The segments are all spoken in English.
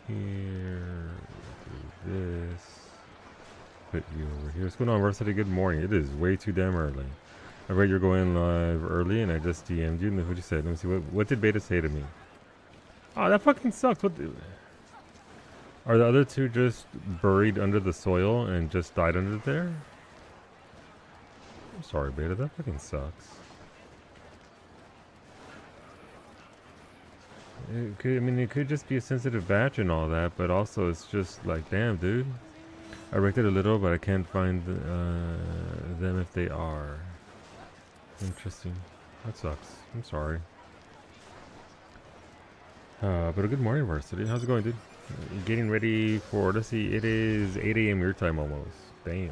here. Do this. Put you over here. What's going on, Varsity? Good morning. It is way too damn early. I read you're going live early, and I just DM'd you. What you said? Let me see. What did Beta say to me? Oh, that fucking sucks. What? Are the other two just buried under the soil and just died under there? I'm sorry, Beta. That fucking sucks. It could just be a sensitive batch and all that, but also it's just like, damn, dude. I wrecked it a little, but I can't find them if they are. Interesting. That sucks. I'm sorry. But a good morning, Varsity. How's it going, dude? Getting ready for, let's see, it is 8 a.m. your time almost. Damn.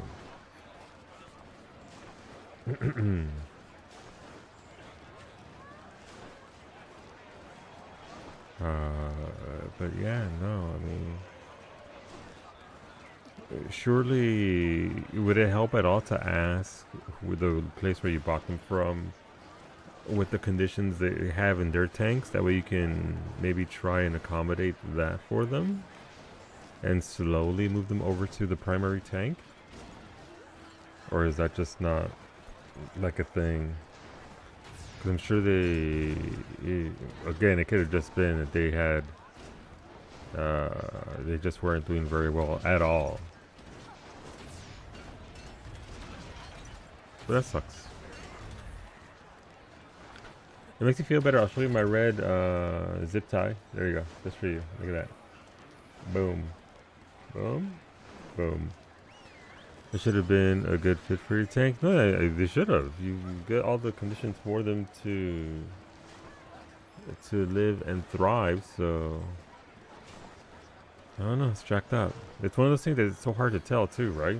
But yeah, no, I mean, surely, would it help at all to ask with the place where you bought them from with the conditions they have in their tanks? That way you can maybe try and accommodate that for them and slowly move them over to the primary tank? Or is that just not like a thing? Because I'm sure again, it could have just been that they had, they just weren't doing very well at all. But that sucks. It makes you feel better. I'll show you my red zip tie. There you go. Just for you. Look at that. Boom. Boom. Boom. It should have been a good fit for your tank. No, they should have. You get all the conditions for them to live and thrive. So I don't know. It's jacked up. It's one of those things that it's so hard to tell too, right?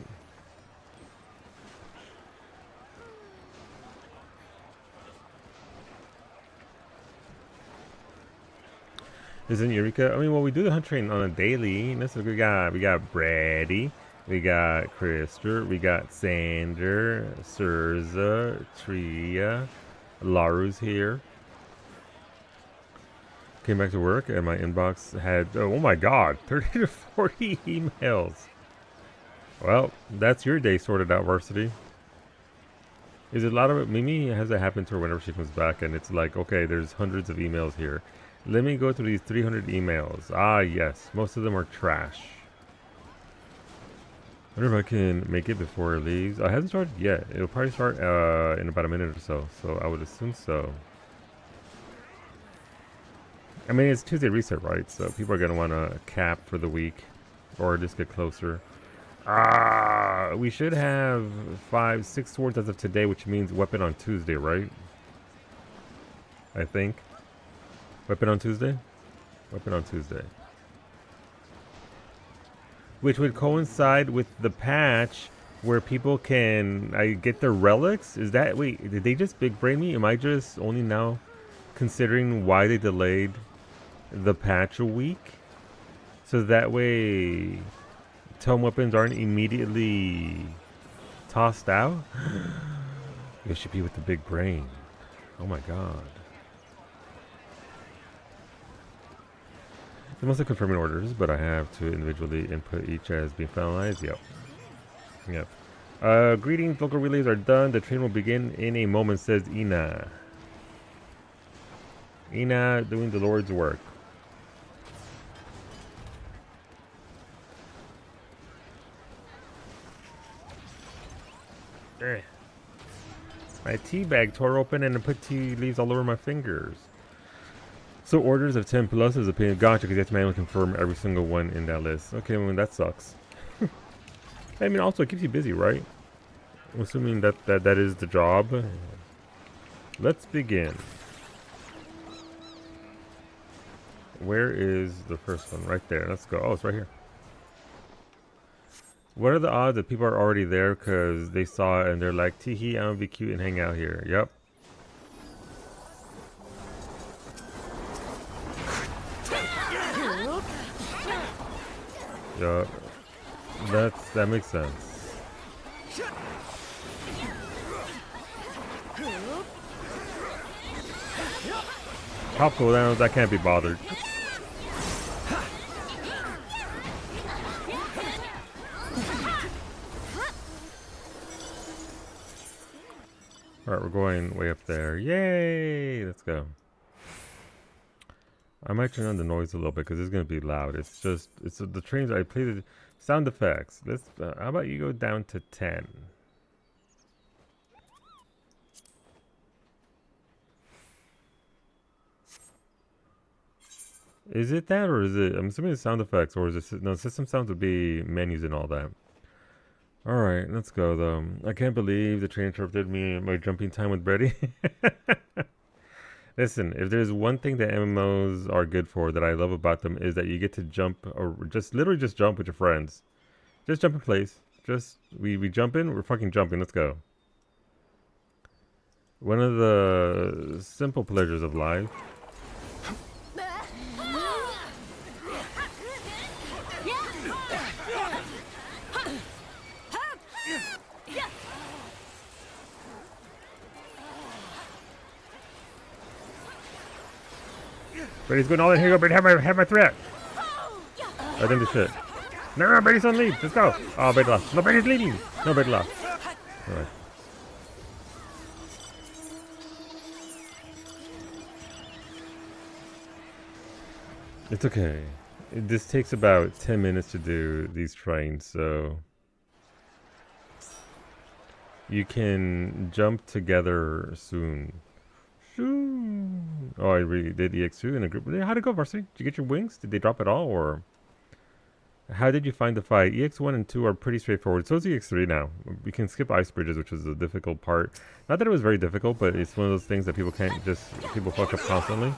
Isn't Eureka? I mean, well, we do the hunt train on a daily. That's what we got. We got Brady. We got Krister, we got Sander, Surza, Tria, Laru's here. Came back to work and my inbox had, oh my god, 30 to 40 emails. Well, that's your day sorted out, Varsity. Is it a lot of it? Mimi has that happen to her whenever she comes back and it's like, okay, there's hundreds of emails here. Let me go through these 300 emails. Ah, yes, most of them are trash. I wonder if I can make it before it leaves. It hasn't started yet. It'll probably start in about a minute or so. So I would assume so. I mean, it's Tuesday reset, right? So people are going to want to cap for the week. Or just get closer. We should have 5-6 swords as of today, which means weapon on Tuesday, right? I think. Weapon on Tuesday? Weapon on Tuesday. Which would coincide with the patch where people can get their relics. Is that, wait, did they just big brain me? Am I just only now considering why they delayed the patch a week? So that way tome weapons aren't immediately tossed out? It should be with the big brain. Oh my god. They must have confirming orders, but I have to individually input each as being finalized. Yep. Yep. Greetings, local relays are done. The train will begin in a moment, says Ina. Ina doing the Lord's work. My tea bag tore open and it put tea leaves all over my fingers. So orders of 10 plus is a pain. Gotcha, because you have to manually confirm every single one in that list. Okay, well, that sucks. I mean, also, it keeps you busy, right? I'm assuming that is the job. Let's begin. Where is the first one? Right there. Let's go. Oh, it's right here. What are the odds that people are already there because they saw it and they're like, tee-hee, I'm gonna be cute and hang out here. Yep. Yeah, that makes sense. Pop cooldowns, I can't be bothered. Alright, we're going way up there. Yay! Let's go. I might turn on the noise a little bit because it's going to be loud. It's just, it's the trains. I play the sound effects. Let's, how about you go down to 10? Is it that, or is it, I'm assuming it's sound effects, or is it, no, system sounds would be menus and all that. Alright, let's go though. I can't believe the train interrupted me my jumping time with Brady. Listen, if there's one thing that MMOs are good for that I love about them is that you get to jump, or just literally just jump with your friends. Just jump in place. Just, we jump in, we're fucking jumping, let's go. One of the simple pleasures of life. Brady's going all in. Here you go, Brady. Have my threat. I think this shit. No, Brady's on lead. Let's go. Oh, Brady lost. No, Brady's leading. No, Brady lost. Alright. It's okay. This takes about 10 minutes to do these trains, so you can jump together soon. Oh, I really did EX2 in a group. How'd it go, Varsity? Did you get your wings? Did they drop at all, or how did you find the fight? EX1 and 2 are pretty straightforward. So is EX3 now. We can skip ice bridges, which is the difficult part. Not that it was very difficult, but it's one of those things that people can't just, people fuck up constantly.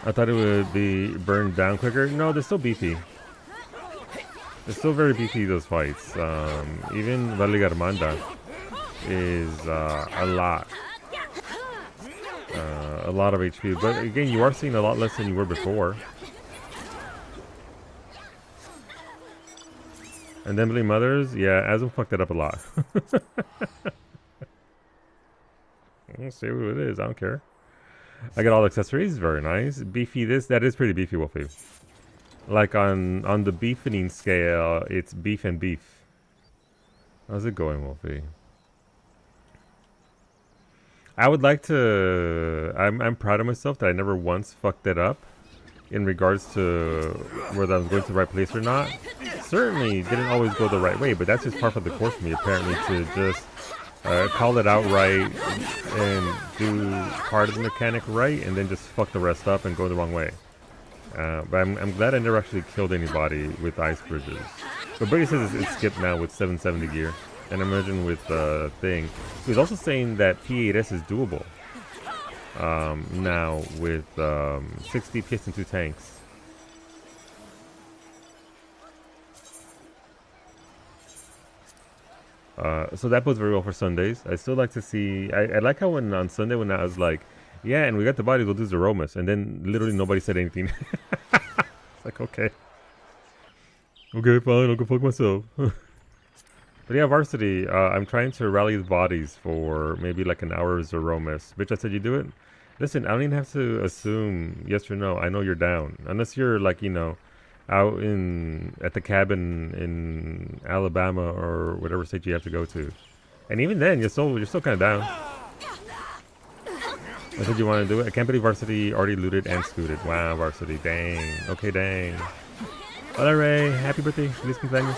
I thought it would be burned down quicker. No, they're still beefy. It's still very beefy, those fights. Even Valley Garmanda is a lot of HP. But again, you are seeing a lot less than you were before. And then Billy Mothers, yeah, Asm fucked that up a lot. We'll see what it is, I don't care. I got all the accessories, very nice. Beefy that is pretty beefy, Wolfie. Like on the beefening scale, it's beef and beef. How's it going, Wolfie? I would like to, I'm proud of myself that I never once fucked it up in regards to whether I was going to the right place or not. Certainly didn't always go the right way, but that's just part of the course for me, apparently, to just call it out right and do part of the mechanic right and then just fuck the rest up and go the wrong way. But I'm glad I never actually killed anybody with ice bridges. But Brady says it's skipped now with 770 gear. And I imagine with thing. He's also saying that P8S is doable now with 60 PS and 2 tanks. So that bodes very well for Sundays. I still like to see. I like how on Sunday when I was like, yeah, and we got the bodies, we'll do Zeromus, and then literally nobody said anything. It's like, okay, fine, I'll go fuck myself. But yeah, Varsity, I'm trying to rally the bodies for maybe like an hour of Zeromus. Bitch, I said you do it. Listen, I don't even have to assume yes or no. I know you're down, unless you're like, you know, out at the cabin in Alabama or whatever state you have to go to, and even then you're still kind of down. I said you want to do it. I can't believe Varsity already looted and scooted. Wow, Varsity, dang. Okay, dang. Hola, Ray. Happy birthday. Feliz cumpleaños.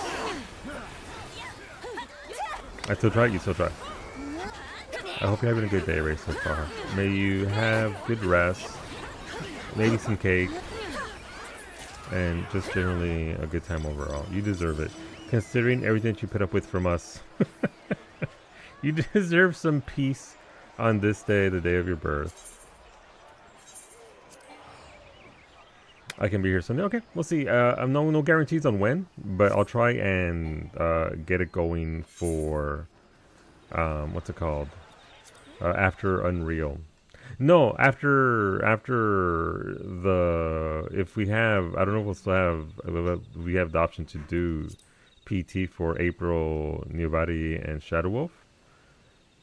I still try. You still try. I hope you're having a good day, Ray, so far. May you have good rest, maybe some cake, and just generally a good time overall. You deserve it. Considering everything that you put up with from us. You deserve some peace on this day, the day of your birth. I can be here Sunday. Okay, we'll see. No guarantees on when, but I'll try and get it going for what's it called? After Unreal. No, after the, if we have, I don't know if we'll still have, we have the option to do PT for April, Neobody, and Shadow Wolf.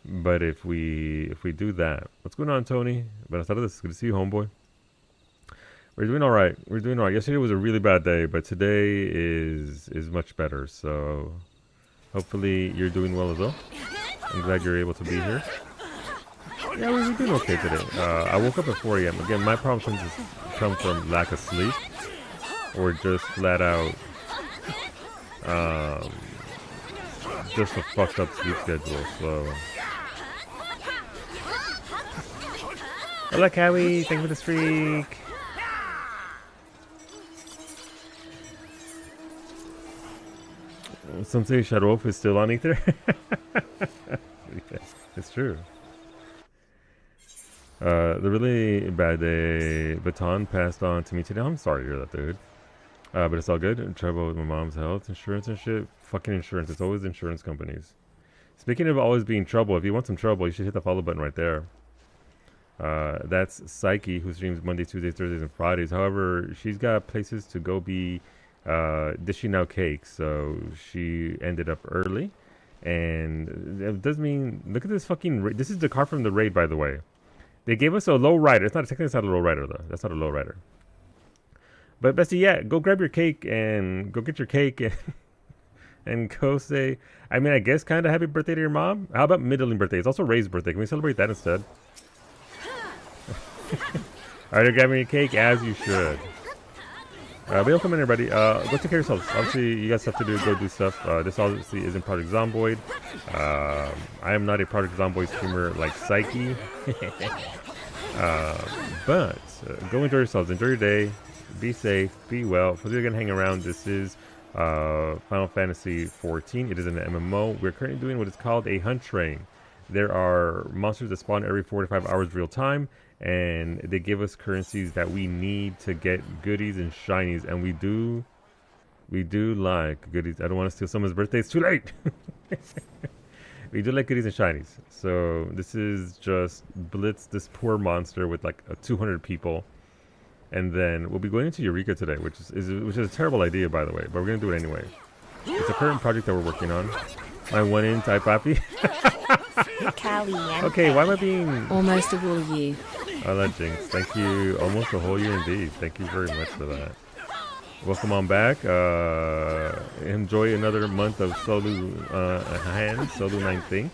But if we do that, what's going on, Tony? Buenas tardes, good to see you, homeboy. We're doing all right. We're doing all right. Yesterday was a really bad day, but today is much better. So hopefully you're doing well as well. I'm glad you're able to be here. Yeah, we're doing okay today. I woke up at 4 a.m. Again, my problems come from lack of sleep or just flat out just a fucked up sleep schedule. So hello, Cowie. Thank you for the streak. Some say Shadow Wolf is still on Ether. It's true. The really bad day baton passed on to me today. I'm sorry to hear that, dude. But it's all good. Trouble with my mom's health insurance and shit. Fucking insurance. It's always insurance companies. Speaking of always being trouble, if you want some trouble, you should hit the follow button right there. That's Psyche, who streams Monday, Tuesdays, Thursdays, and Fridays. However, she's got places to go be dishing out cakes, so she ended up early. And it does mean, look at this fucking, this is the car from the raid, by the way. They gave us a low rider. It's not, technically it's not a low rider, though. That's not a low rider. But Bestie, yeah, go grab your cake and go get your cake and go say, I mean, I guess kind of happy birthday to your mom. How about middling birthday? It's also Ray's birthday. Can we celebrate that instead? All right, you're grabbing your cake as you should. Welcome in, everybody. Go take care of yourselves. Obviously, you got stuff to do. Go do stuff. This obviously isn't Project Zomboid. I am not a Project Zomboid streamer like Psyche. But go enjoy yourselves. Enjoy your day. Be safe. Be well. For those who are going to hang around, this is Final Fantasy XIV. It is an MMO. We're currently doing what is called a hunt train. There are monsters that spawn every 4 to 5 hours real time, and they give us currencies that we need to get goodies and shinies, and we do like goodies. I don't want to steal someone's birthday. It's too late. We do like goodies and shinies. So this is just blitz this poor monster with like 200 people, and then we'll be going into Eureka today, which is a terrible idea, by the way, but we're gonna do it anyway. It's a current project that we're working on. My one in type papi. Okay, why am I being almost a whole year? Oh, that jinx. Thank you. Almost a whole year indeed. Thank you very much for that. Welcome on back. Enjoy another month of Solu hand, Solu 9 Think.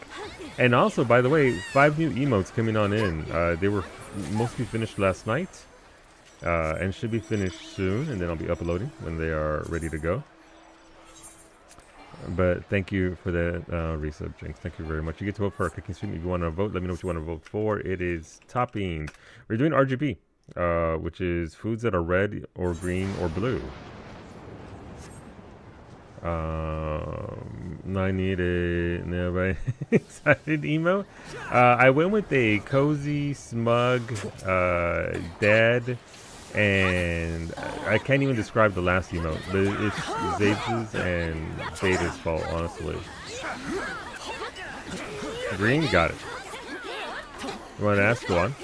And also, by the way, 5 new emotes coming on in. They were mostly finished last night and should be finished soon, and then I'll be uploading when they are ready to go. But thank you for that resub, Jinx. Thank you very much. You get to vote for our cooking stream. If you want to vote, let me know what you want to vote for. It is toppings. We're doing RGB, which is foods that are red or green or blue. I need a excited emo. I went with a cozy, smug, dad, and I can't even describe the last emote, but it's Zabes' and Beta's fault, honestly. Green, got it. You want to ask? Go on.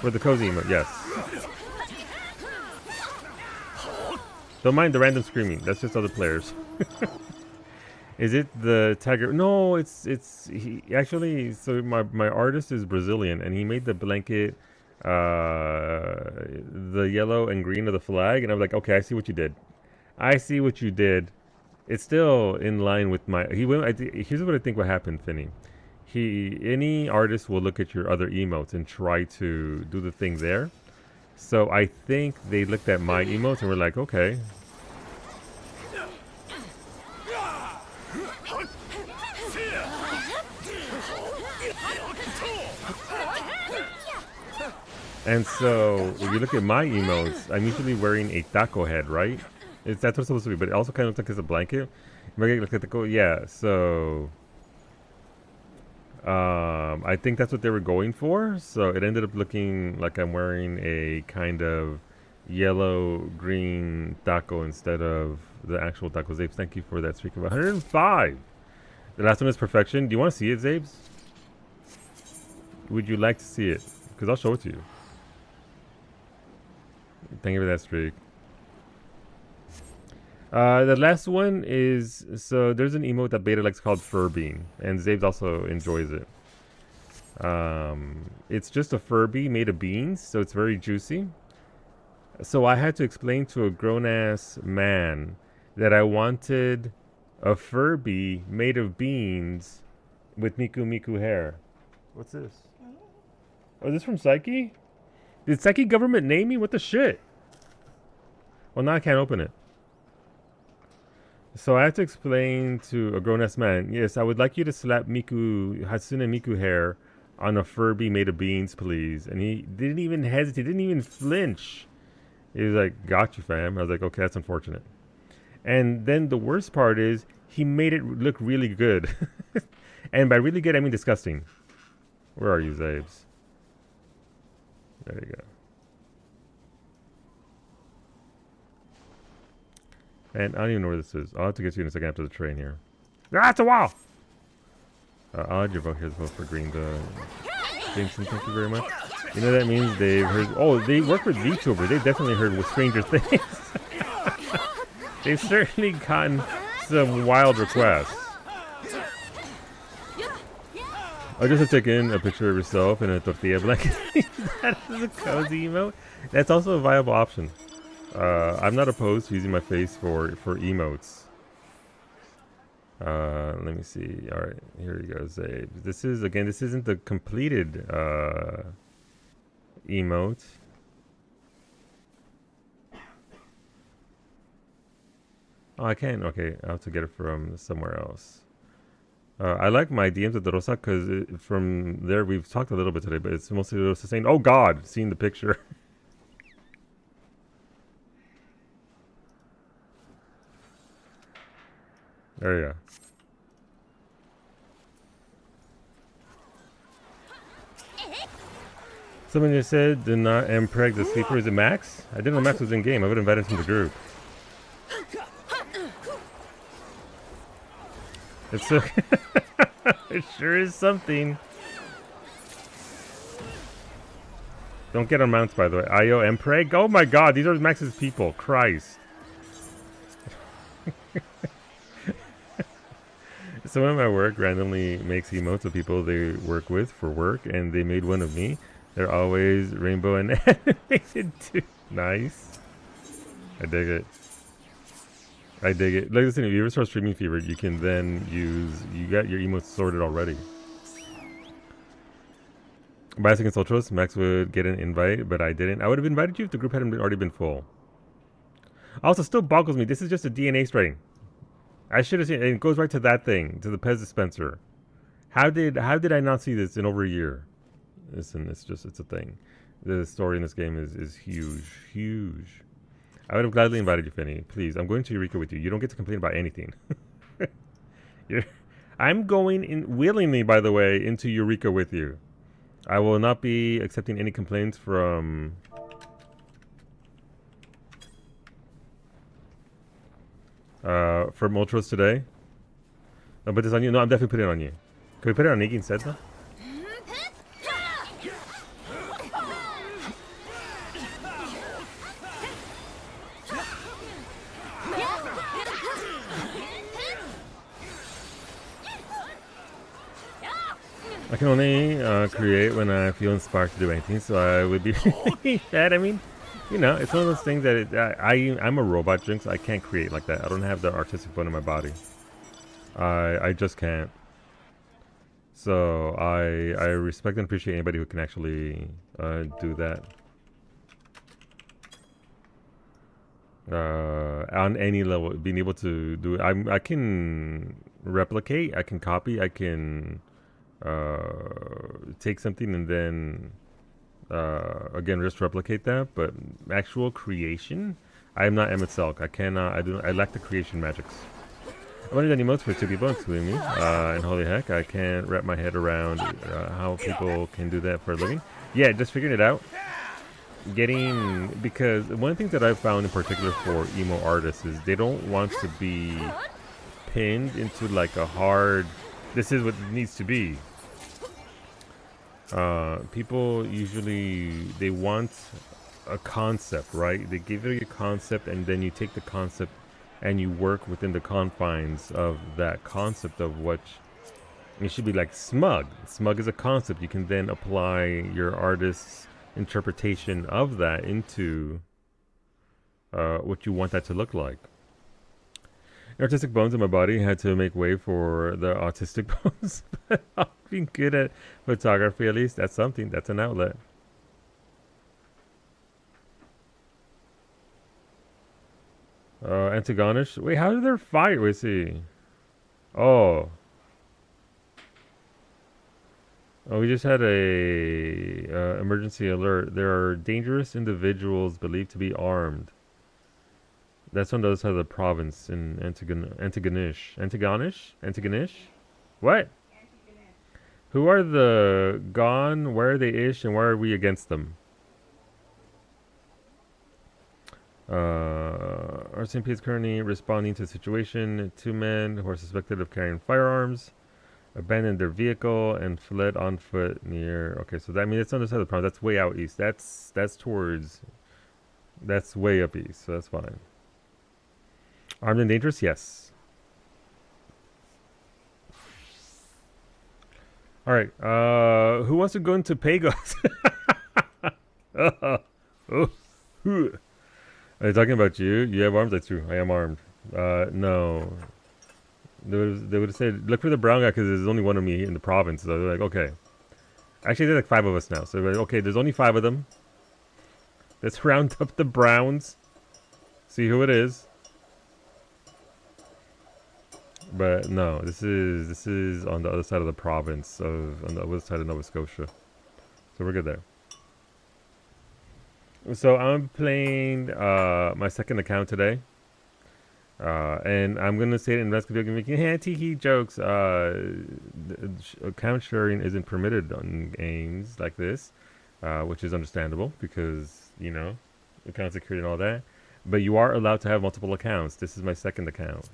For the cozy emote, yes. Don't mind the random screaming. That's just other players. Is it the tiger? No, he actually. So my artist is Brazilian, and he made the blanket. The yellow and green of the flag, and I'm like, okay, I see what you did. I see what you did. It's still in line with my. Here's what I think what happened, Finny. Any artist will look at your other emotes and try to do the thing there. So I think they looked at my emotes and were like, okay. And so, if you look at my emotes, I'm usually wearing a taco head, right? That's what it's supposed to be, but it also kind of looks like it's a blanket. Yeah, so... I think that's what they were going for, so it ended up looking like I'm wearing a kind of yellow-green taco instead of the actual taco. Zabes, thank you for that streak of 105! The last one is perfection. Do you want to see it, Zabes? Would you like to see it? Because I'll show it to you. Thank you for that streak. The last one is, so there's an emote that Beta likes called Furbean, and Zabes also enjoys it. It's just a Furby made of beans, so it's very juicy. So I had to explain to a grown-ass man that I wanted a Furby made of beans with Miku Miku hair. What's this? Oh, is this from Psyche? Did Psyche government name me? What the shit? Well, now I can't open it. So I had to explain to a grown-ass man, yes, I would like you to slap Miku, Hatsune Miku hair on a Furby made of beans, please. And he didn't even hesitate, didn't even flinch. He was like, got you, fam. I was like, okay, that's unfortunate. And then the worst part is, he made it look really good. And by really good, I mean disgusting. Where are you, Zabes? There you go. And I don't even know where this is. I'll have to get you in a second after the train here. Ah, it's a wall! I'll add your vote. Here's a vote for Green. Jameson, thank you very much. You know that means they've heard... Oh, they work with VTuber. They've definitely heard with Stranger Things. They've certainly gotten some wild requests. I'll just take in a picture of yourself in a tortilla blanket. That is a cozy emote. That's also a viable option. I'm not opposed to using my face for emotes. Let me see. All right, here you go, Zabe. This is, again, this isn't the completed emote. Oh, I can't. Okay, I'll have to get it from somewhere else. I like my DMs with the Rosa because from there we've talked a little bit today, but it's mostly Rosa saying, "Oh God," seeing the picture. There you go. Someone just said, "Do not impreg the sleeper." Is it Max? I didn't know Max was in game. I would invite him to the group. It's a it sure is something. Don't get on mounts, by the way. IO Mpreg. Oh my God, these are Max's people. Christ. Someone at my work randomly makes emotes of people they work with for work, and they made one of me. They're always rainbow and animated too. Nice. I dig it. I dig it. Like, listen, if you ever start streaming Fever, you can then use... You got your emotes sorted already. Bias against Ultros, Max would get an invite, but I didn't. I would have invited you if the group hadn't already been full. Also, still boggles me. This is just a DNA strain. I should have seen... It goes right to that thing, to the Pez dispenser. How did I not see this in over a year? Listen, it's a thing. The story in this game is huge. Huge. I would have gladly invited you, Finny. Please, I'm going to Eureka with you. You don't get to complain about anything. I'm going in willingly, by the way, into Eureka with you. I will not be accepting any complaints from... from Ultros today. I'll put this on you. No, I'm definitely putting it on you. Can we put it on Iggy instead, though? I can only create when I feel inspired to do anything, so I would be really bad. I mean, you know, it's one of those things that I'm a robot, Jinx. I can't create like that. I don't have the artistic bone in my body. I just can't. So I respect and appreciate anybody who can actually do that. On any level, being able to do it. I can replicate, I can copy, I can take something and then again just replicate that, but actual creation, I am not Emmett Selk. I cannot. I lack the creation magics. I wanted any emotes for two people, including me, and holy heck, I can't wrap my head around how people can do that for a living. Yeah, just figuring it out. Because one of the things that I've found in particular for emo artists is they don't want to be pinned into like a hard, this is what it needs to be. People usually, they want a concept, right? They give you a concept and then you take the concept and you work within the confines of that concept of what It should be like smug. Smug is a concept. You can then apply your artist's interpretation of that into what you want that to look like. Artistic bones in my body had to make way for the autistic bones. Being good at photography, at least, that's something. That's an outlet. Antagonish. Wait, how did there fire? Wait, see. Oh. Oh, we just had a emergency alert. There are dangerous individuals believed to be armed. That's on the other side of the province in Antagonish. Antagonish? Antagonish? What? Who are the gone? Where are they ish? And why are we against them? RCMP is currently responding to the situation. 2 men who are suspected of carrying firearms abandoned their vehicle and fled on foot near. Okay, so that, I mean, that's on the side of the province. That's way out east. That's towards. That's way up east, so that's fine. Armed and dangerous, yes. All right. Who wants to go into Pagos? Are they talking about you? You have arms? That's true. I am armed. No. They would have said, look for the brown guy because there's only one of me in the province. So they're like, okay. Actually, there's like 5 of us now. So they're like, okay, there's only 5 of them. Let's round up the browns. See who it is. But no, this is on the other side of the province on the other side of Nova Scotia. So we're good there. So I'm playing my second account today. And I'm going to say it in Let's Video Game making tiki jokes. Account sharing isn't permitted on games like this, which is understandable because, you know, account security and all that. But you are allowed to have multiple accounts. This is my second account.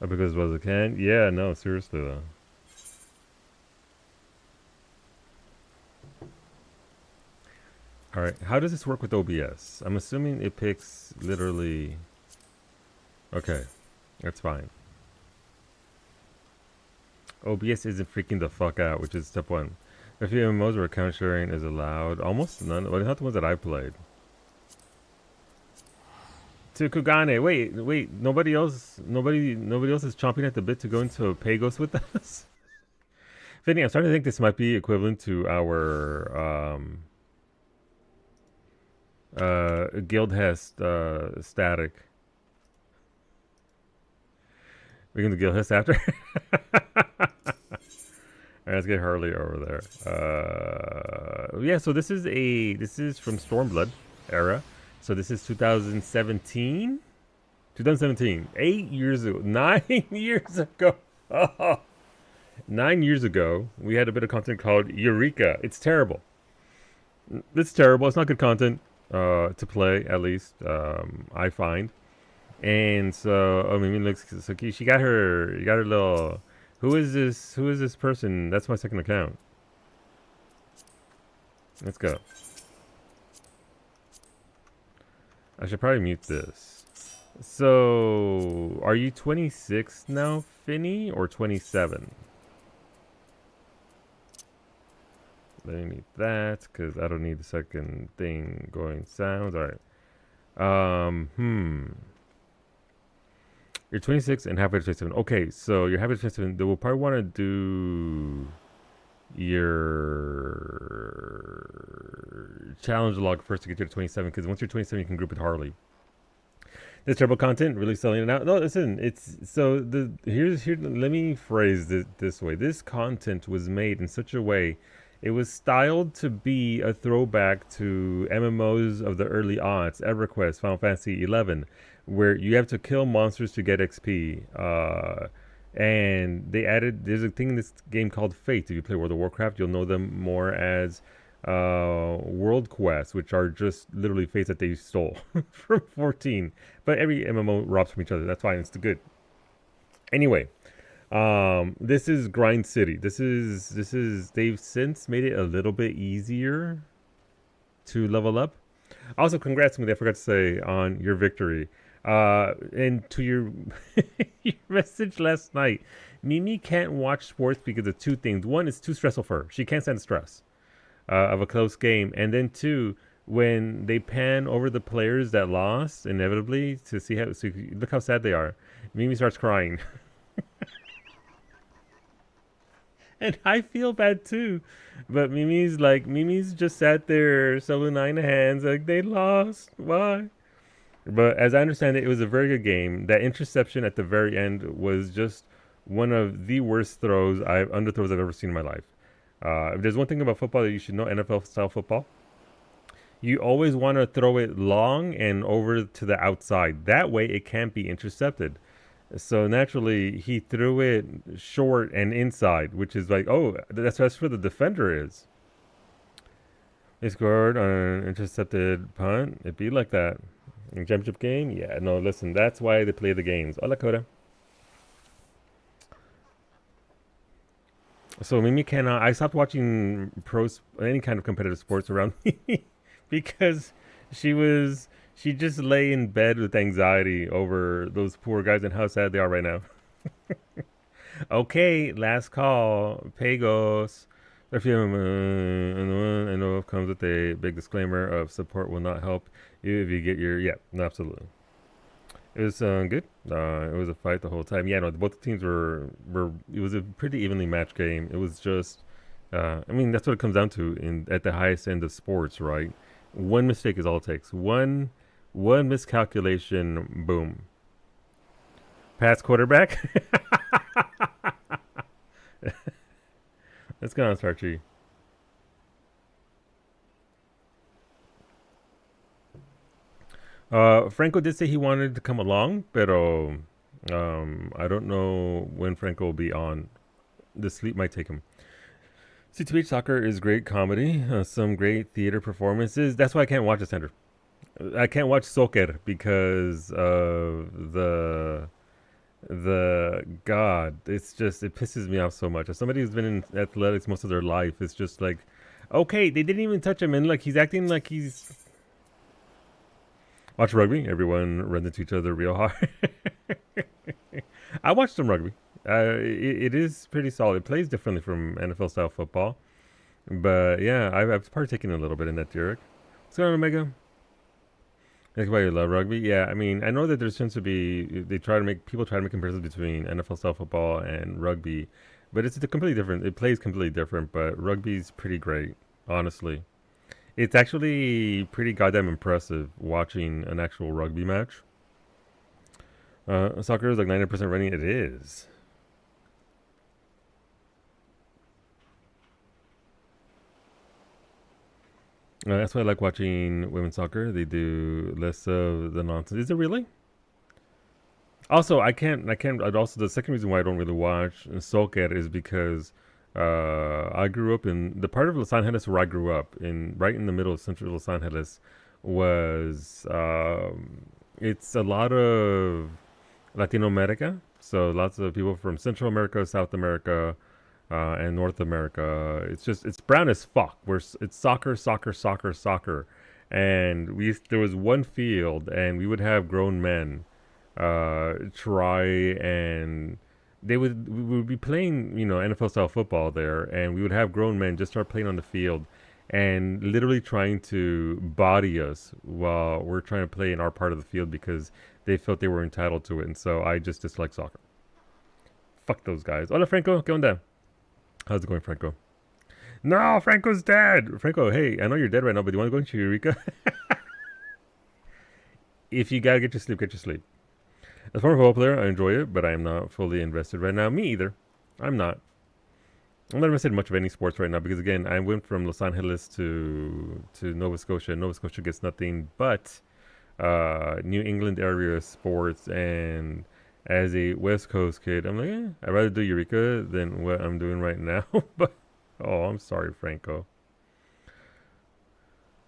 Because was it can? Yeah, no, seriously though. Alright, how does this work with OBS? I'm assuming it picks literally... Okay, that's fine. OBS isn't freaking the fuck out, which is step 1. A few MMOs where account sharing is allowed. Almost none. Well, not the ones that I played. To Kugane, wait, nobody else is chomping at the bit to go into Pagos with us? Vinny, I'm starting to think this might be equivalent to our Guildhest static. We can do Guildhest after. Alright, let's get Harley over there. Yeah, so this is from Stormblood era. So this is 2017? 2017. 8 years ago. 9 years ago. Oh. 9 years ago, we had a bit of content called Eureka. It's terrible. It's terrible. It's not good content to play, at least, I find. And so, I mean, look, so she got her, you got her little, who is this person? That's my second account. Let's go. I should probably mute this. So, are you 26 now, Finny, or 27? Let me mute that, because I don't need the second thing going sounds. Alright. You're 26 and halfway to 27. Okay, so you're halfway to 27. Then we'll probably want to do your challenge log first to get you to 27, because once you're 27 you can group with Harley. This terrible content, really selling it out. No, listen, it's so let me phrase it this way. This content was made in such a way, it was styled to be a throwback to MMOs of the early aughts, EverQuest, Final Fantasy XI, where you have to kill monsters to get XP. And they added, there's a thing in this game called Fate. If you play World of Warcraft, you'll know them more as World Quests, which are just literally fates that they stole from 14. But every MMO robs from each other. That's fine. It's the good. Anyway, this is Grind City. This is they've since made it a little bit easier to level up. Also, congrats, Smoothie, I forgot to say, on your victory. And to your message last night. Mimi can't watch sports because of two things. One, it's too stressful for her. She can't stand the stress of a close game. And then two, when they pan over the players that lost, inevitably, to see how, so look how sad they are. Mimi starts crying. And I feel bad too. But Mimi's just sat there, saluting the hands, like, they lost. Why? But as I understand it, it was a very good game. That interception at the very end was just one of the worst underthrows I've ever seen in my life. If there's one thing about football that you should know, NFL style football, you always want to throw it long and over to the outside. That way it can't be intercepted. So naturally, he threw it short and inside, which is like, oh, that's where the defender is. They scored on an intercepted punt. It'd be like that. In championship game? Yeah, no, listen, that's why they play the games. Hola, Coda. So Mimi cannot. I stopped watching any kind of competitive sports around me because she just lay in bed with anxiety over those poor guys and how sad they are right now. Okay, last call. Pagos. I know it comes with a big disclaimer of support will not help you if you get your... Yeah, no, absolutely. It was good. It was a fight the whole time. Yeah, no, both teams were... It was a pretty evenly matched game. It was just... I mean, that's what it comes down to at the highest end of sports, right? One mistake is all it takes. One miscalculation, boom. Pass quarterback. Let's go on, Sarchi. Franco did say he wanted to come along, but I don't know when Franco will be on. The sleep might take him. C2H Soccer is great comedy, some great theater performances. That's why I can't watch the center. I can't watch soccer because of the God. It's just, it pisses me off so much. As somebody who's been in athletics most of their life, it's just like, okay, they didn't even touch him, and like he's acting like he's... Watch rugby. Everyone runs into each other real hard. I watched some rugby. It is pretty solid. It plays differently from NFL style football, but yeah, I've partaken a little bit in that, Derek. What's going on, Omega? That's why you love rugby. Yeah, I mean, I know that there tends to be people try to make comparisons between NFL style football and rugby, but it's completely different. It plays completely different, but rugby's pretty great, honestly. It's actually pretty goddamn impressive watching an actual rugby match. Soccer is like 90% running. It is. That's why I like watching women's soccer. They do less of the nonsense. Is it really? Also, I can't. Also, the second reason why I don't really watch soccer is because I grew up in the part of Los Angeles where I grew up, right in the middle of central Los Angeles, was it's a lot of Latino America. So lots of people from Central America, South America, and North America. It's brown as fuck. It's soccer, soccer, soccer, soccer, and there was one field, and we would have grown men try and we would be playing, NFL style football there, and we would have grown men just start playing on the field and literally trying to body us while we're trying to play in our part of the field because they felt they were entitled to it. And so I just dislike soccer. Fuck those guys. Hola, Franco. ¿Qué onda? How's it going, Franco? No, Franco's dead. Franco, hey, I know you're dead right now, but do you want to go into Eureka? If you gotta get your sleep, get your sleep. As a former football player, I enjoy it, but I am not fully invested right now. Me either. I'm not invested in much of any sports right now because, again, I went from Los Angeles to Nova Scotia. Nova Scotia gets nothing but New England area sports, and as a West Coast kid, I'm like, I'd rather do Eureka than what I'm doing right now. But I'm sorry, Franco.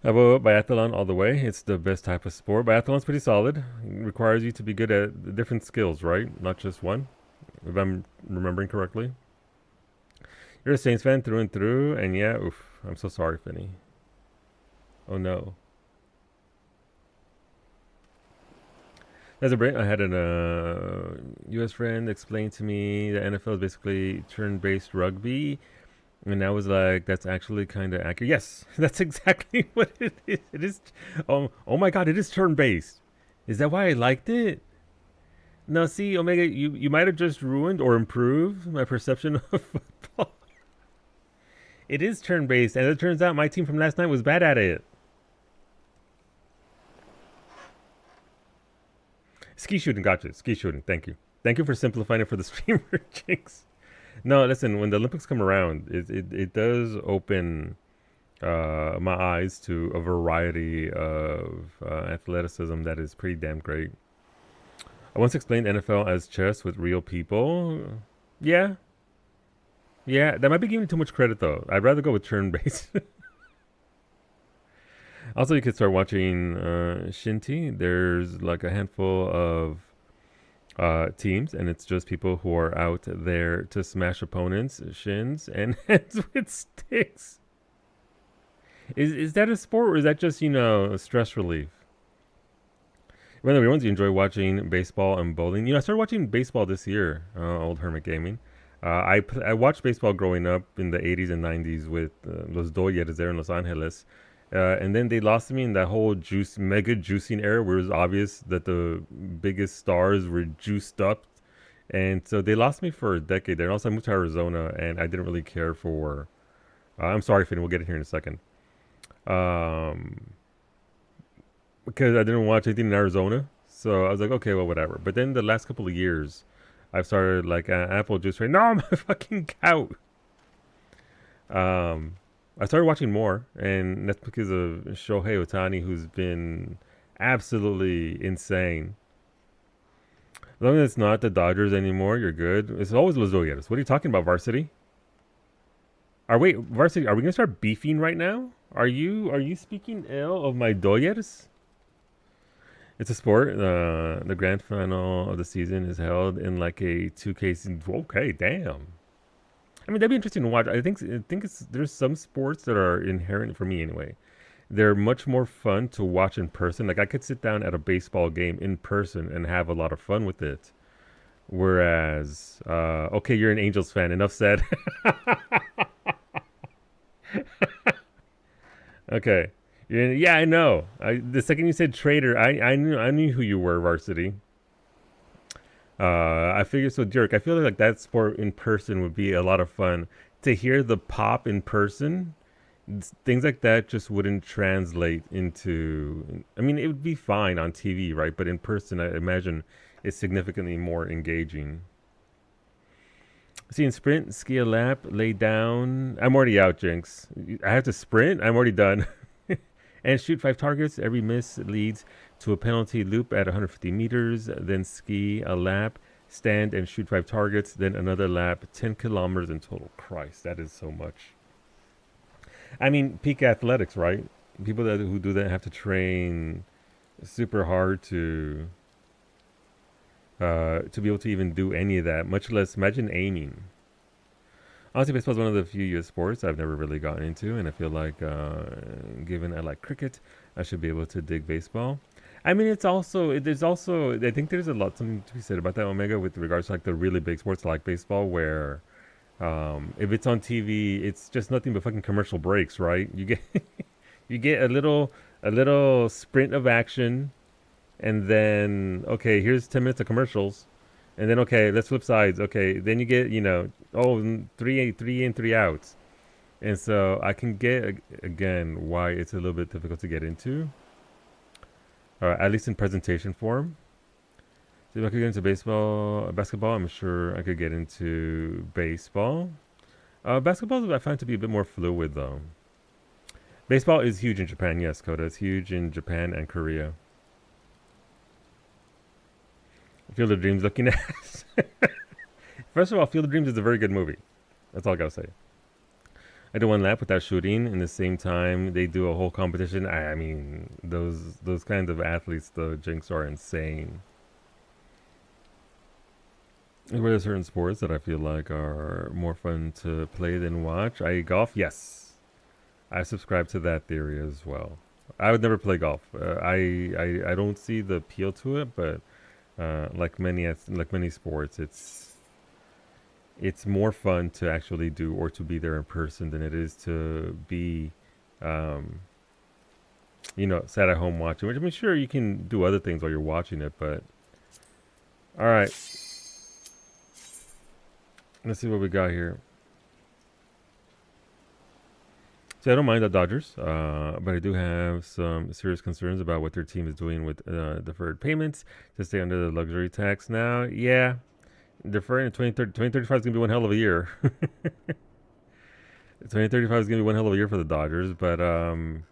How about biathlon all the way? It's the best type of sport. Biathlon's pretty solid. It requires you to be good at different skills, right? Not just one, if I'm remembering correctly. You're a Saints fan through and through, and yeah, oof, I'm so sorry, Finny. Oh no. As a Brit, I had a U.S. friend explain to me that NFL is basically turn-based rugby, and I was like, "That's actually kind of accurate." Yes, that's exactly what it is. It is. Oh my God! It is turn-based. Is that why I liked it? No, see, Omega, you might have just ruined or improved my perception of football. It is turn-based, and it turns out my team from last night was bad at it. Ski shooting, gotcha. Ski shooting. Thank you. Thank you for simplifying it for the streamer, Jinx. No, listen. When the Olympics come around, it does open my eyes to a variety of athleticism that is pretty damn great. I once explained NFL as chess with real people. Yeah, yeah. That might be giving too much credit though. I'd rather go with turn-based. Also, you could start watching Shinty. There's like a handful of teams, and it's just people who are out there to smash opponents' shins and heads with sticks. Is that a sport, or is that just stress relief? One of the ones you enjoy watching baseball and bowling. I started watching baseball this year. Old Hermit Gaming. I watched baseball growing up in the 80s and 90s with Los Dodgers there in Los Angeles. And then they lost me in that whole mega juicing era where it was obvious that the biggest stars were juiced up. And so they lost me for a decade there. And also I moved to Arizona and I didn't really care for... I'm sorry, Finn, we'll get it here in a second. Because I didn't watch anything in Arizona. So I was like, okay, well, whatever. But then the last couple of years, I've started like apple juice. Right? No, my fucking cow. I started watching more, and that's because of Shohei Ohtani, who's been absolutely insane. As long as it's not the Dodgers anymore, you're good. It's always Los Dodgers. What are you talking about, Varsity? Varsity, are we gonna start beefing right now? Are you speaking ill of my Dodgers? It's a sport. The grand final of the season is held in like a 2K season. Okay, damn. I mean, that'd be interesting to watch. I think there's some sports that are inherent for me anyway. They're much more fun to watch in person. Like I could sit down at a baseball game in person and have a lot of fun with it. Whereas, okay, you're an Angels fan. Enough said. Okay. Yeah, I know. The second you said traitor, I knew who you were, Varsity. I figured so, Dirk. I feel like that sport in person would be a lot of fun. To hear the pop in person, things like that just wouldn't translate into. I mean, it would be fine on TV, right? But in person, I imagine it's significantly more engaging. See, in sprint, ski a lap, lay down. I'm already out, Jinx. I have to sprint. I'm already done. And shoot 5 targets. Every miss leads to a penalty loop at 150 meters. Then ski a lap, stand and shoot 5 targets. Then another lap, 10 kilometers in total. Christ, that is so much. I mean, peak athletics, right? People who do that have to train super hard to be able to even do any of that. Much less, imagine aiming. Honestly, baseball is one of the few U.S. sports I've never really gotten into, and I feel like, given I like cricket, I should be able to dig baseball. I mean, there's also, I think there's something to be said about that, Omega, with regards to like the really big sports like baseball, where if it's on TV, it's just nothing but fucking commercial breaks, right? You get a little sprint of action, and then okay, here's 10 minutes of commercials. And then, okay, let's flip sides. Okay, then you get, three in, 3 outs. And so I can get, again, why it's a little bit difficult to get into. At least in presentation form. So if I could get into basketball, I'm sure I could get into baseball. Basketball I find to be a bit more fluid, though. Baseball is huge in Japan, yes, Coda. It's huge in Japan and Korea. Field of Dreams looking at. First of all, Field of Dreams is a very good movie. That's all I gotta say. I do 1 lap without shooting. In the same time, they do a whole competition. I mean, those kinds of athletes, the Jinx, are insane. There are certain sports that I feel like are more fun to play than watch. Golf, yes. I subscribe to that theory as well. I would never play golf. I don't see the appeal to it, but Like many sports, it's more fun to actually do or to be there in person than it is to be, um, sat at home watching. Which I mean, sure, you can do other things while you're watching it, but all right, let's see what we got here. So I don't mind the Dodgers, but I do have some serious concerns about what their team is doing with deferred payments to stay under the luxury tax now. Yeah, deferring to 2035 is going to be one hell of a year. 2035 is going to be one hell of a year for the Dodgers, but I'm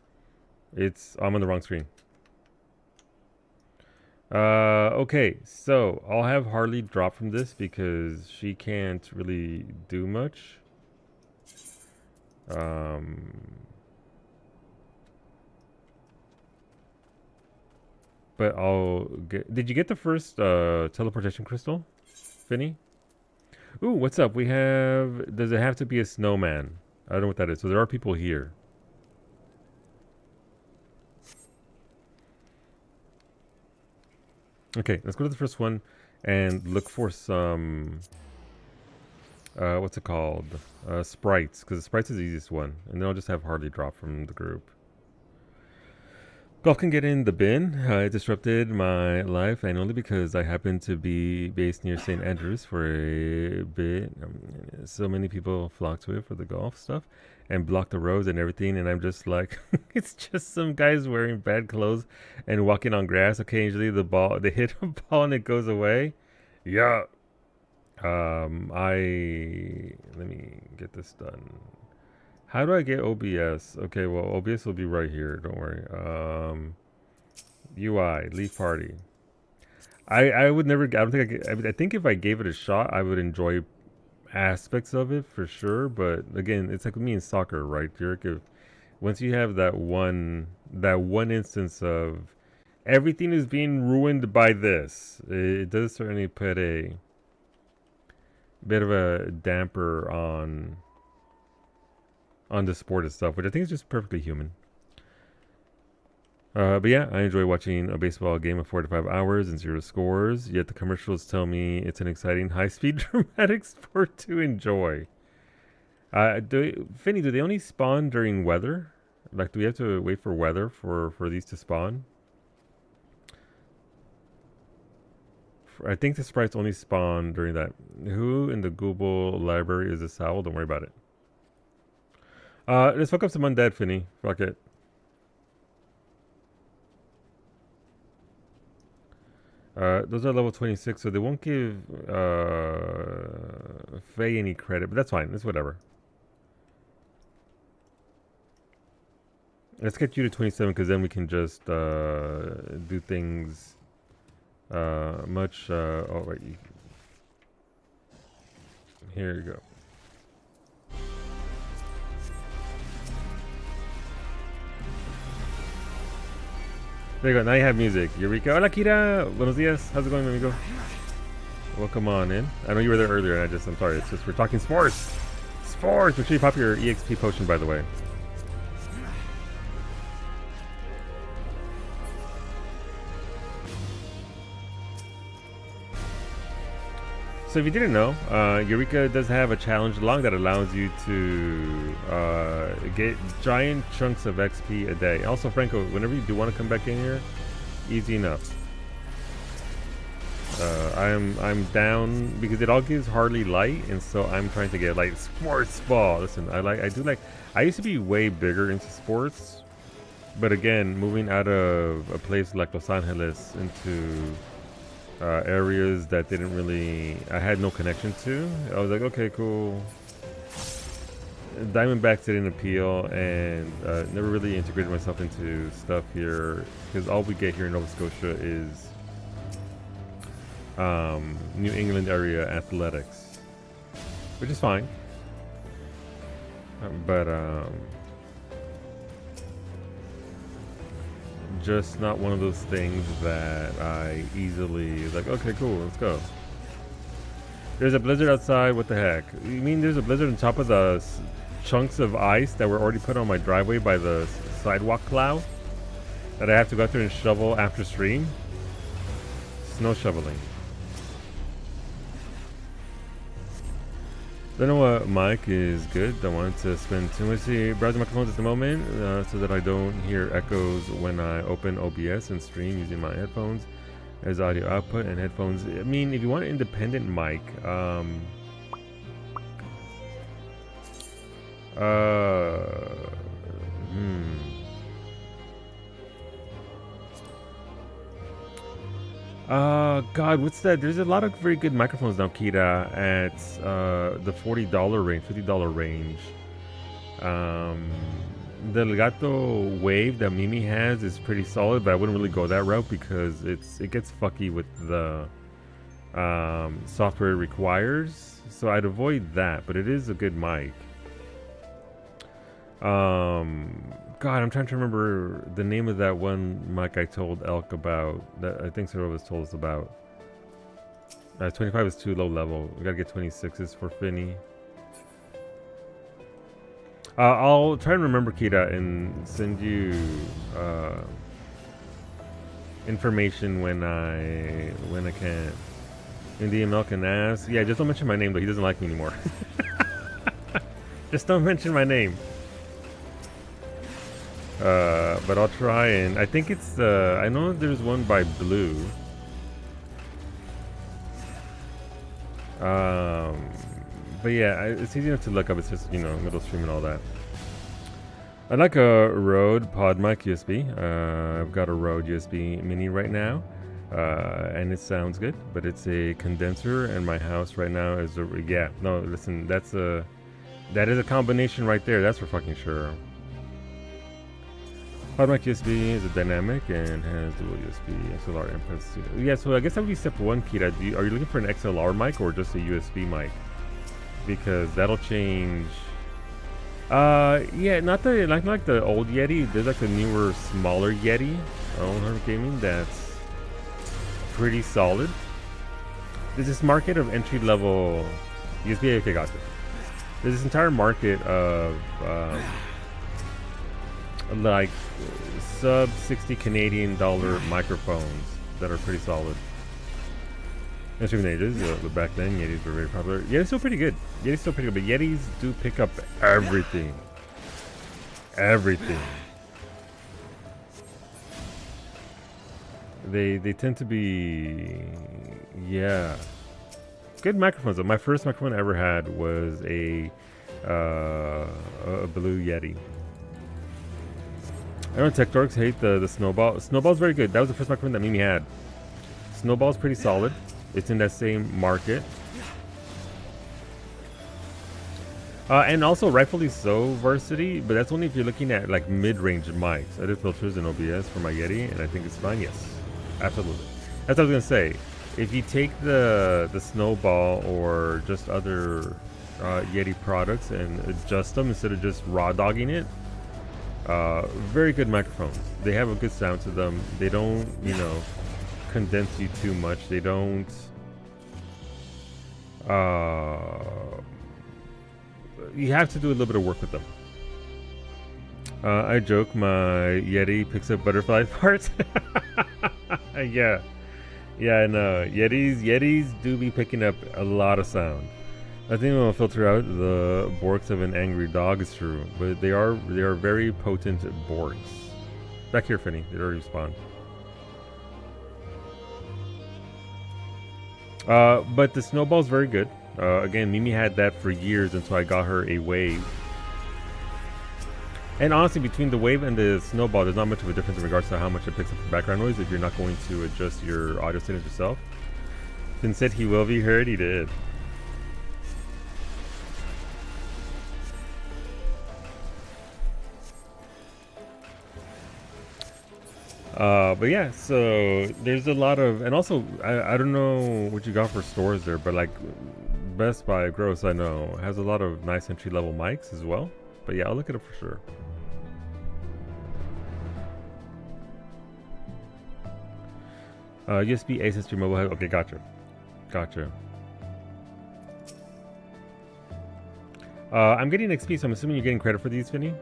on the wrong screen. Okay, so I'll have Harley drop from this because she can't really do much. But I'll get. Did you get the first teleportation crystal, Finny? Ooh, what's up? We have. Does it have to be a snowman? I don't know what that is. So there are people here. Okay, let's go to the first one and look for some. What's it called? Sprites, because the sprites is the easiest one, and then I'll just have Harley drop from the group. Golf can get in the bin. It disrupted my life, and only because I happen to be based near St. Andrews for a bit. So many people flock to it for the golf stuff and block the roads and everything, and I'm just like, it's just some guys wearing bad clothes and walking on grass. Occasionally, they hit a ball and it goes away. Yeah. Let me get this done. How do I get OBS? Okay, well, OBS will be right here. Don't worry. UI, leave party. I would never. I don't think I think if I gave it a shot, I would enjoy aspects of it for sure. But again, it's like me in soccer, right, Eureka? Once you have that one instance of everything is being ruined by this, it does certainly put a bit of a damper on the sport itself, which I think is just perfectly human. But yeah, I enjoy watching a baseball game of 4 to 5 hours and 0 scores, yet the commercials tell me it's an exciting, high-speed, dramatic sport to enjoy. Finny, do they only spawn during weather? Like, do we have to wait for weather for these to spawn? I think the sprites only spawn during that. Who in the Google library is this owl? Don't worry about it. Let's fuck up some undead, Finny. Fuck it. Those are level 26, so they won't give Faye any credit, but that's fine. It's whatever. Let's get you to 27, because then we can just do things much. Oh, wait. Here you go. There you go. Now you have music. Eureka. Hola, Kira. Buenos dias. How's it going, amigo? Welcome on in. I know you were there earlier, and I'm sorry. It's just we're talking sports. Sports. Make sure you pop your EXP potion, by the way. So if you didn't know, Eureka does have a challenge log that allows you to get giant chunks of XP a day. Also, Franco, whenever you do want to come back in here, easy enough. I'm down because it all gives Harley light, and so I'm trying to get like sports ball. Listen, I used to be way bigger into sports, but again, moving out of a place like Los Angeles into areas that I had no connection to. I was like, okay, cool. Diamondbacks didn't appeal, and never really integrated myself into stuff here because all we get here in Nova Scotia is New England area athletics, which is fine. But just not one of those things that I easily like, okay, cool, let's go. There's a blizzard outside. What the heck? You mean there's a blizzard on top of the chunks of ice that were already put on my driveway by the sidewalk plow that I have to go through and shovel after stream? snow shoveling. Don't know what mic is good. Don't want to spend too much browsing microphones at the moment, so that I don't hear echoes when I open OBS and stream using my headphones as audio output and headphones. I mean, if you want an independent mic, God, what's that? There's a lot of very good microphones now, Kira, at the $40 range, $50 range. The Legato Wave that Mimi has is pretty solid, but I wouldn't really go that route because it gets fucky with the software it requires. So I'd avoid that, but it is a good mic. God, I'm trying to remember the name of that one mic I told Elk about. That I think Sarah was told us about. 25 is too low level. We gotta get 26s for Finny. I'll try and remember, Kita, and send you information when I can. And DML can ask. Yeah, just don't mention my name though. He doesn't like me anymore. Just don't mention my name. But I'll try, and I think it's I know there's one by Blue. But yeah, it's easy enough to look up. It's just, you know, middle stream and all that. I like a Rode Pod Mic USB. I've got a Rode USB Mini right now, and it sounds good. But it's a condenser, and my house right now is a No, listen, that is a combination right there. That's for fucking sure. PodMic USB is a dynamic and has dual USB XLR inputs. Yeah, so I guess that would be step one, Kira. Are you looking for an XLR mic or just a USB mic? Because that'll change. Yeah, not like the old Yeti. There's like the newer, smaller Yeti. 100 Gaming. That's pretty solid. There's this market of entry level USB. Okay, gotcha. There's this entire market of like sub $60 Canadian microphones that are pretty solid. And streaming ages, but back then Yetis were very popular. Yeti's still pretty good. Yeti's still pretty good, but Yetis do pick up everything. Everything. They tend to be, yeah, good microphones. My first microphone I ever had was a Blue Yeti. I know tech dorks hate the Snowball. Snowball's very good. That was the first microphone that Mimi had. Snowball's pretty solid. It's in that same market. And also, rightfully so, Varsity, but that's only if you're looking at like mid-range mics. I did filters in OBS for my Yeti, and I think it's fine. Yes, absolutely. That's what I was gonna say. If you take the Snowball or just other Yeti products and adjust them instead of just raw dogging it, very good microphones. They have a good sound to them. They don't, you know, condense you too much. They don't you have to do a little bit of work with them. I joke my Yeti picks up butterfly parts. Yeah, I know. Yetis do be picking up a lot of sound. I think we'll filter out the borks of an angry dog is true, but they are very potent borks. Back here, Finny. They already spawned. But the Snowball's very good. Again, Mimi had that for years until I got her a Wave. And honestly, between the Wave and the Snowball, there's not much of a difference in regards to how much it picks up the background noise if you're not going to adjust your audio settings yourself. Finn said he will be heard. He did. But yeah, so there's a lot of, and also I don't know what you got for stores there, but like Best Buy, Gross, I know, has a lot of nice entry level mics as well. But yeah, I'll look at it for sure. USB Asus to your mobile head. Okay, gotcha. I'm getting XP, so I'm assuming you're getting credit for these, Finny.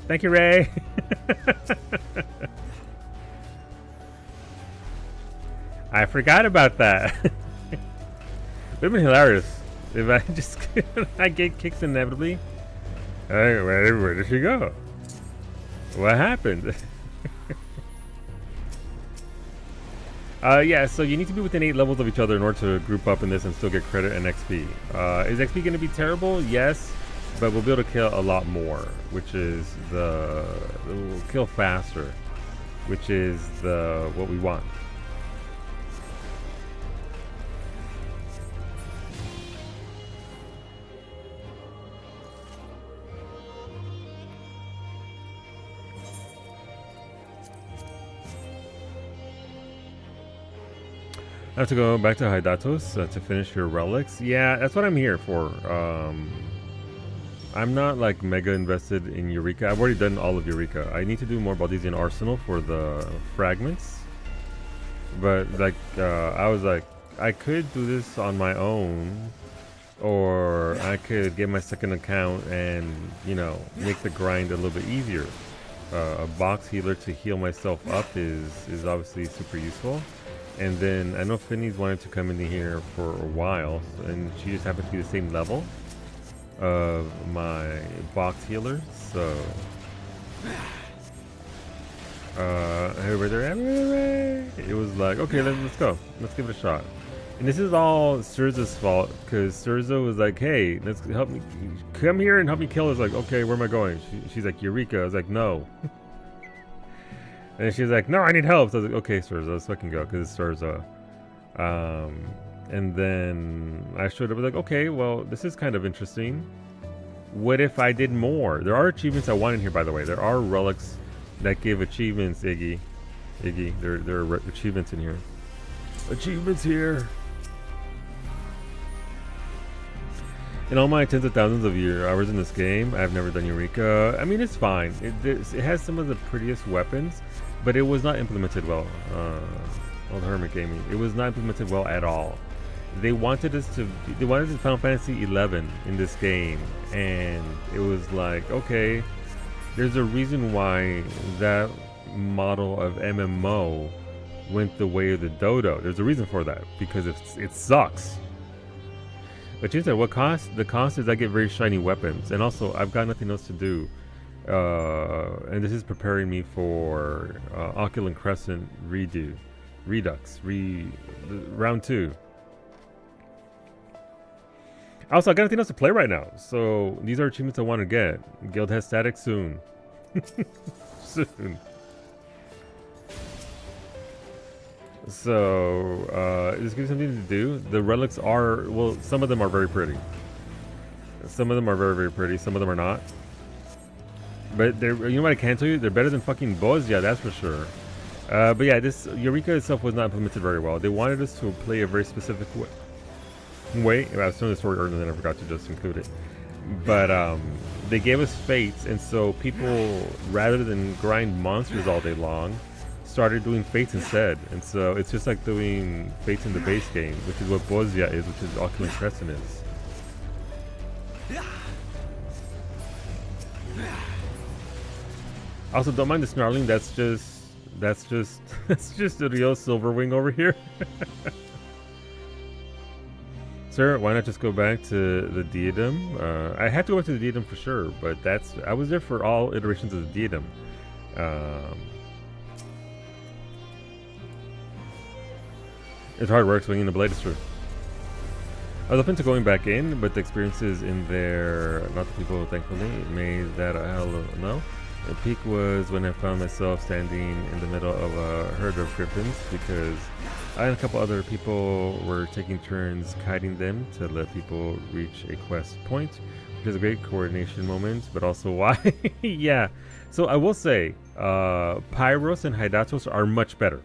Thank you, Ray. I forgot about that. It would have been hilarious if I just I get kicks inevitably. Where did she go? What happened? Yeah, so you need to be within 8 levels of each other in order to group up in this and still get credit and XP. Is XP going to be terrible? Yes, but we'll be able to kill a lot more, which is we'll kill faster, which is what we want. I have to go back to Hydatos to finish your relics. Yeah, that's what I'm here for. I'm not like mega invested in Eureka. I've already done all of Eureka. I need to do more Baldesian Arsenal for the fragments. But like, I was like, I could do this on my own, or I could get my second account and, you know, make the grind a little bit easier. A box healer to heal myself up is obviously super useful. And then I know Finny's wanted to come in here for a while, and she just happens to be the same level of my box healer. So, it was like, okay, let's go, let's give it a shot. And this is all Surza's fault, because Surza was like, hey, let's help me, come here and help me kill. I was like, okay, where am I going? She's like, Eureka. I was like, no. And she's like, no, I need help. So I was like, okay, Surza, let's fucking go, because it's Surza. And then I showed up, I was like, okay, well, this is kind of interesting. What if I did more? There are achievements I want in here, by the way. There are relics that give achievements, Iggy. There are achievements in here. Achievements here. In all my tens of thousands of hours in this game, I've never done Eureka. I mean, it's fine. It has some of the prettiest weapons, but it was not implemented well. Old Hermit Gaming. It was not implemented well at all. They wanted Final Fantasy XI in this game, and it was like, okay, there's a reason why that model of MMO went the way of the dodo. There's a reason for that, because it sucks. But you said, what cost? The cost is I get very shiny weapons, and also I've got nothing else to do. And this is preparing me for Oculent Crescent Redux, round 2. Also, I got nothing else to play right now, so these are achievements I want to get. Guild has static soon. Soon. So, this gives me something to do. The relics are, well, some of them are very pretty. Some of them are very, very pretty. Some of them are not. But they're, you know what I can tell you? They're better than fucking Bozia, that's for sure. But yeah, this Eureka itself was not implemented very well. They wanted us to play a very specific way. I was telling the story earlier and then I forgot to just include it. But they gave us fates, and so people, rather than grind monsters all day long, started doing fates instead. And so it's just like doing fates in the base game, which is what Bozia is, which is Oculent Crescent is. Also, don't mind the snarling. That's just a real Silverwing over here. Sir, why not just go back to the diadem? I had to go back to the diadem for sure, but I was there for all iterations of the diadem. It's hard work swinging the blade, is true. I was open to going back in, but the experiences in there, not the people, thankfully, made that a hell of no. The peak was when I found myself standing in the middle of a herd of griffins, because I and a couple other people were taking turns kiting them to let people reach a quest point, which is a great coordination moment, but also why? Yeah. So I will say, Pyros and Hydatos are much better.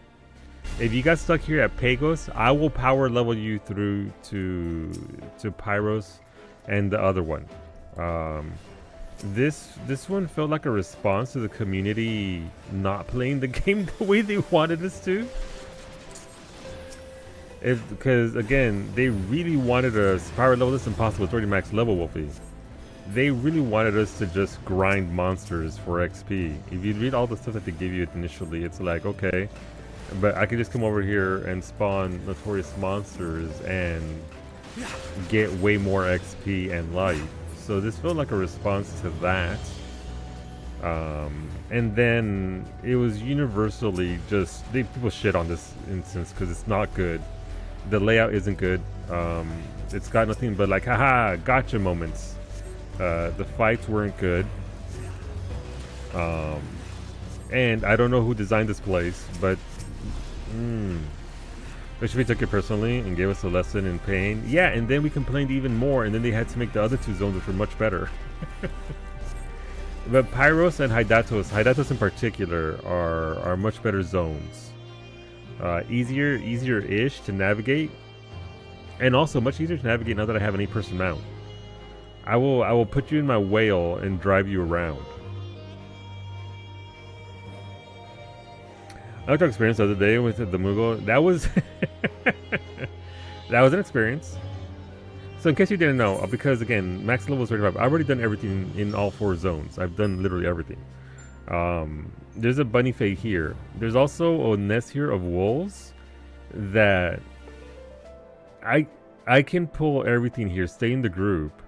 If you got stuck here at Pagos, I will power level you through to Pyros and the other one. This one felt like a response to the community not playing the game the way they wanted us to. Because again, they really wanted us power level this impossible. It's already max level, Wolfie. they really wanted us to just grind monsters for XP. If you read all the stuff that they give you initially, it's like, okay, but I could just come over here and spawn notorious monsters and get way more XP and life. So this felt like a response to that. And then it was universally just, people shit on this instance because it's not good. The layout isn't good. It's got nothing but like, haha, gotcha moments. The fights weren't good. And I don't know who designed this place, but Especially if we took it personally and gave us a lesson in pain. Yeah, and then we complained even more, and then they had to make the other two zones, which were much better. But Pyros and Hydatos in particular, are much better zones. Easier-ish to navigate, and also much easier to navigate now that I have an 8-person mount. I will put you in my whale and drive you around. I had an experience the other day with the Moogle. That was that was an experience. So in case you didn't know, because again, max level is 35. I've already done everything in all 4 zones. I've done literally everything. There's a bunny fay here. There's also a nest here of wolves that I can pull everything here, stay in the group,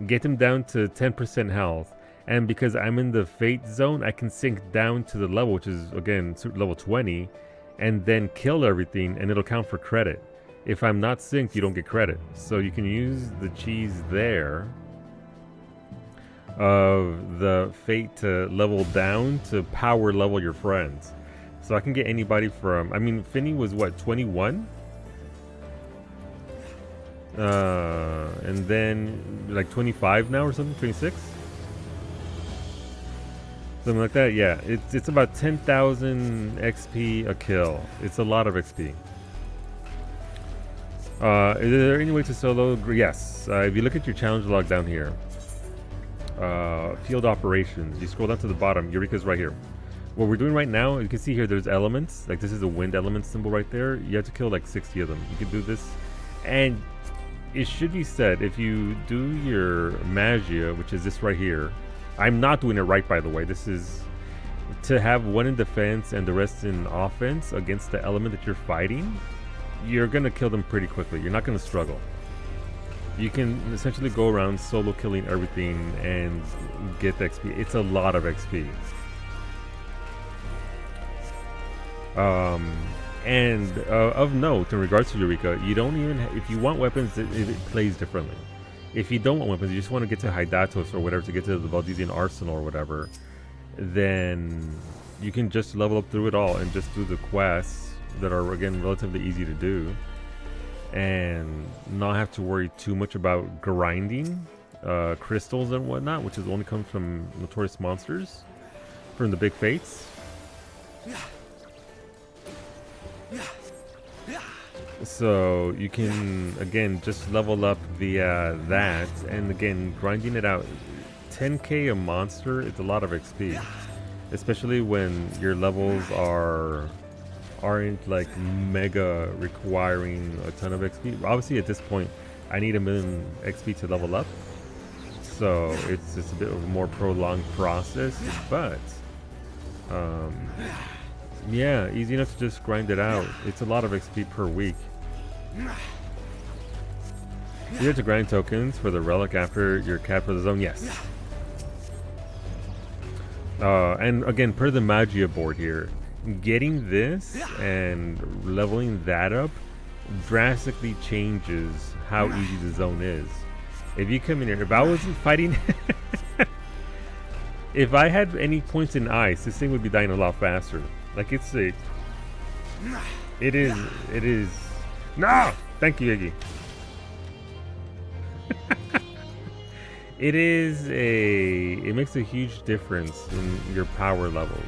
get them down to 10% health. And because I'm in the Fate zone, I can sink down to the level, which is, again, level 20, and then kill everything, and it'll count for credit. If I'm not synced, you don't get credit. So you can use the cheese there of the Fate to level down to power level your friends. So I can get anybody from... I mean, Finny was, what, 21? And then, like, 25 now or something? 26? Something like that, yeah. It's about 10,000 XP a kill. It's a lot of XP. Is there any way to solo? Yes. If you look at your challenge log down here, field operations, you scroll down to the bottom. Eureka's right here. What we're doing right now, you can see here there's elements. Like this is a wind element symbol right there. You have to kill like 60 of them. You can do this. And it should be said, if you do your magia, which is this right here, I'm not doing it right, by the way. This is to have one in defense and the rest in offense against the element that you're fighting. You're going to kill them pretty quickly. You're not going to struggle. You can essentially go around solo killing everything and get the XP. It's a lot of XP. And of note, in regards to Eureka, you don't even... if you want weapons, it plays differently. If you don't want weapons, you just want to get to Hydatos or whatever to get to the Valdesian Arsenal or whatever, then you can just level up through it all and just do the quests that are, again, relatively easy to do and not have to worry too much about grinding crystals and whatnot, which is only comes from notorious monsters from the big fates. So you can, again, just level up via that, and again, grinding it out. 10k a monster, it's a lot of XP, especially when your levels aren't like mega requiring a ton of XP. Obviously at this point I need 1 million XP to level up, so it's just a bit of a more prolonged process, but yeah, easy enough to just grind it out. It's a lot of XP per week. You have to grind tokens for the relic after you're capped for the zone. Yes. And again, per the Magia board here, getting this and leveling that up drastically changes how easy the zone is. If you come in here, if I wasn't fighting... if I had any points in ice, this thing would be dying a lot faster. Like it's a... It is... No! Thank you, Iggy. It makes a huge difference in your power levels.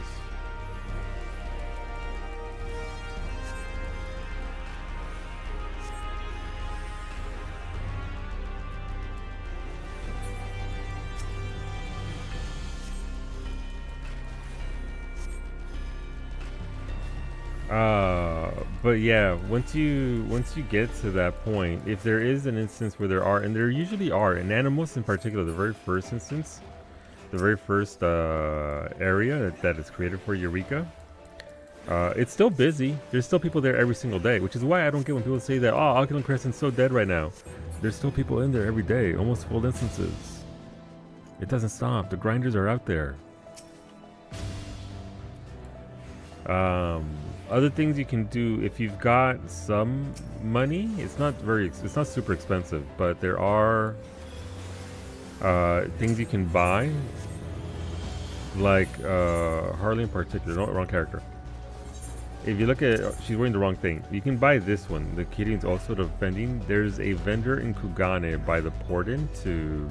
But yeah, once you get to that point, if there is an instance where there are, and there usually are, in Animals in particular, the very first instance, the very first area that is created for Eureka, it's still busy. There's still people there every single day, which is why I don't get when people say that, oh, Alkaline Crescent's so dead right now. There's still people in there every day, almost full instances. It doesn't stop. The grinders are out there. Other things you can do if you've got some money, it's not super expensive, but there are things you can buy, like Harley in particular. No, wrong character. If you look at, she's wearing the wrong thing. You can buy this one. The Kirin's also defending. There's a vendor in Kugane by the port-in to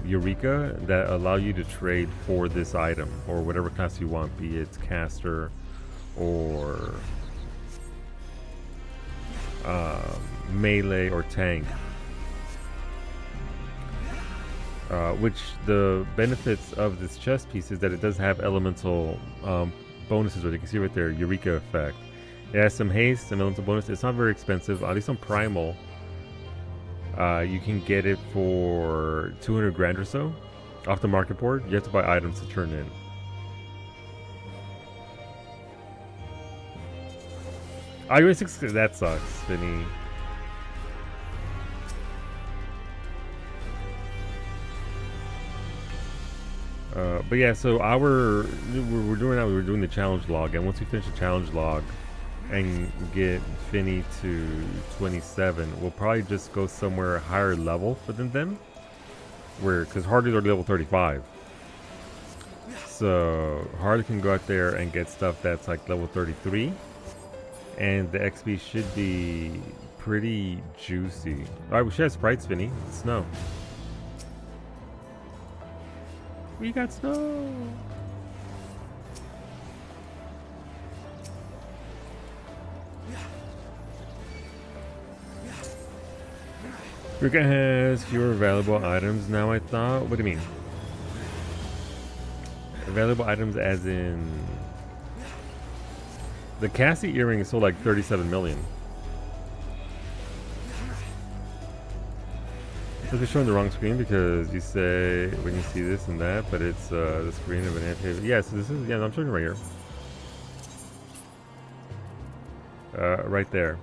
Eureka that allow you to trade for this item or whatever class you want, be it caster or melee or tank. Which the benefits of this chest piece is that it does have elemental bonuses, or you can see right there, Eureka effect. It has some haste, some elemental bonus. It's not very expensive, at least on Primal. You can get it for 200 grand or so off the market board. You have to buy items to turn in. Iron 6, that sucks, Vinny. But yeah, so we're doing the challenge log, and once we finish the challenge log and get Finny to 27, we'll probably just go somewhere higher level for them, because Harley's already level 35. So Harley can go out there and get stuff that's like level 33, and the XP should be pretty juicy. Alright, we should have sprites, Finny. Snow. We got snow! Eureka has fewer available items now, I thought. What do you mean? Available items as in... The Cassie earring is sold like 37 million. This is showing the wrong screen because you say when you see this and that, but it's the screen of an anti. Yeah, so this is, yeah, I'm showing it right here. Right there.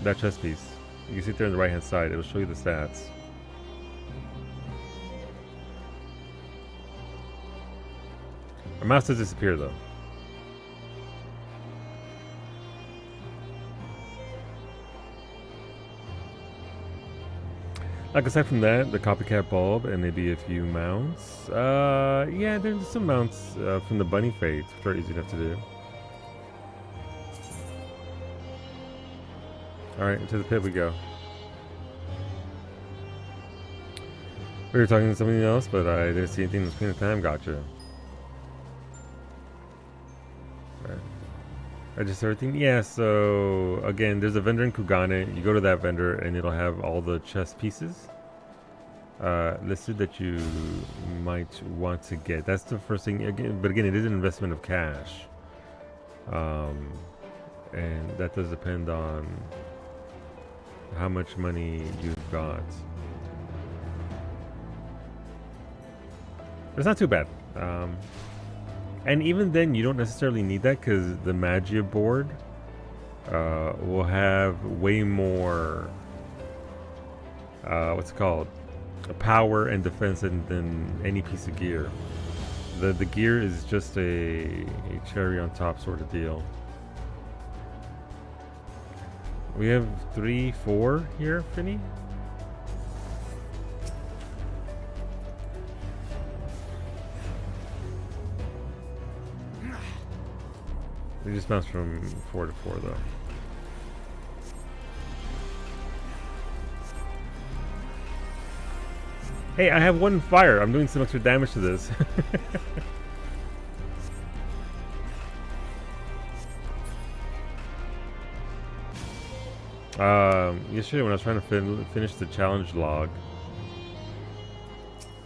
That chest piece. You can see it there on the right hand side. It'll show you the stats. Our mouse does disappear though. Like aside from that, the copycat bulb and maybe a few mounts. Yeah, there's some mounts from the bunny fades, which are easy enough to do. Alright, into the pit we go. We were talking to somebody else, but I didn't see anything on the screen at the time. Gotcha. Right. I just everything. Yeah, so again, there's a vendor in Kugane. You go to that vendor and it'll have all the chest pieces listed that you might want to get. That's the first thing. Again, but again, it is an investment of cash, and that does depend on how much money you've got. It's not too bad. And even then, you don't necessarily need that because the Magia board will have way more, what's it called? Power and defense than any piece of gear. The gear is just a cherry on top sort of deal. We have 3, 4 here, Finny. We just bounced from 4 to 4 though. Hey, I have 1 fire. I'm doing some extra damage to this. Yesterday when I was trying to finish the challenge log,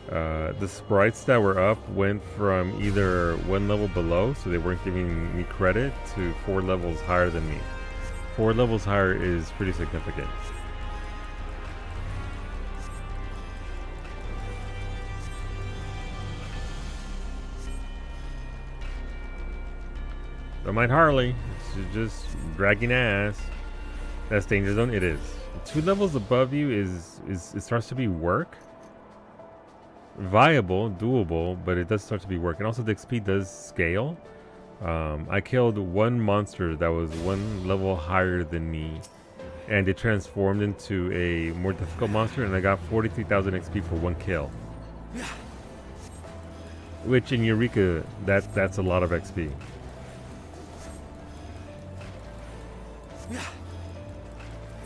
The sprites that were up went from either one level below, so they weren't giving me credit, to 4 levels higher than me. 4 levels higher is pretty significant. Don't mind Harley. She's just dragging ass. That's danger zone. It is. 2 levels above you is it starts to be work. Viable, doable, but it does start to be work. And also the XP does scale. I killed one monster that was 1 level higher than me, and it transformed into a more difficult monster, and I got 43,000 XP for 1 kill. Which in Eureka, that's a lot of XP.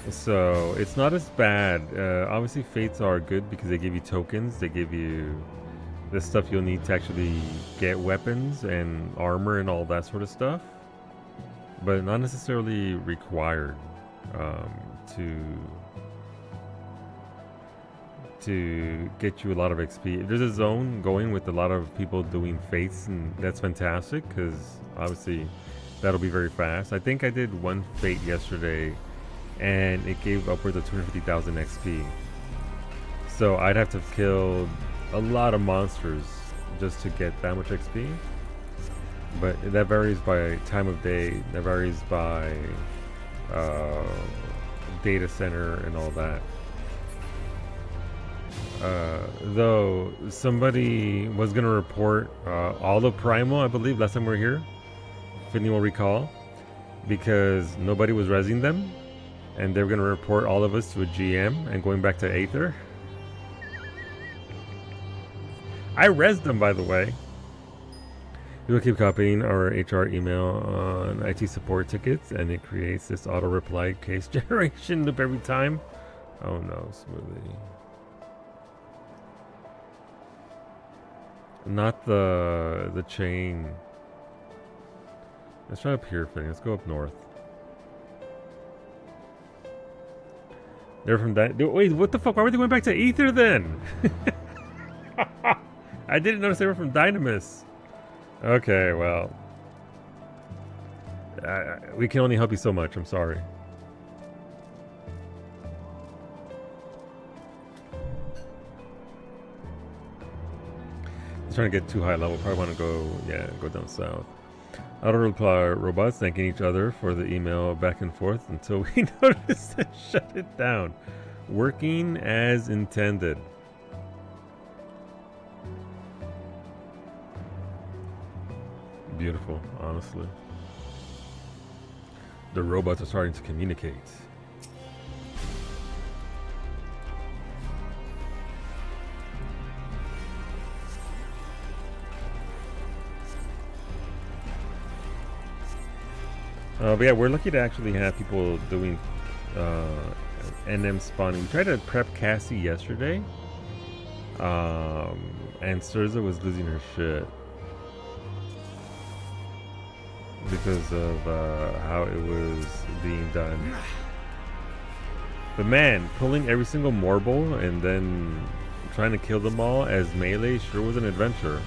So it's not as bad. Obviously fates are good because they give you tokens. They give you the stuff you'll need to actually get weapons and armor and all that sort of stuff, but not necessarily required to get you a lot of XP. There's a zone going with a lot of people doing fates, and that's fantastic because obviously that'll be very fast. I think I did 1 fate yesterday and it gave upwards of 250,000 XP. So I'd have to kill a lot of monsters just to get that much XP. But that varies by time of day, that varies by data center and all that. Though somebody was gonna report all of Primal, I believe, last time we were here, if anyone will recall, because nobody was rezzing them. And they're going to report all of us to a GM and going back to Aether. I rezzed them, by the way. We will keep copying our HR email on IT support tickets, and it creates this auto reply case generation loop every time. Oh no, smoothly. Not the chain. Let's try up here, Finn. Let's go up north. They're from wait, what the fuck? Why were they going back to Aether then? I didn't notice they were from Dynamis. Okay, well. We can only help you so much. I'm sorry. He's trying to get too high level. Probably want to go down south. Auto reply robots thanking each other for the email back and forth until we notice to shut it down. Working as intended. Beautiful, honestly. The robots are starting to communicate. But yeah, we're lucky to actually have people doing NM spawning. We tried to prep Cassie yesterday, and Surza was losing her shit because of how it was being done. But man, pulling every single Morble and then trying to kill them all as melee sure was an adventure.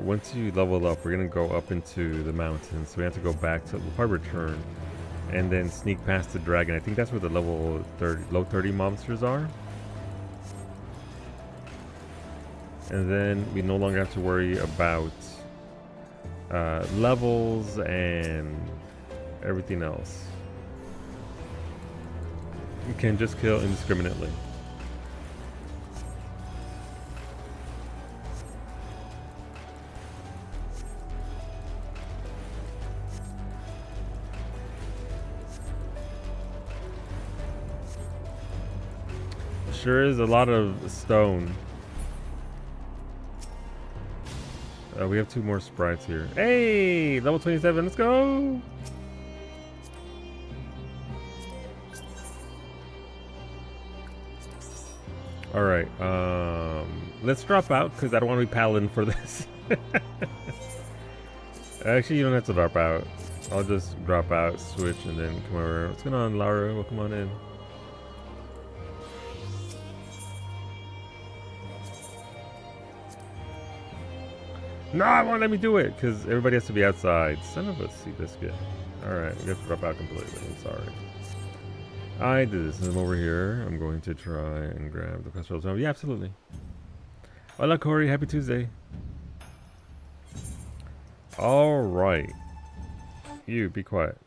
Once you level up, we're gonna go up into the mountains. So we have to go back to, we'll probably return and then sneak past the dragon. I think that's where the level 30, low 30 monsters are. And then we no longer have to worry about levels and everything else. You can just kill indiscriminately. Sure is a lot of stone. We have 2 more sprites here. Hey, level 27, let's go! Alright, let's drop out because I don't want to be paladin for this. Actually, you don't have to drop out. I'll just drop out, switch, and then come over. What's going on, Laura? Welcome on in. No, it won't let me do it because everybody has to be outside. Son of a sea biscuit. Alright, we have to drop out completely. I'm sorry. I did this. I'm over here. I'm going to try and grab the quest rolls. Yeah, absolutely. Hola, Corey. Happy Tuesday. Alright. You, be quiet.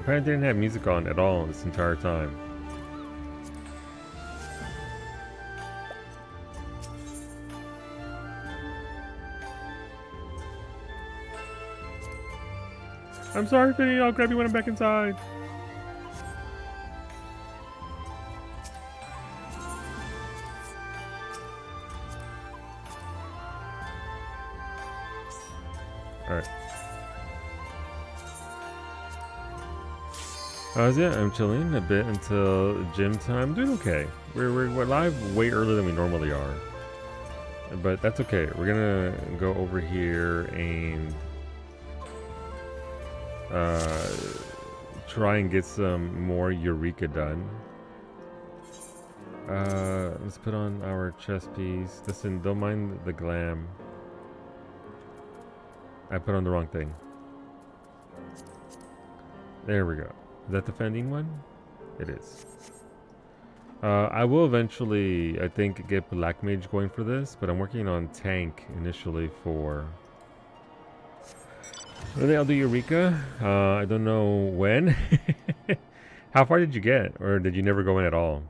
Apparently didn't have music on at all this entire time. I'm sorry, Finny. I'll grab you when I'm back inside. Alright. Yeah, I'm chilling a bit until gym time. Doing okay. We're live way earlier than we normally are. But that's okay. We're gonna go over here and try and get some more Eureka done. Let's put on our chest piece. Listen, don't mind the glam. I put on the wrong thing. There we go. Is that the Fending one? It is. I will eventually, I think, get Black Mage going for this, but I'm working on Tank initially for... Then I'll do Eureka. I don't know when. How far did you get? Or did you never go in at all?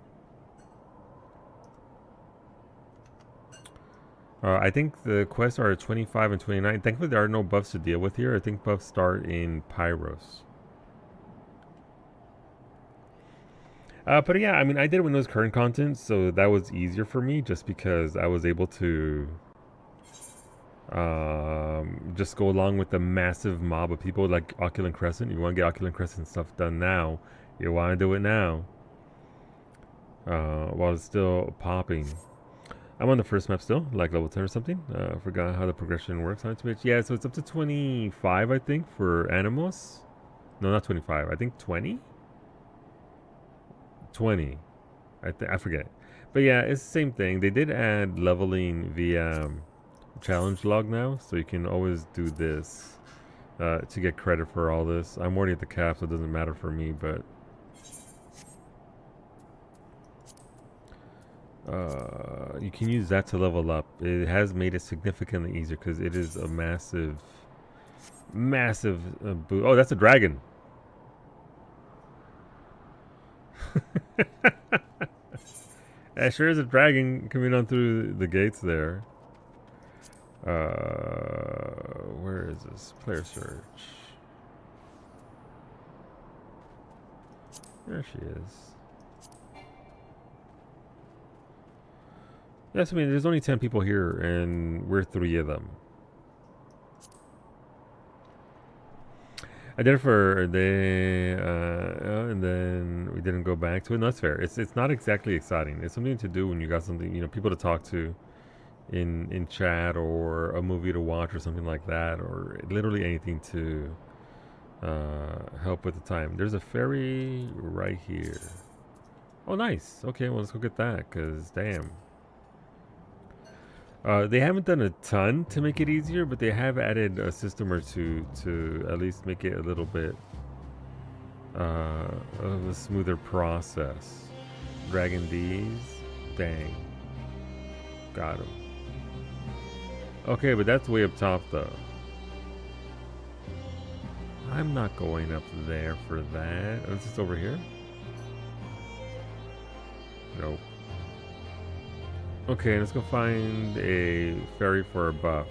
I think the quests are 25 and 29. Thankfully, there are no buffs to deal with here. I think buffs start in Pyros. But yeah, I mean, I did it when it was current content, so that was easier for me just because I was able to just go along with the massive mob of people like Oculent Crescent. You want to get Oculent Crescent stuff done now. You want to do it now while it's still popping. I'm on the first map still, like level 10 or something. I forgot how the progression works on Twitch. Yeah, so it's up to 25, I think, for Animos. No, not 25. I think 20? 20. I forget. But yeah, it's the same thing. They did add leveling via challenge log now, so you can always do this to get credit for all this. I'm already at the cap, so it doesn't matter for me, but... you can use that to level up. It has made it significantly easier because it is a massive boost. Oh, that's a dragon. That sure is a dragon coming on through the gates there. Where is this? Player search. There she is. Yes, I mean, there's only 10 people here, and we're 3 of them. I did it for a day, and then we didn't go back to it. No, that's fair. It's not exactly exciting. It's something to do when you got something, you know, people to talk to in chat, or a movie to watch or something like that, or literally anything to help with the time. There's a ferry right here. Oh, nice. Okay, well, let's go get that, because damn. They haven't done a ton to make it easier, but they have added a system or two to at least make it a little bit of a smoother process. Dragon D's, dang, got him. Okay, but that's way up top though. I'm not going up there for that. Oh, is this over here? Nope. Okay, let's go find a ferry for a buff.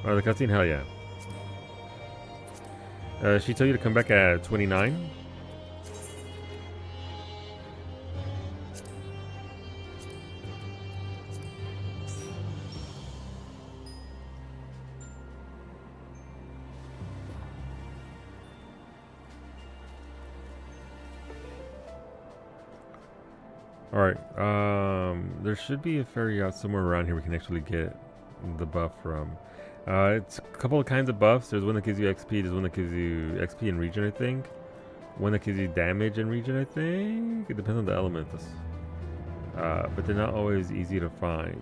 Oh, the cutscene? Hell yeah. She told you to come back at 29? Alright, there should be a fairy out somewhere around here we can actually get the buff from. It's a couple of kinds of buffs. There's one that gives you XP, there's one that gives you XP in region, I think. One that gives you damage in region, I think. It depends on the elements. But they're not always easy to find.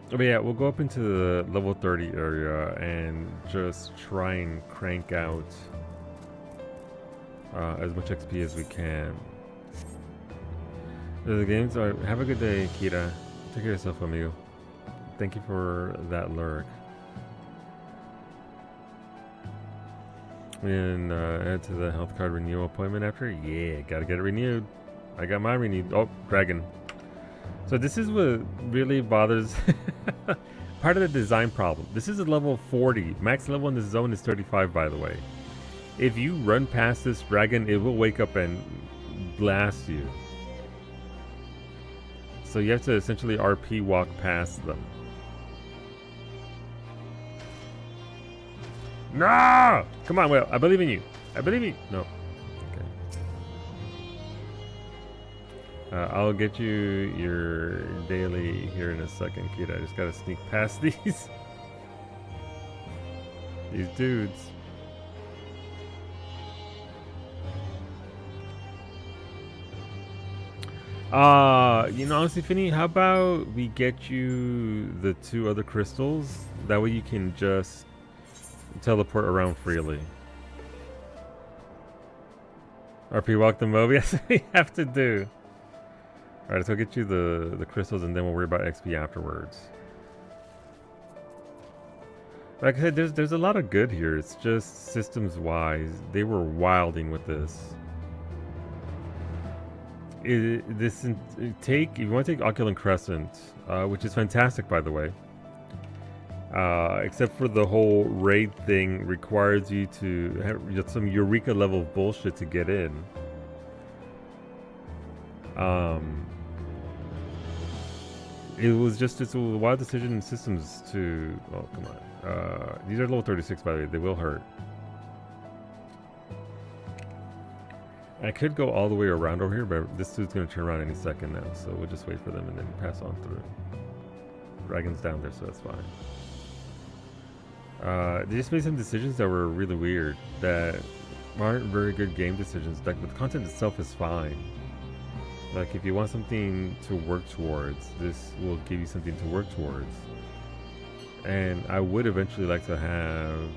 But yeah, we'll go up into the level 30 area and just try and crank out as much XP as we can. The games are. Have a good day, Kira. Take care of yourself, amigo. Thank you for that lurk. And add to the health card renewal appointment after. Yeah, gotta get it renewed. I got mine renewed. Oh, dragon. So this is what really bothers part of the design problem. This is a level 40. Max level in this zone is 35, by the way. If you run past this dragon, it will wake up and blast you. So you have to essentially RP walk past them. No! Come on, Will. I believe in you. I believe in you. No. I'll get you your daily here in a second, kid. I just gotta sneak past these these dudes. You know, honestly, Finny, how about we get you the 2 other crystals? That way you can just teleport around freely. RP walk the mob. Yes, we have to do. Alright, so I'll get you the crystals and then we'll worry about XP afterwards. Like I said, there's a lot of good here. It's just systems-wise, they were wilding with this. If you want to take Oculent Crescent, which is fantastic, by the way. Except for the whole raid thing requires you to have some Eureka level bullshit to get in. It's a wild decision in systems to. Oh, come on. These are level 36, by the way. They will hurt. I could go all the way around over here, but this dude's going to turn around any second now, so we'll just wait for them and then pass on through. Dragon's down there, so that's fine. They just made some decisions that were really weird, that aren't very good game decisions. Like, the content itself is fine. Like, if you want something to work towards, this will give you something to work towards. And I would eventually like to have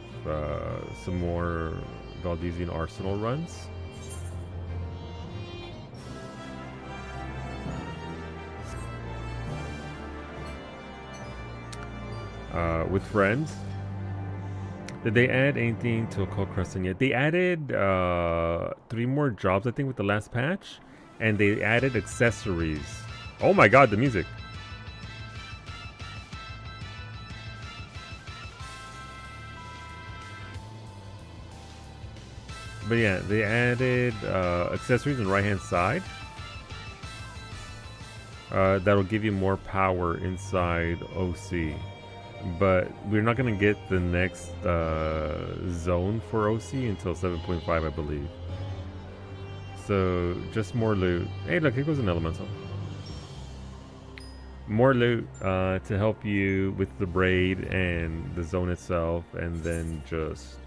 some more Valdesian Arsenal runs. With friends. Did they add anything to Occult Crescent yet? They added 3 more jobs, I think, with the last patch. And they added accessories. Oh my god, the music. But yeah, they added accessories on the right hand side. That'll give you more power inside OC. But we're not going to get the next zone for OC until 7.5, I believe. So, just more loot. Hey, look, here goes an elemental. More loot to help you with the braid and the zone itself, and then just...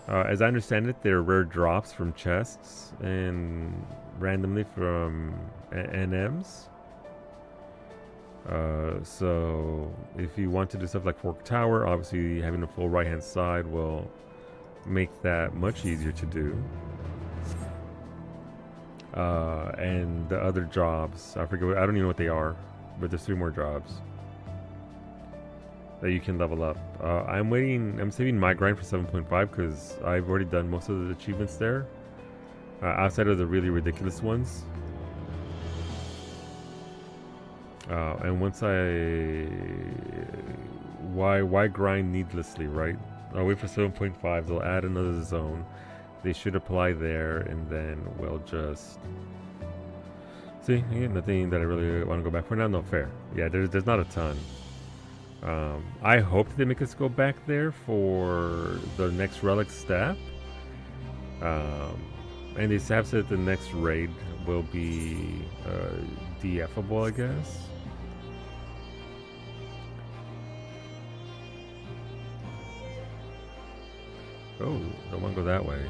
as I understand it, they're rare drops from chests and randomly from NMs. So if you want to do stuff like Fork Tower, obviously having a full right hand side will make that much easier to do. And the other jobs, I forget, I don't even know what they are, but there's 3 more jobs that you can level up. I'm saving my grind for 7.5 because I've already done most of the achievements there, outside of the really ridiculous ones. And once why grind needlessly, right? I'll wait for 7.5, they'll add another zone. They should apply there, and then we'll just... See, again, nothing that I really want to go back for now. No, fair. Yeah, there's not a ton. I hope they make us go back there for the next relic step. Um, and they have said the next raid will be DFable, I guess. Oh, don't want to go that way.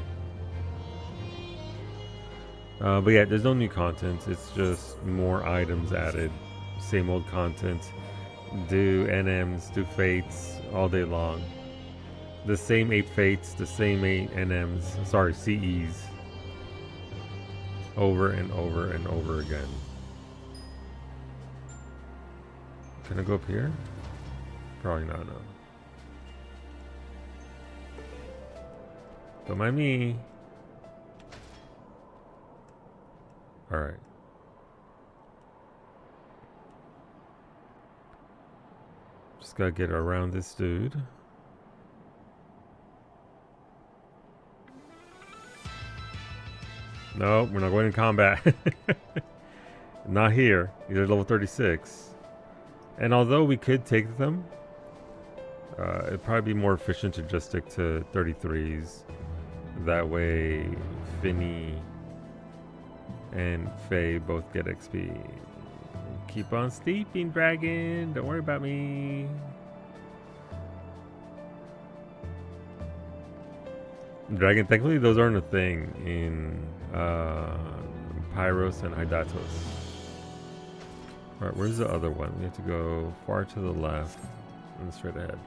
But yeah, there's no new content. It's just more items added. Same old content. Do NMs, do fates all day long. The same 8 fates, the same 8 NMs. Sorry, CEs. Over and over and over again. Can I go up here? Probably not, no. Don't mind me. Alright. Just gotta get around this dude. No, we're not going in combat. Not here. These are level 36. And although we could take them, it'd probably be more efficient to just stick to 33s. That way, Finny and Faye both get XP. Keep on sleeping, dragon. Don't worry about me. Dragon, thankfully those aren't a thing in Pyros and Hydatos. Alright, where's the other one? We have to go far to the left and straight ahead.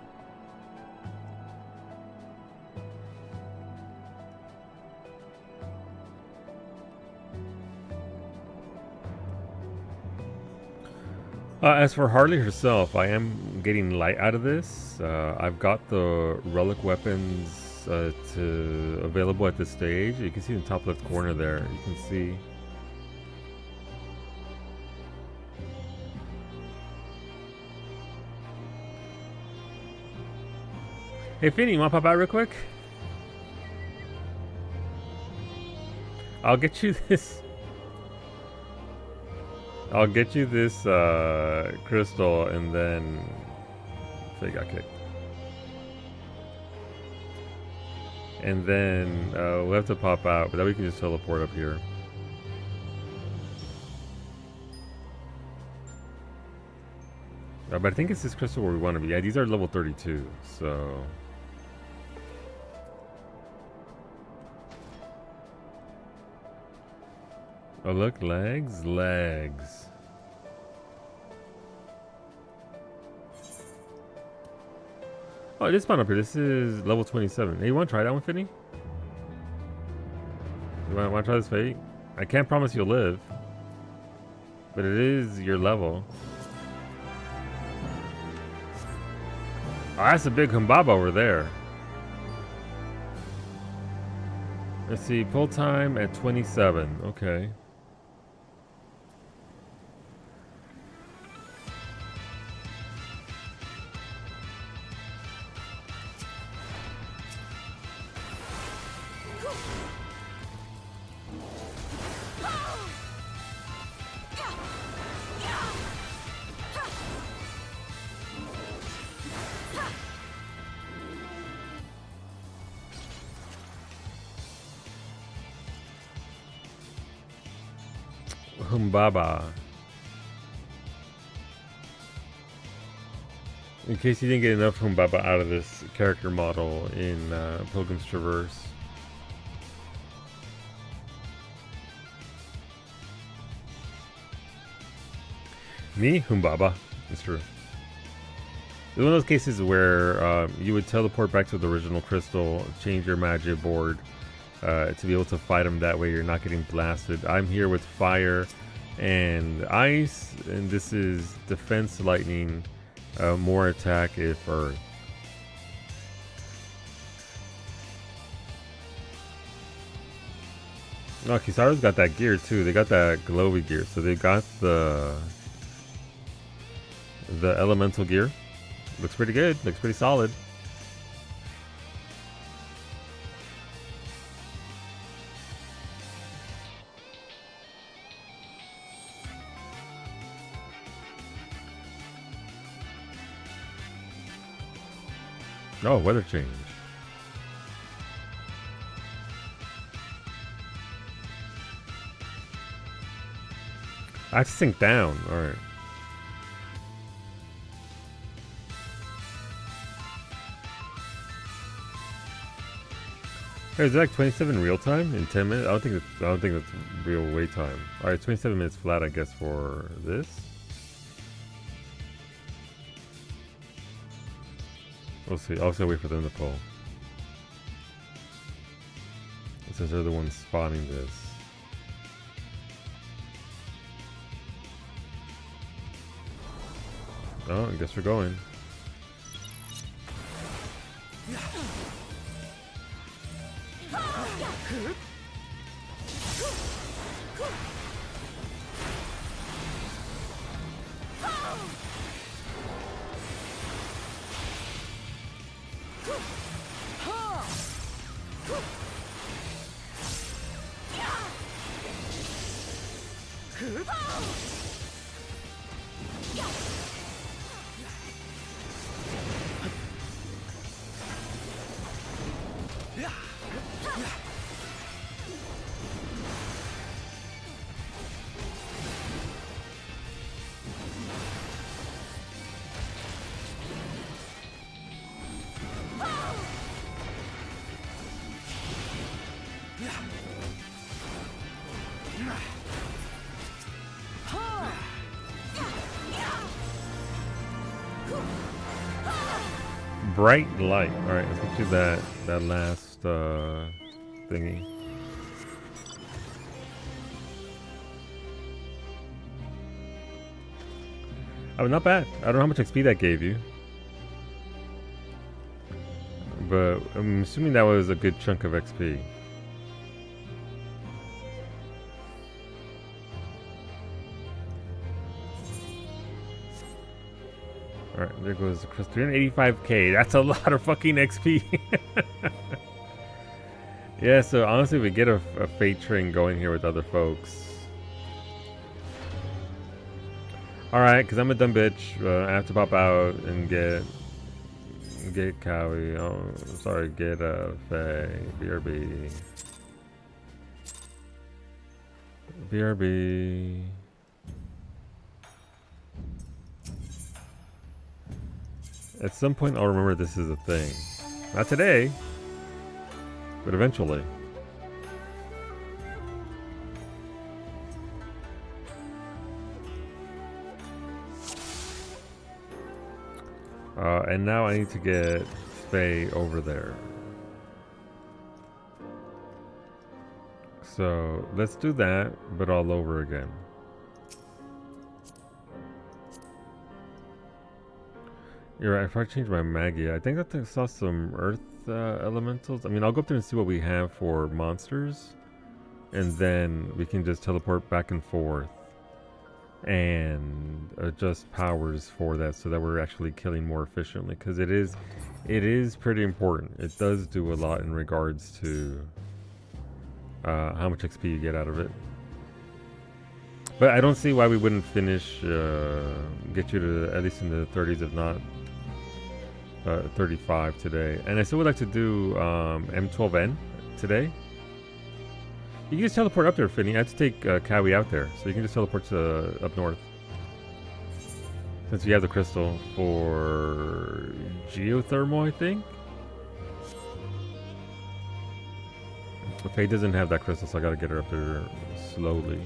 As for Harley herself, I am getting light out of this. I've got the relic weapons available at this stage. You can see in the top left corner there. You can see. Hey Finny, you wanna pop out real quick? I'll get you this. I'll get you this crystal, and then Faye got kicked. And then we'll have to pop out, but then we can just teleport up here. But I think it's this crystal where we want to be. Yeah, these are level 32, so. Oh look, legs. Oh, it is spawned up here. This is level 27. Hey, you want to try that one, Finny? You want to try this fate? I can't promise you'll live, but it is your level. Oh, that's a big humbaba over there. Let's see, pull time at 27. Okay. Humbaba. In case you didn't get enough Humbaba out of this character model in Pilgrim's Traverse. Me? Humbaba. It's true. It's one of those cases where you would teleport back to the original crystal, change your magic board to be able to fight them. That way you're not getting blasted. I'm here with fire and ice, and this is defense lightning, more attack if earth. Oh, Kizaru's got that gear too. They got that glowy gear, so they got the elemental gear. Looks pretty good. Looks pretty solid. Oh, weather change. I have to sink down. Alright. Hey, is it like 27 real time in 10 minutes? I don't think that's real wait time. Alright, 27 minutes flat I guess for this. We'll see. I'll also wait for them to pull. Since they're the ones spawning this. Oh, I guess we're going. Bright light. All right, let's get you that last thingy. Oh, not bad. I don't know how much XP that gave you, but I'm assuming that was a good chunk of XP. Alright, there goes the crystal. 385k. That's a lot of fucking XP. Yeah, so honestly, we get a fate train going here with other folks. Alright, because I'm a dumb bitch. I have to pop out and get Cowie. Oh, sorry, get Faye. BRB. BRB. At some point, I'll remember this is a thing. Not today, but eventually. And now I need to get Faye over there. So let's do that, but all over again. You're right, if I change my Maggie, I think that I saw some Earth elementals. I mean, I'll go up there and see what we have for monsters. And then we can just teleport back and forth. And adjust powers for that so that we're actually killing more efficiently. Because it is pretty important. It does do a lot in regards to how much XP you get out of it. But I don't see why we wouldn't finish, get you to at least in the 30s, if not 35 today. And I still would like to do M12N today. You can just teleport up there, Finny. I have to take Cowie out there, so you can just teleport to up north. Since you have the crystal for geothermal, I think. Okay, doesn't have that crystal, so I gotta get her up there slowly.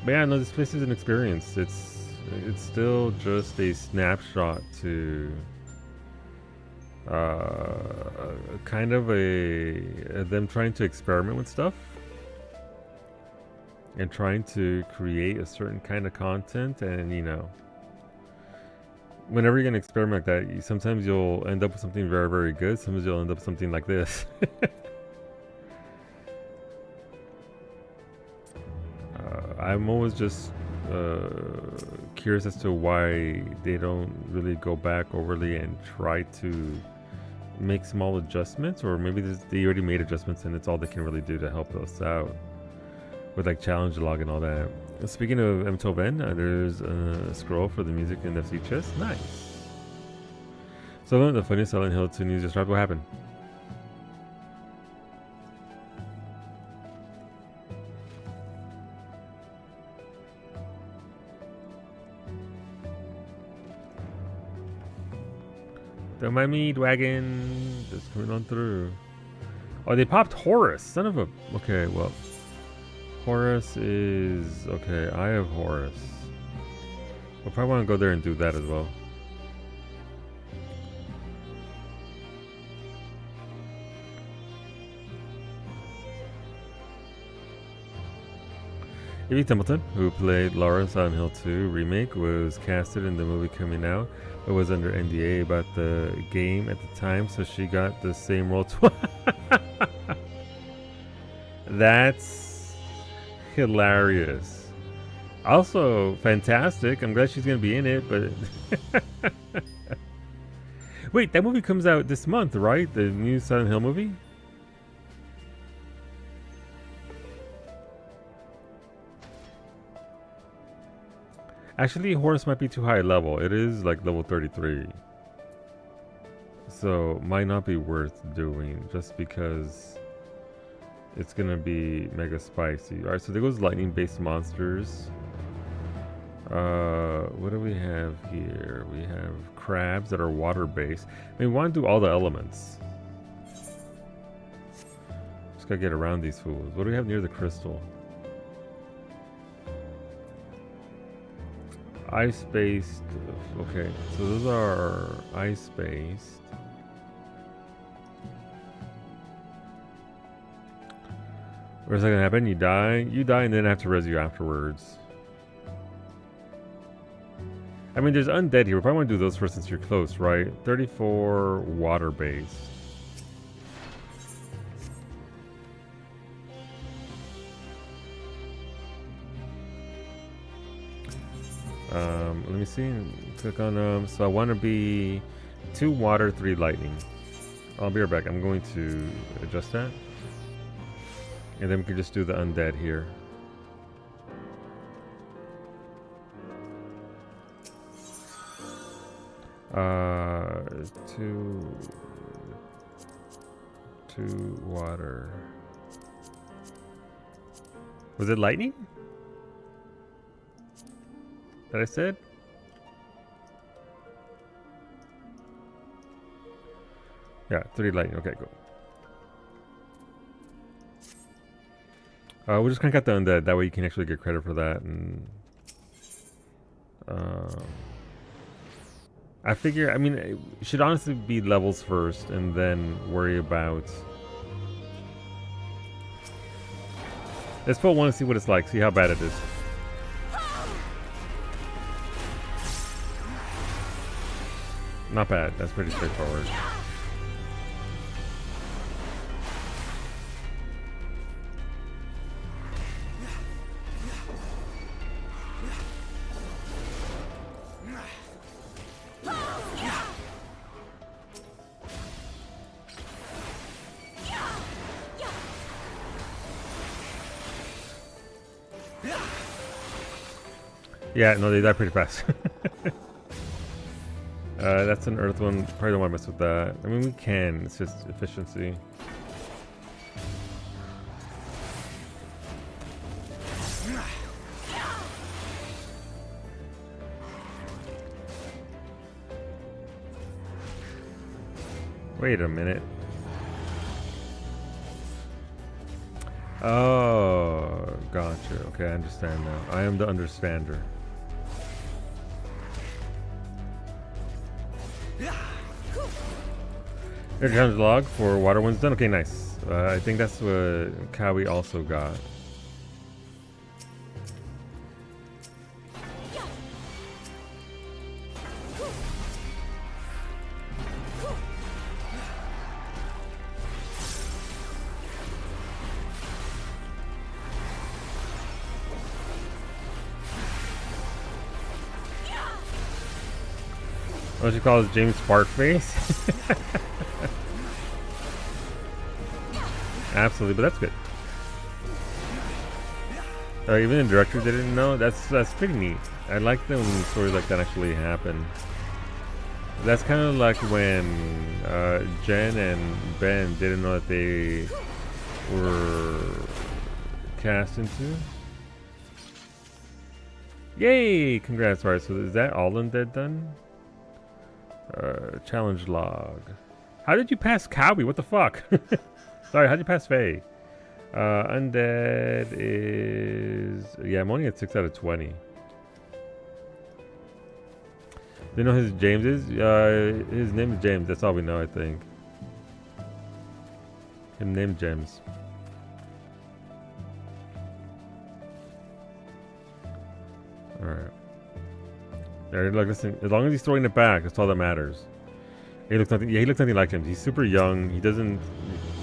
But yeah, no, this place is an experience. It's still just a snapshot to kind of them trying to experiment with stuff and trying to create a certain kind of content. And you know, whenever you're gonna experiment like that, sometimes you'll end up with something very, very good. Sometimes you'll end up with something like this. I'm always just curious as to why they don't really go back overly and try to make small adjustments, or maybe they already made adjustments and it's all they can really do to help us out with like challenge log and all that. Speaking of M12N, there's a scroll for the music in the FC chest. Nice. So the funniest Silent Hill 2 news just dropped. What happened? Don't mind me, wagon. Just coming on through. Oh, they popped Horus. Son of a... Okay, well. Horus is... Okay, I have Horus. We'll probably want to go there and do that as well. Evie Templeton, who played Laura in Silent Hill 2 Remake, was casted in the movie coming out, but was under NDA about the game at the time, so she got the same role twice. That's hilarious. Also, fantastic. I'm glad she's going to be in it, but... Wait, that movie comes out this month, right? The new Silent Hill movie? Actually, Horus might be too high level. It is like level 33. So, might not be worth doing just because it's going to be mega spicy. Alright, so there goes lightning-based monsters. What do we have here? We have crabs that are water-based. I mean, we want to do all the elements. Just gotta get around these fools. What do we have near the crystal? Ice-based. Okay, so those are ice-based. What's that gonna happen? You die? You die and then I have to res you afterwards. I mean, there's undead here. We probably want to do those first since you're close, right? 34 water-based. Let me see. Click on so I want to be 2 water, 3 lightning. I'll be right back. I'm going to adjust that, and then we can just do the undead here. Two water. Was it lightning that I said? Yeah, 3 lightning. Okay, cool. We'll just crank out the undead. That way you can actually get credit for that. And I figure, I mean, it should honestly be levels first and then worry about... Let's put one and see what it's like. See how bad it is. Not bad. That's pretty straightforward. Yeah, no, they die pretty fast. That's an earth one. Probably don't want to mess with that. I mean, we can. It's just efficiency. Wait a minute. Oh, gotcha. Okay, I understand now. I am the understander. There's a challenge log for water ones done. Okay, nice. I think that's what Kawi also got. What you call it, James Fartface? Absolutely, but that's good. Even the director didn't know. That's pretty neat. I like them when stories like that actually happen. That's kind of like when Jen and Ben didn't know that they were cast into. Yay! Congrats. Alright, so is that all undead done? Challenge log. How did you pass Cowie? What the fuck? Sorry, how did you pass Faye? Undead is... Yeah, I'm only at 6 out of 20. Do you know who his James is? His name is James. That's all we know, I think. His name James. Alright. There, look, listen. As long as he's throwing it back, that's all that matters. He looks nothing. Yeah, he looks nothing like him. He's super young. He doesn't.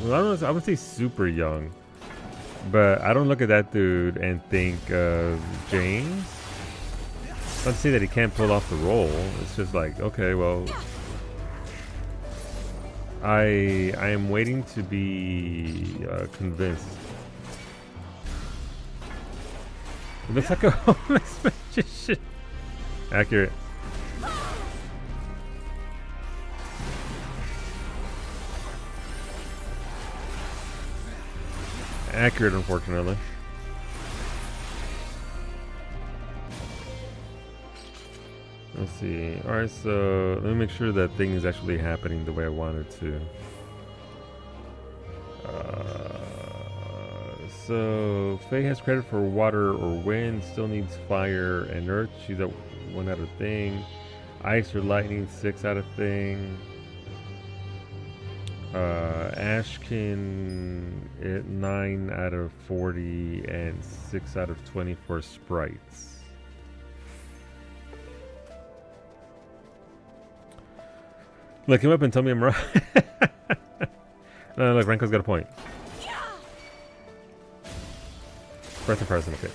Well, I would say super young, but I don't look at that dude and think of James. Not to say that he can't pull off the role. It's just like, okay, well, I am waiting to be convinced. It looks like a homeless magician. Accurate. Accurate, unfortunately. Let's see. Alright, so let me make sure that thing is actually happening the way I want it to. So Faye has credit for water or wind, still needs fire and earth. She's at 1 out of thing. Ice or lightning, 6 out of thing. Ashkin at 9 out of 40 and 6 out of 20 for sprites. Look him up and tell me I'm right. No, look, Ranko's got a point. First person, okay.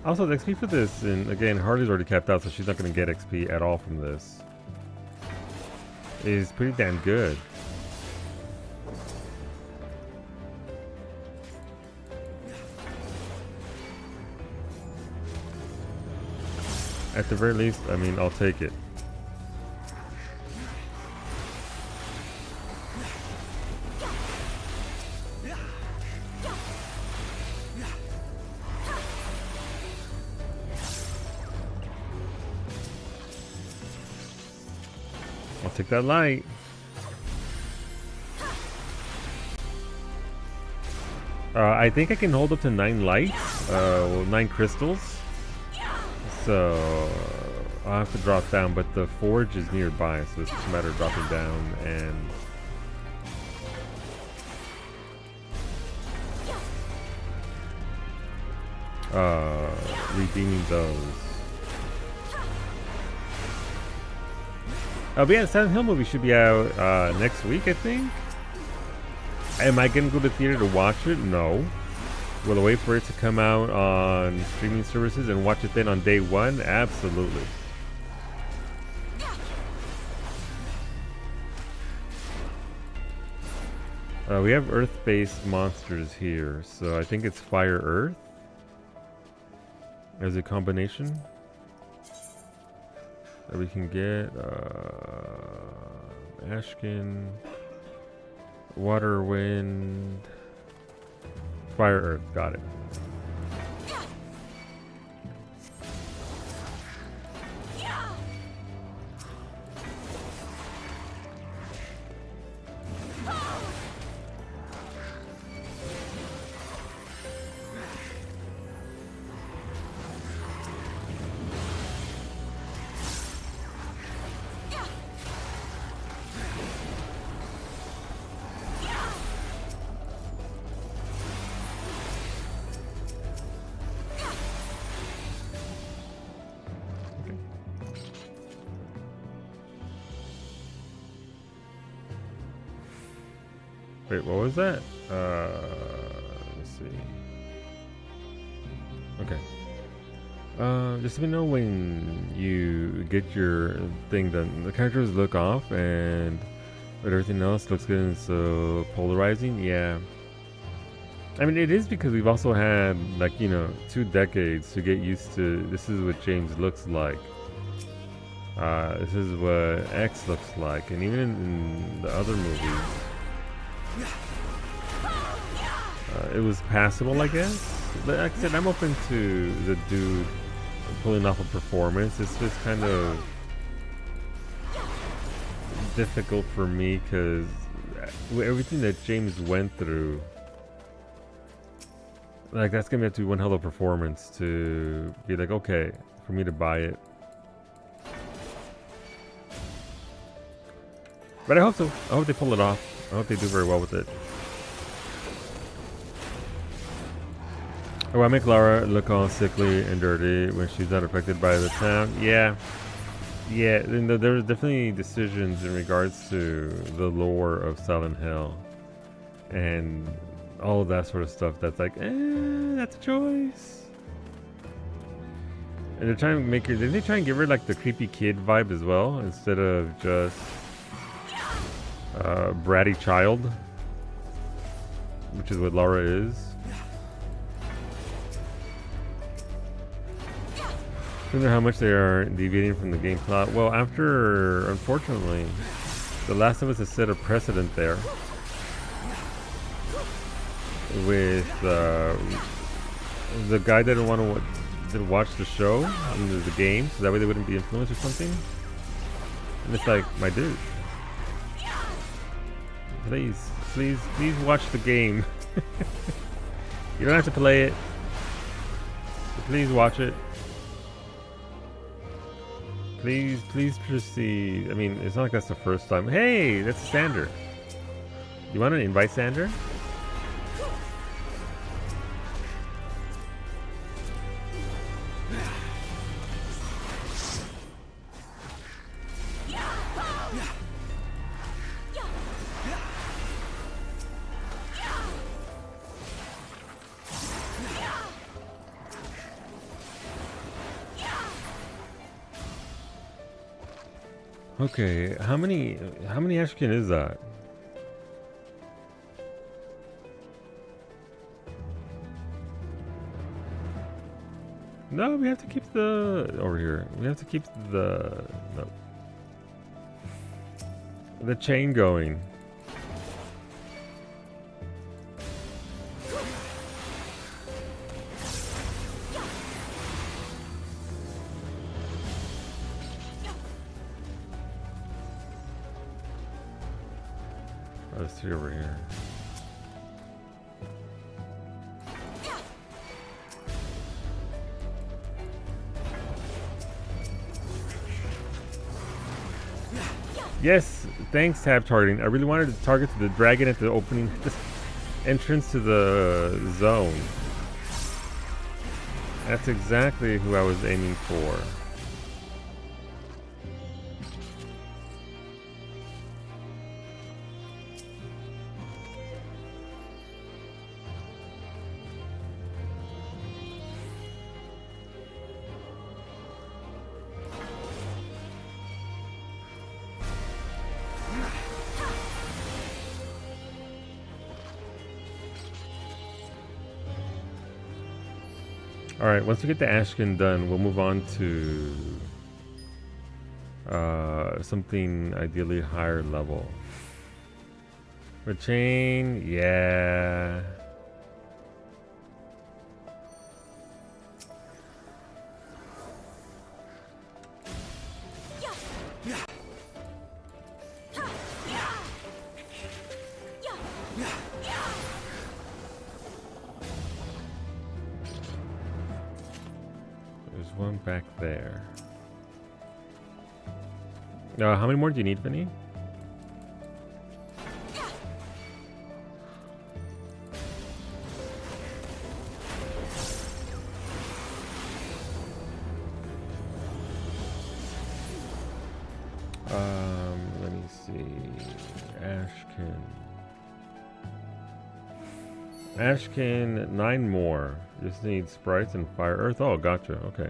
Also, the XP for this, and again, Harley's already capped out, so she's not going to get XP at all from this, is pretty damn good. At the very least, I mean, I'll take it. I'll take that light. I think I can hold up to 9 lights, well, 9 crystals. So I'll have to drop down, but the forge is nearby, so it's just a matter of dropping down and redeeming those. But yeah, the Silent Hill movie should be out next week, I think. Am I gonna go to the theater to watch it? No. Will I wait for it to come out on streaming services and watch it then on day one? Absolutely. We have earth-based monsters here, so I think it's fire-earth as a combination that we can get. Ashkin, water, wind, fire, earth. Got it. Wait, what was that? Let's see. Okay. Just let me know when you get your thing done. The characters look off, and but everything else looks good and so polarizing. Yeah. I mean, it is because we've also had, like, you know, 2 decades to get used to. This is what James looks like. This is what X looks like, and even in the other movies. it was passable, I guess. But like I said, I'm open to the dude pulling off a performance. It's just kind of difficult for me because everything that James went through, like that's gonna have to be one hell of a performance to be like, okay, for me to buy it. But I hope so. I hope they pull it off. I hope they do very well with it. Oh, I make Lara look all sickly and dirty when she's not affected by the town. Yeah. Yeah, and there was definitely decisions in regards to the lore of Silent Hill. And all of that sort of stuff that's like, that's a choice. And they're trying to make her, did they try and give her like the creepy kid vibe as well? Instead of just bratty child? Which is what Lara is. I wonder how much they are deviating from the game plot. Well, after, unfortunately, The Last of Us has set a precedent there with the guy that didn't want to watch the show in the game, so that way they wouldn't be influenced or something. And it's like, my dude, please watch the game. You don't have to play it, but please watch it. Please proceed. I mean, it's not like that's the first time. Hey, that's Sander. You want to invite Sander? Okay, how many Ashkin is that? No, we have to keep the over here. We have to keep the chain going. Let's see over here. Yes, thanks, tab targeting. I really wanted to target the dragon at the opening entrance to the zone. That's exactly who I was aiming for. Alright, once we get the Ashkin done, we'll move on to something ideally higher level. The chain, yeah. One back there. How many more do you need, Vinny? Let me see. Ashkin, 9 more. Just need sprites and fire earth. Oh, gotcha. Okay.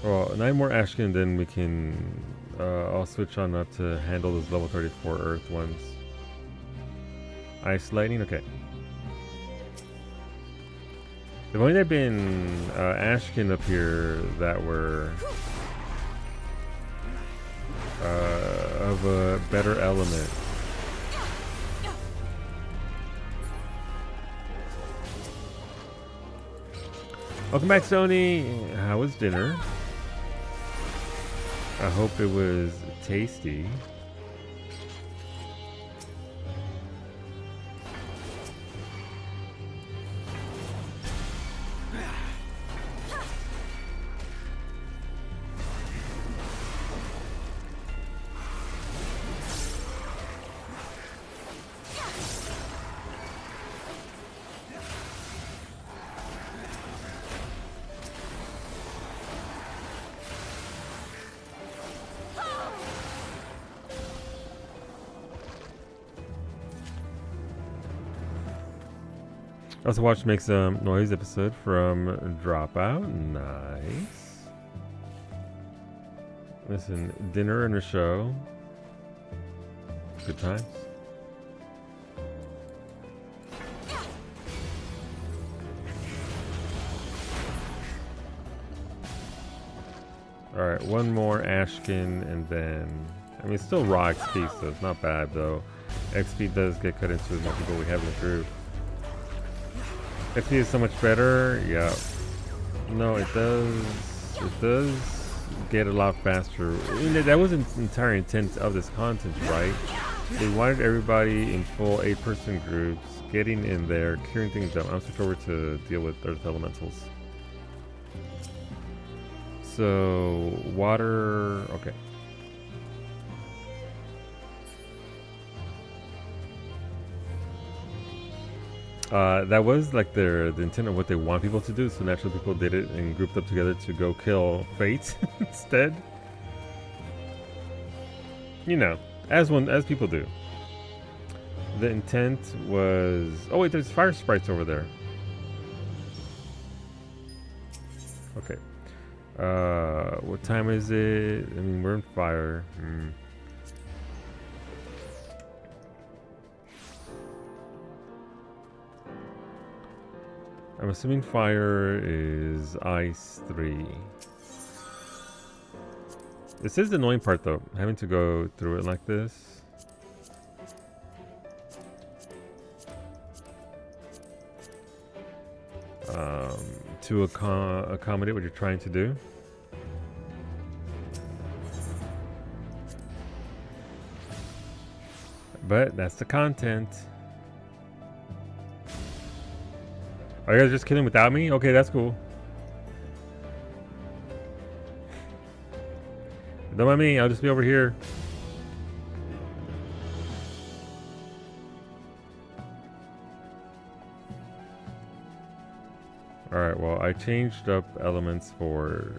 Well, 9 more Ashkin, then we can. I'll switch on up to handle those level 34 earth ones. Ice lightning. Okay. If only there'd been Ashkin up here that were of a better element. Welcome back, Sony. How was dinner? I hope it was tasty. Also watched Make Some Noise episode from Dropout. Nice. Listen, dinner and a show. Good times. Alright, one more Ashkin and then... I mean, it's still raw XP, so it's not bad though. XP does get cut into as much people we have in the group. XP is so much better, yeah. No, it does get a lot faster. I mean, that wasn't the entire intent of this content, right? They wanted everybody in full 8-person groups, getting in there, clearing things up. I'll switch over to deal with Earth Elementals. So, water, okay. That was like the intent of what they want people to do, so naturally people did it and grouped up together to go kill Fate instead. You know, as people do. The intent was... Oh wait, there's fire sprites over there. Okay. What time is it? I mean, we're in fire. I'm assuming fire is ice 3. This is the annoying part though, having to go through it like this. To accommodate what you're trying to do. But that's the content. Are you guys just kidding without me? Okay, that's cool. Don't mind me, I'll just be over here. Alright, well, I changed up elements for...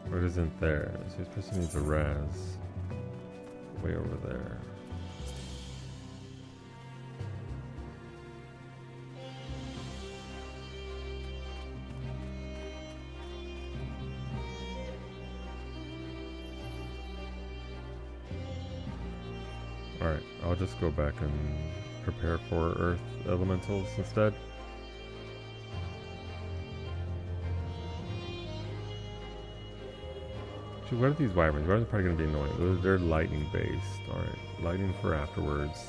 What isn't there? So this person needs a res. Way over there. Alright, I'll just go back and prepare for Earth Elementals instead. Actually, what are these wyverns? Wyverns are probably going to be annoying. They're lightning based. Alright, lightning for afterwards.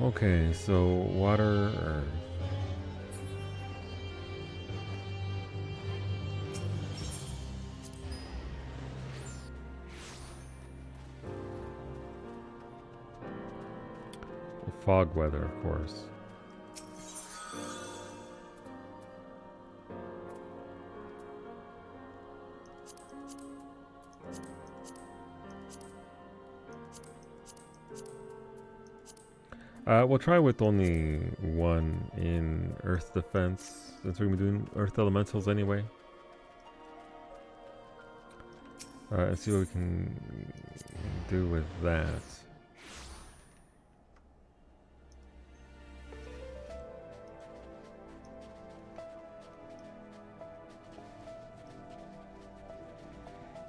Okay, so water, earth. Fog weather, of course. We'll try with only one in Earth Defense, since we're going to be doing Earth Elementals anyway. And see what we can do with that.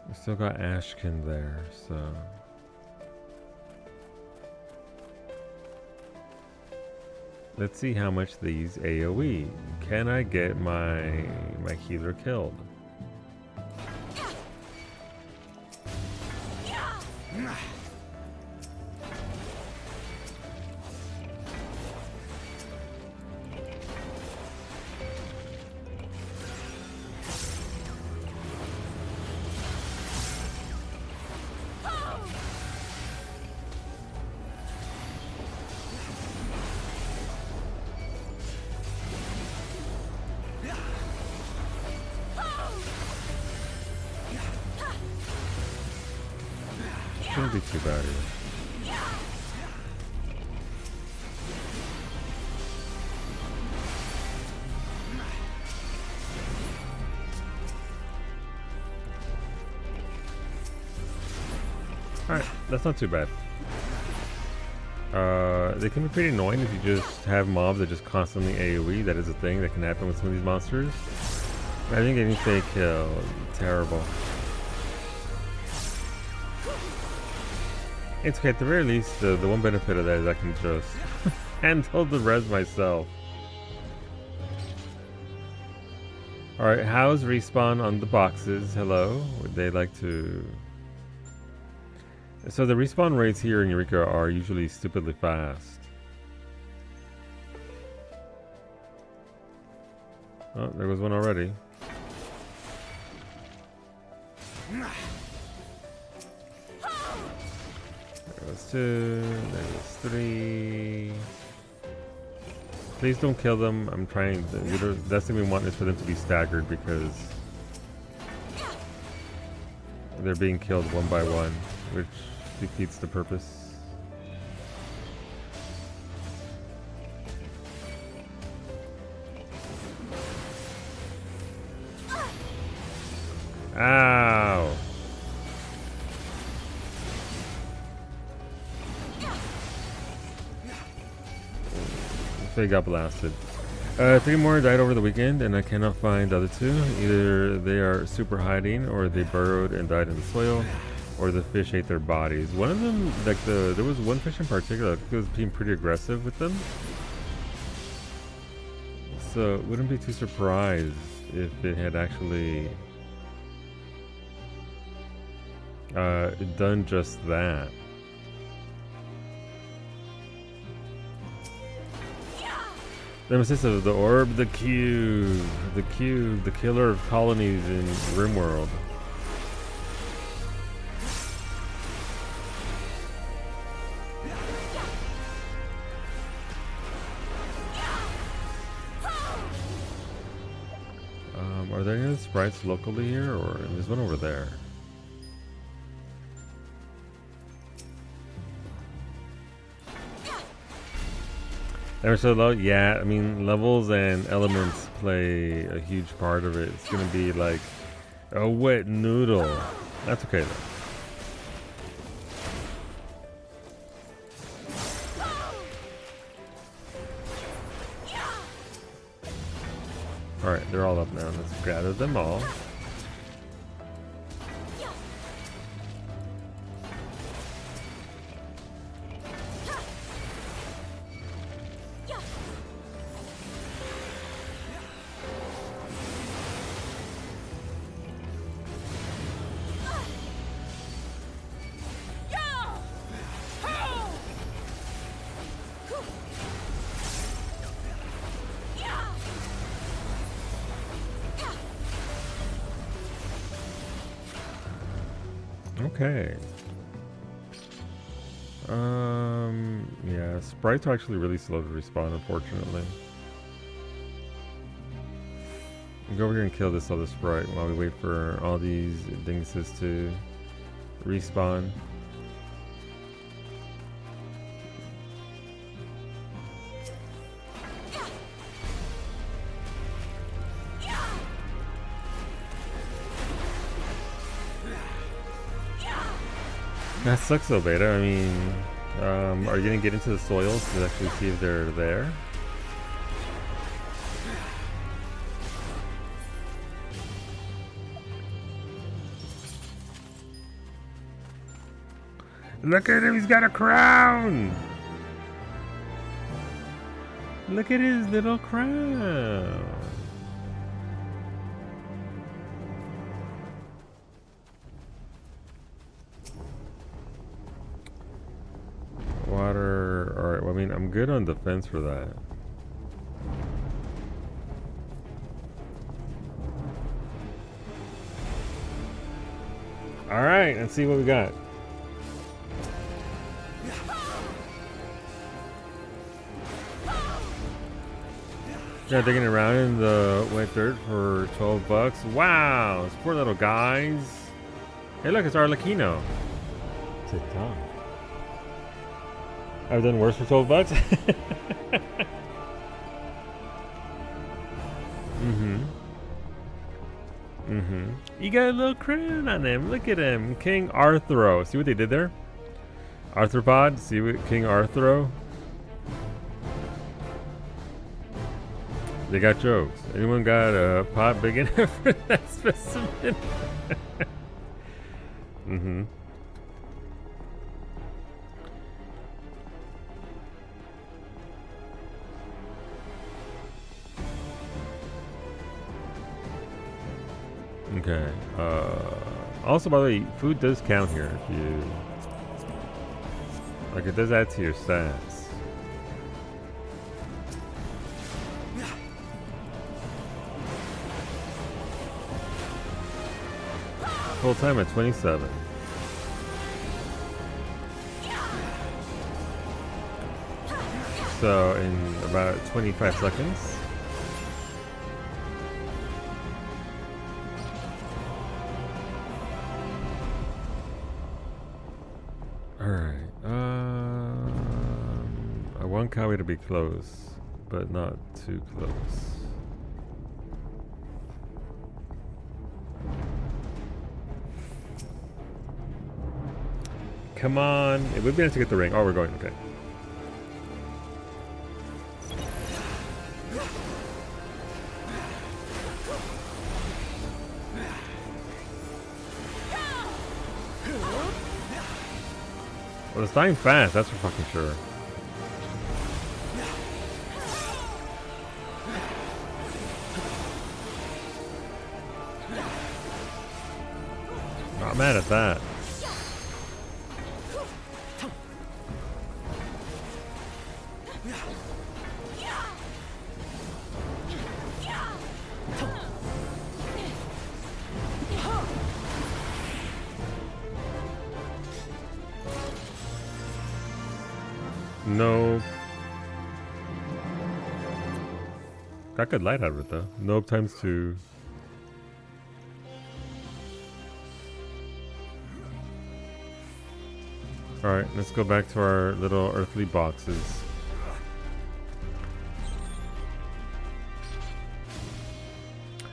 We still got Ashkin there, so... Let's see how much these AoE. Can I get my healer killed? be too bad here. Alright, that's not too bad. They can be pretty annoying if you just have mobs that just constantly AoE. That is a thing that can happen with some of these monsters. I think getting fake kill, terrible. It's okay, at the very least, the one benefit of that is I can just handle the res myself. Alright, how's respawn on the boxes? Hello? Would they like to... So the respawn rates here in Eureka are usually stupidly fast. Oh, there was one already. There was two, there was three. Please don't kill them. I'm trying. The last thing we want is for them to be staggered because they're being killed one by one, which defeats the purpose. Ow! They got blasted. 3 more died over the weekend, and I cannot find the other 2. Either they are super hiding, or they burrowed and died in the soil, or the fish ate their bodies. One of them, like there was one fish in particular that was being pretty aggressive with them. So wouldn't be too surprised if it had actually done just that. Nemesis of the orb, the cube, the killer of colonies in RimWorld. Are there any sprites locally here, or there's one over there? Ever so low? Yeah, I mean, levels and elements play a huge part of it. It's gonna be like a wet noodle. That's okay though. Alright, they're all up now. Let's gather them all. Okay. Yeah, sprites are actually really slow to respawn, unfortunately. We'll go over here and kill this other sprite while we wait for all these dinguses to respawn. That sucks though, Beta. I mean, are you gonna get into the soils to actually see if they're there? Look at him, he's got a crown! Look at his little crown! Water, alright, well, I mean, I'm good on defense for that. Alright, let's see what we got. Yeah, digging around in the wet dirt for 12 bucks. Wow, those poor little guys. Hey look, it's Arlecchino. TikTok. I've done worse for 12 bucks. You got a little crown on him. Look at him. King Arthro. See what they did there? Arthropod. See what King Arthro? They got jokes. Anyone got a pot big enough for that specimen? Okay. Also, by the way, food does count here. If you like, it does add to your stats. Full time at 27. So in about 25 seconds. Alright, I want Kawi to be close, but not too close. Come on, it would be nice to get the ring. Oh, we're going, okay. Well, it's dying fast, that's for fucking sure. Not mad at that. No. Got good light out of it though. Nope times 2. Alright, let's go back to our little earthly boxes.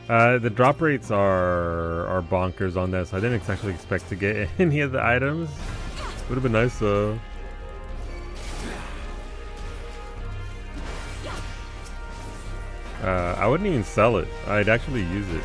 The drop rates are bonkers on that, so I didn't actually expect to get any of the items. Would have been nice though. I wouldn't even sell it. I'd actually use it.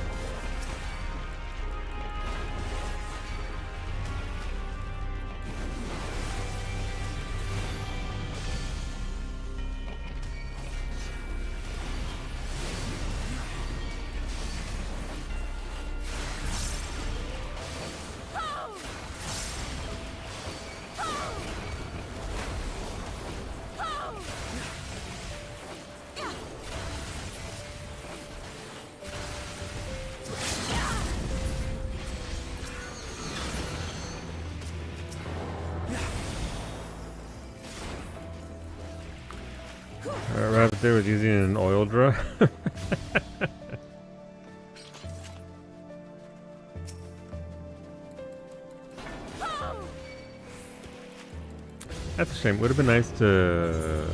Right there was using an oil drum. That's a shame. Would have been nice to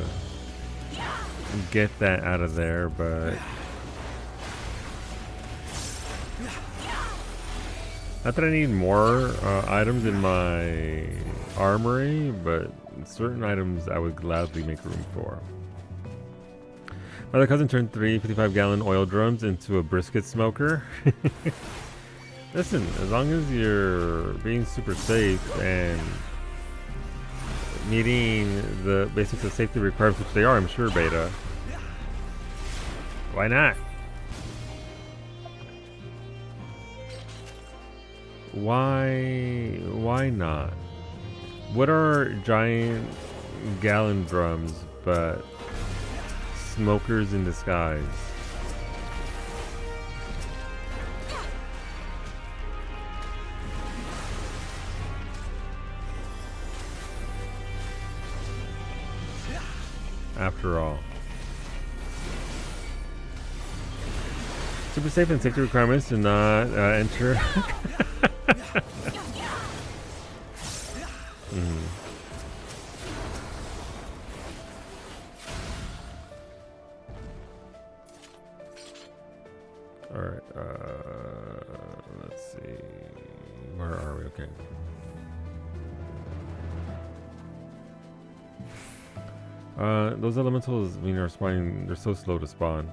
get that out of there, but not that I need more items in my armory, but certain items I would gladly make room for. My other cousin turned 3 55-gallon oil drums into a brisket smoker. Listen, as long as you're being super safe and meeting the basics of safety requirements, which they are, I'm sure, beta. Why not? Why not? What are giant gallon drums but smokers in disguise? After all, super safe and safety requirements do not enter. Mm. All right. Let's see. Where are we? Okay. Those elementals, I mean, are spawning. They're so slow to spawn.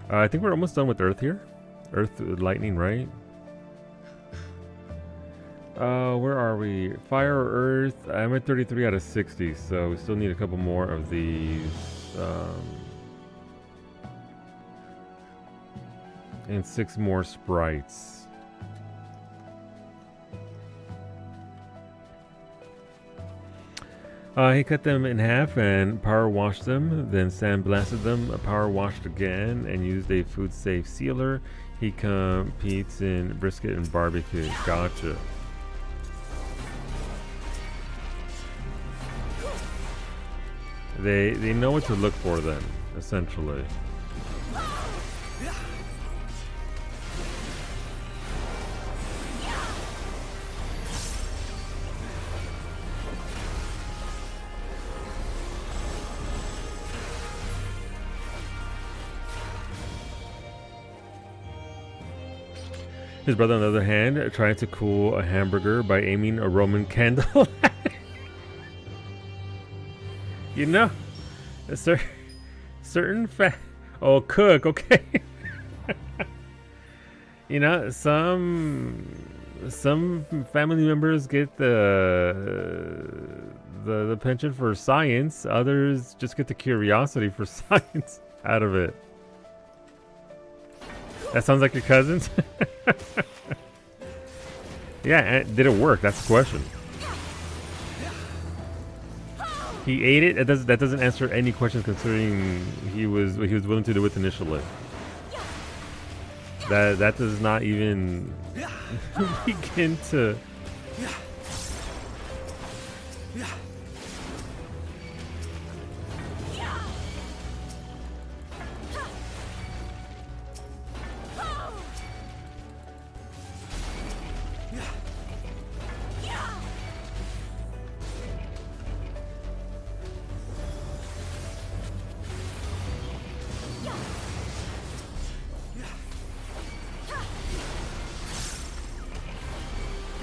I think we're almost done with Earth here. Earth, lightning, right? Where are we? Fire or Earth? I'm at 33 out of 60, so we still need a couple more of these. And 6 more sprites. He cut them in half and power washed them, then sandblasted them, power washed again, and used a food safe sealer. He competes in brisket and barbecue. Gotcha. They know what to look for then, essentially. His brother, on the other hand, tried to cool a hamburger by aiming a Roman candle. You know, a certain cook, okay. You know, some family members get the penchant for science. Others just get the curiosity for science out of it. That sounds like your cousins. Yeah, did it work? That's the question. He ate it. That doesn't answer any questions considering he was willing to do it initially. That does not even begin to.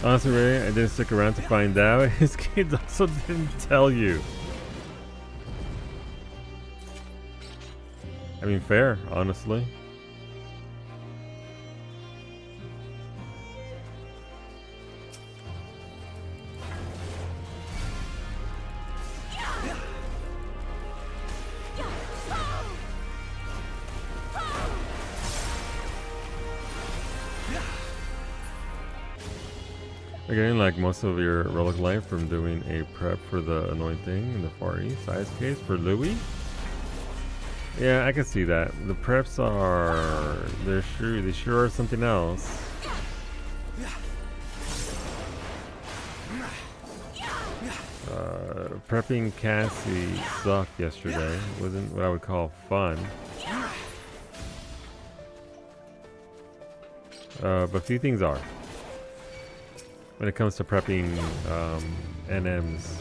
Honestly, Ray, I didn't stick around to find out. His kids also didn't tell you. I mean, fair, honestly. Again, like most of your relic life from doing a prep for the annoying thing in the Far East size case for Louis. Yeah, I can see that. The preps are they sure are something else. Prepping Cassie sucked yesterday. Wasn't what I would call fun. But a few things are. When it comes to prepping NMs.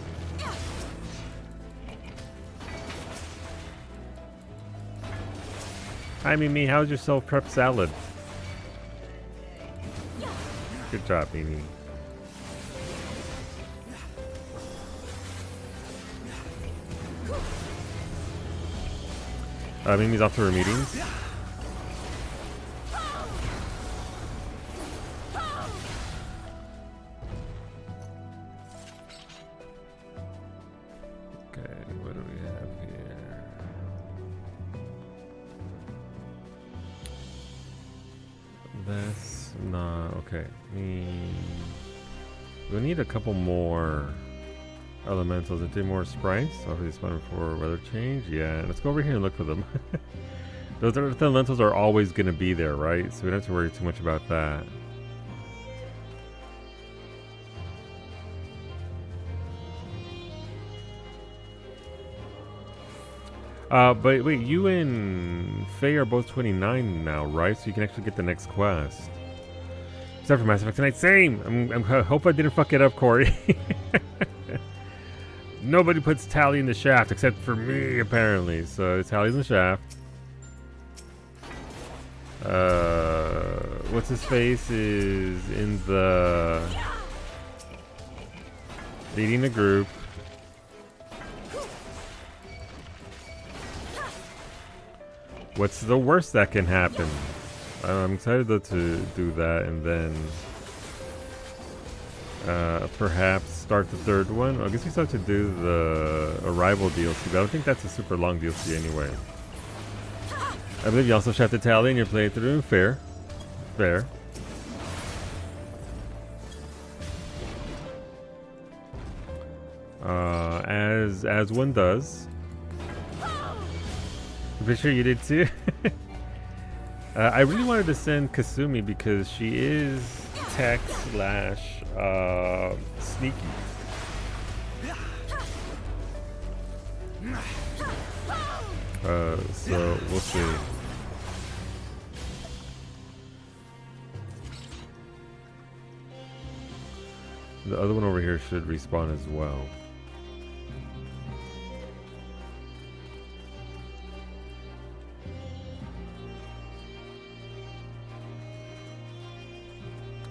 Hi Mimi, how's your self-prep salad? Good job, Mimi. Mimi's off to her meetings. That's not okay. We'll need a couple more elementals and 2 more sprites. Obviously, spawning for weather change. Yeah, let's go over here and look for them. Those elementals are always going to be there, right? So we don't have to worry too much about that. But wait, you and Faye are both 29 now, right? So you can actually get the next quest. Except for Mass Effect tonight. Same! I hope I didn't fuck it up, Corey. Nobody puts Tally in the shaft except for me, apparently. So Tally's in the shaft. What's his face is in the leading the group. What's the worst that can happen? I'm excited to do that and then perhaps start the third one. I guess we still have to do the Arrival DLC, but I don't think that's a super long DLC anyway. I believe you also have to Tally in your playthrough. Fair. Fair. As one does. I'm pretty sure you did too. I really wanted to send Kasumi because she is tech / sneaky. So we'll see. The other one over here should respawn as well.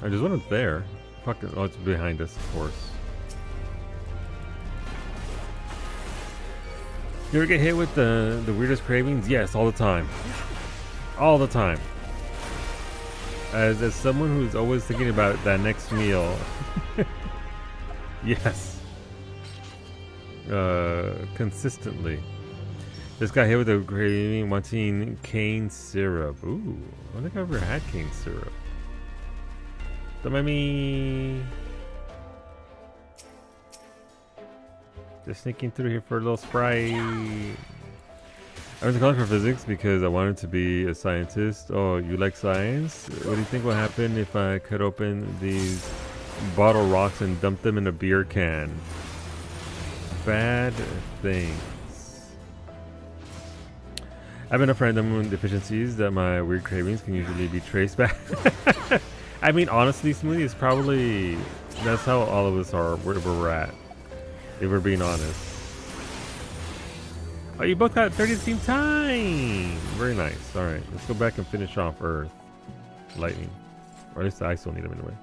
There's one up there. Fucking, oh, it's behind us, of course. You ever get hit with the weirdest cravings? Yes, all the time. All the time. As someone who's always thinking about that next meal. Yes. Consistently. Just got hit with a craving wanting cane syrup. Ooh, I don't think I've ever had cane syrup. Don't mind me. Just sneaking through here for a little Sprite. I went to college for physics because I wanted to be a scientist. Oh, you like science? What do you think will happen if I cut open these bottle rocks and dump them in a beer can? Bad things. I have enough random deficiencies that my weird cravings can usually be traced back. I mean, honestly, Smoothie is probably... That's how all of us are, wherever we're at. If we're being honest. Oh, you both got 30 at the same time! Very nice. Alright, let's go back and finish off Earth. Lightning. Or at least I still need them anyway.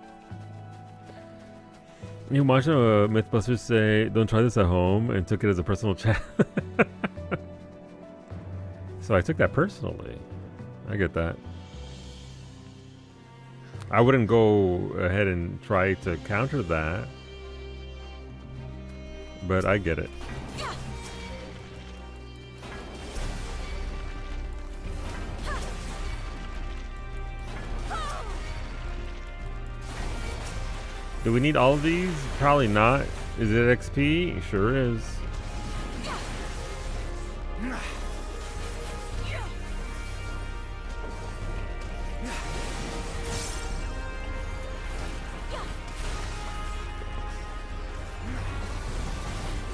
You watched Mythbusters say, don't try this at home, and took it as a personal chat. So I took that personally. I get that. I wouldn't go ahead and try to counter that. But I get it. Do we need all of these? Probably not. Is it XP? Sure is.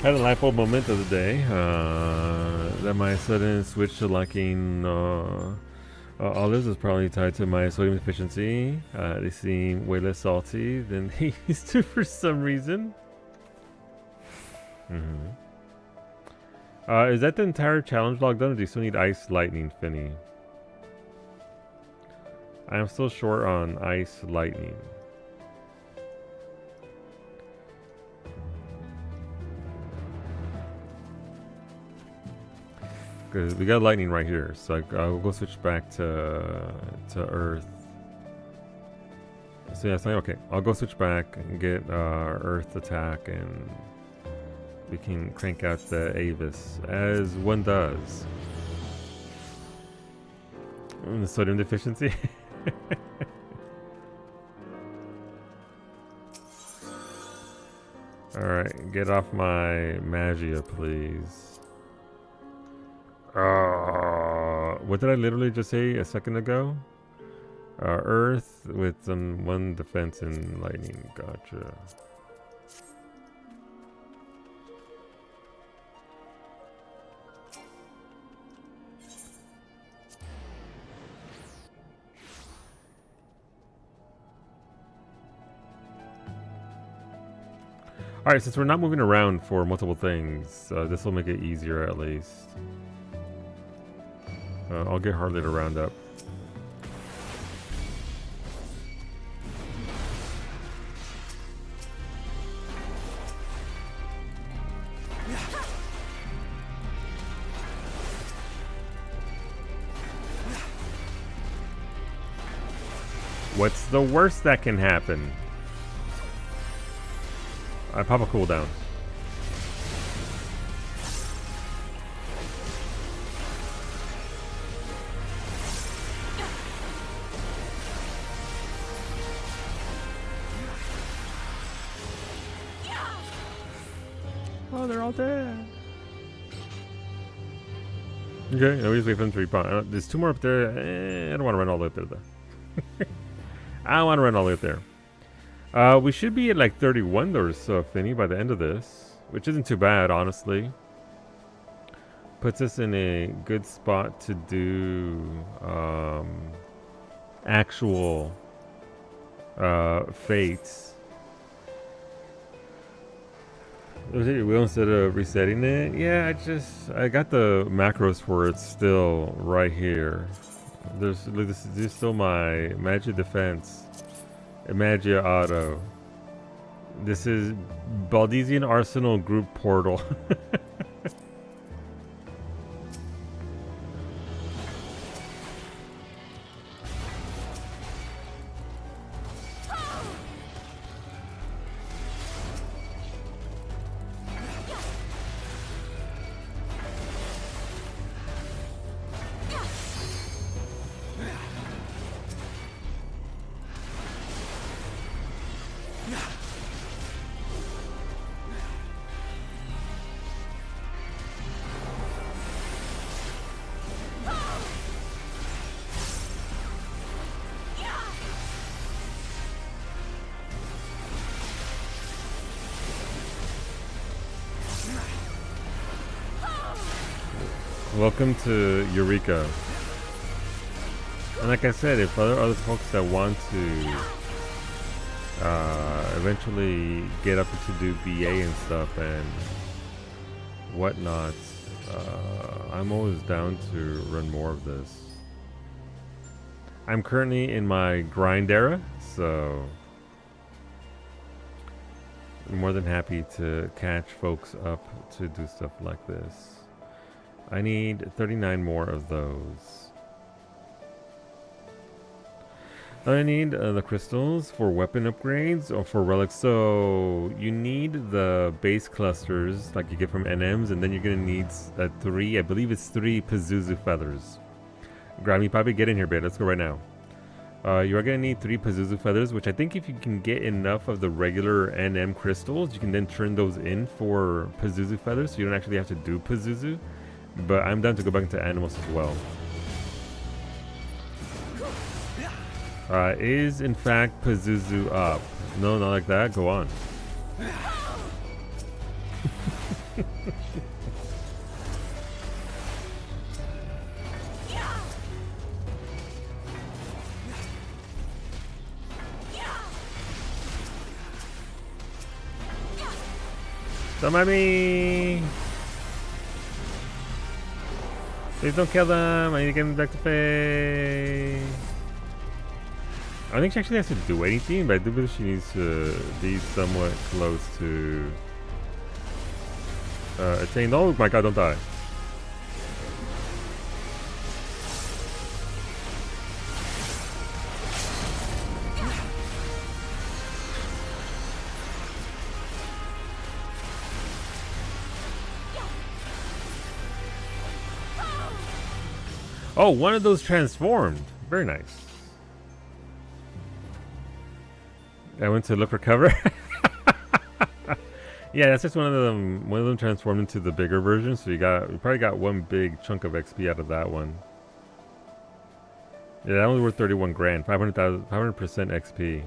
Had a light bulb moment of the day that my sudden switch to liking olives is probably tied to my sodium deficiency. They seem way less salty than they used to for some reason. Is that the entire challenge log done, or do you still need ice lightning, Finny? I am still short on ice lightning. Because we got lightning right here, so I'll go switch back to Earth. So yeah, so okay, I'll go switch back and get Earth attack, and we can crank out the Avis as one does. The sodium deficiency. All right, get off my Magia, please. What did I literally just say a second ago? Earth with some one defense and lightning. Gotcha. Alright, since we're not moving around for multiple things, this will make it easier at least. I'll get Harley to round up. What's the worst that can happen? I pop a cooldown. Oh, they're all dead. Okay, now we just wait for them to respawn. There's 2 more up there. I don't want to run all the way up there, though. I don't want to run all the way up there. We should be at like 31 or so, Finny, by the end of this. Which isn't too bad, honestly. Puts us in a good spot to do actual fates. Wheel instead of resetting it. Yeah, I got the macros for it still right here. This is still my Magia Defense, Magia Auto. This is Baldesian Arsenal Group Portal. Welcome to Eureka. And like I said, if other folks that want to eventually get up to do BA and stuff and whatnot, I'm always down to run more of this. I'm currently in my grind era, so I'm more than happy to catch folks up to do stuff like this. I need 39 more of those. I need the crystals for weapon upgrades or for relics. So you need the base clusters like you get from NMs, and then you're gonna need 3, I believe it's 3 Pazuzu feathers. Grammy, probably get in here, babe. Let's go right now. You are gonna need 3 Pazuzu feathers, which I think if you can get enough of the regular NM crystals, you can then turn those in for Pazuzu feathers, so you don't actually have to do Pazuzu. But I'm down to go back into animals as well. Is in fact Pazuzu up? No, not like that. Go on. Don't mind me. Please don't kill them. I need to get them back to Faye. I don't think she actually has to do anything, but I do believe she needs to be somewhat close to attain. Oh my god, don't die. Oh, one of those transformed. Very nice. I went to look for cover. Yeah, that's just one of them. One of them transformed into the bigger version, so you probably got one big chunk of XP out of that one. Yeah, that one's worth 31 grand, 500% XP.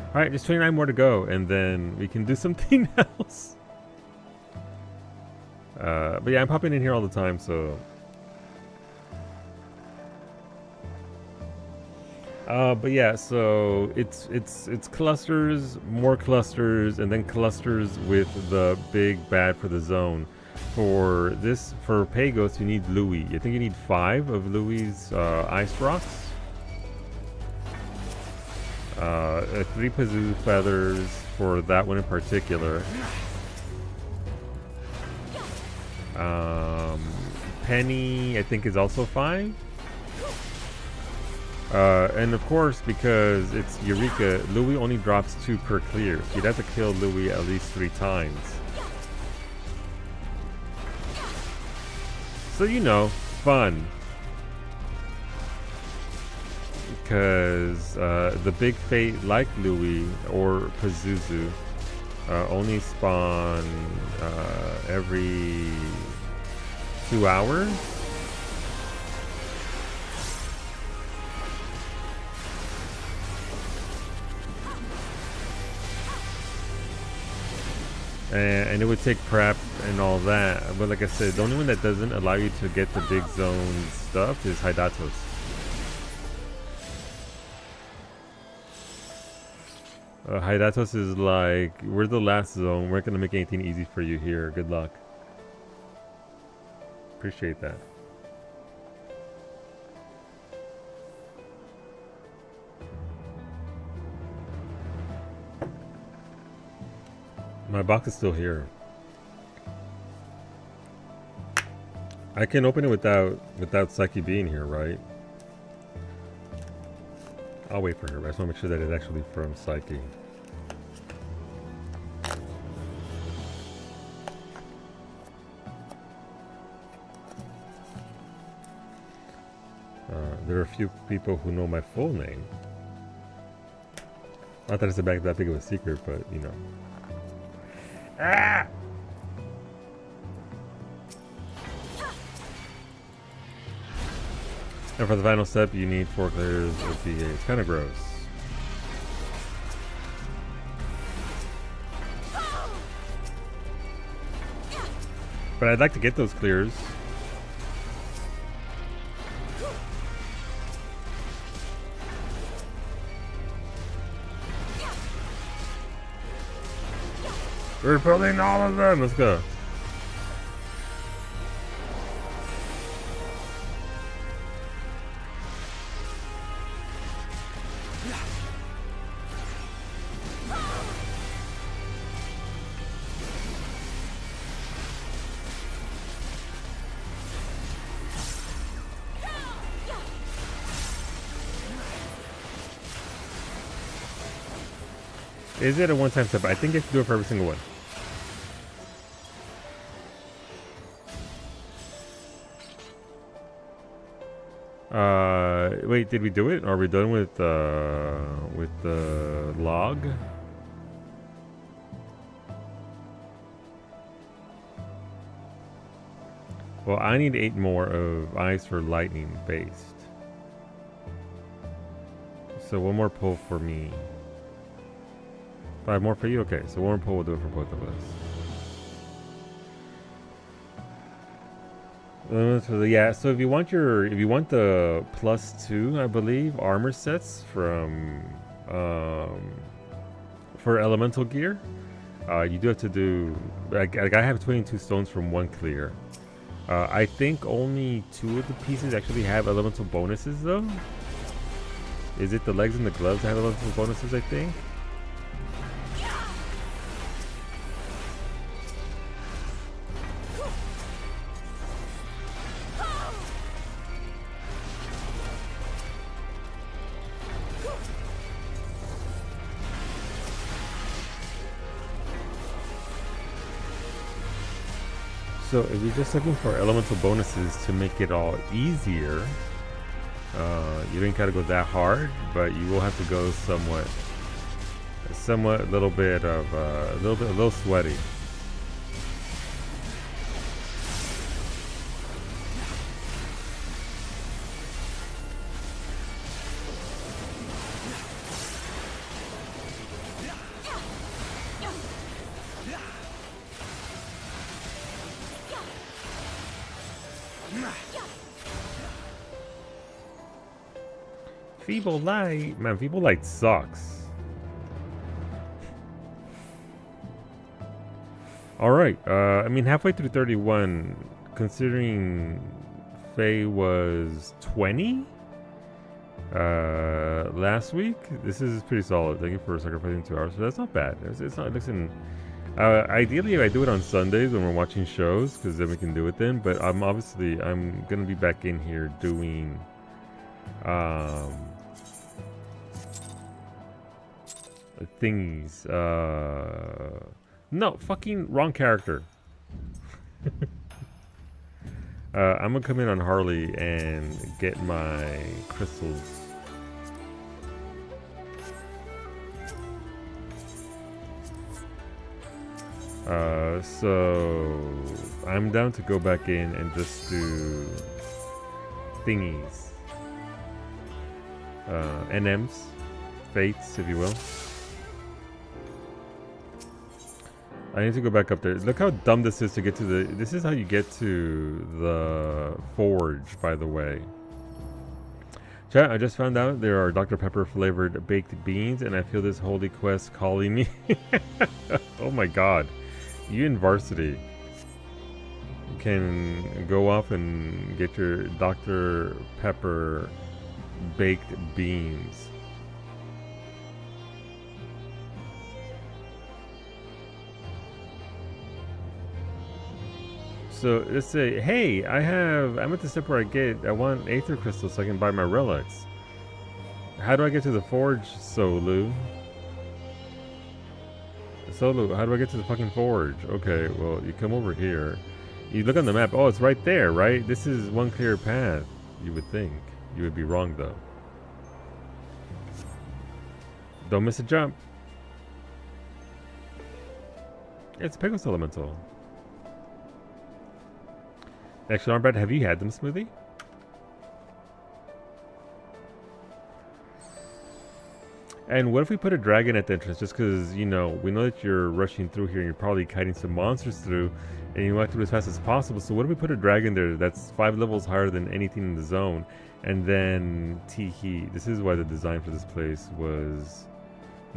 Alright, just 29 more to go, and then we can do something else. But yeah, I'm popping in here all the time, so... But yeah, so it's clusters, more clusters, and then clusters with the big bad for the zone. For Pagos, you need Louis. I think you need 5 of Louis's ice rocks. 3 Pazuzu feathers for that one in particular. Penny, I think, is also 5. And of course, because it's Eureka, Louis only drops 2 per clear. So you'd have to kill Louis at least 3 times. So, you know, fun. Because the big fate like Louis or Pazuzu only spawn every 2 hours. And it would take prep and all that. But like I said, the only one that doesn't allow you to get the big zone stuff is Hydatos. Hydatos is like, we're the last zone. We're not going to make anything easy for you here. Good luck. Appreciate that. My box is still here. I can open it without Psyche being here, right? I'll wait for her, but I just want to make sure that it's actually from Psyche. There are a few people who know my full name. Not that it's that big of a secret, but you know. Ah! And for the final step, you need 4 clears of BA. It's kind of gross. But I'd like to get those clears. We're pulling all of them. Let's go. Is it a one-time step? I think you have to do it for every single one. Wait, did we do it? Are we done with the log? Well, I need 8 more of ice for lightning based. So 1 more pull for me. 5 more for you? Okay, so 1 more pull will do it for both of us. Yeah, so if you want the +2, I believe, armor sets from for elemental gear, you do have to do. I have 22 stones from 1 clear. I think only 2 of the pieces actually have elemental bonuses though. Is it the legs and the gloves that have elemental bonuses? I think. So if you're just looking for elemental bonuses to make it all easier, you don't gotta go that hard, but you will have to go a little sweaty. Feeble light. Man, feeble light sucks. Alright, I mean, halfway through 31, considering Faye was 20 last week, this is pretty solid. Thank you for sacrificing 2 hours. So that's not bad. It's not, listen, ideally I do it on Sundays when we're watching shows, because then we can do it then, but I'm gonna be back in here doing thingies. No, fucking wrong character. I'm gonna come in on Harley and get my crystals. So I'm down to go back in and just do thingies. NMs, fates, if you will. I need to go back up there. Look how dumb this is to get to the... This is how you get to the forge, by the way. Chat, I just found out there are Dr. Pepper flavored baked beans, and I feel this holy quest calling me. Oh my god. You in varsity can go off and get your Dr. Pepper baked beans. So let's say, hey, I'm at the step where I want Aether Crystals so I can buy my relics. How do I get to the forge, Solu? Solu, how do I get to the fucking forge? Okay, well, you come over here. You look on the map. Oh, it's right there, right? This is one clear path, you would think. You would be wrong, though. Don't miss a jump. It's Pegasus Elemental. Actually, Armbad, have you had them, Smoothie? And what if we put a dragon at the entrance? Just because, you know, we know that you're rushing through here and you're probably kiting some monsters through, and you want to do it as fast as possible. So what if we put a dragon there that's 5 levels higher than anything in the zone? And then Teehee. This is why the design for this place was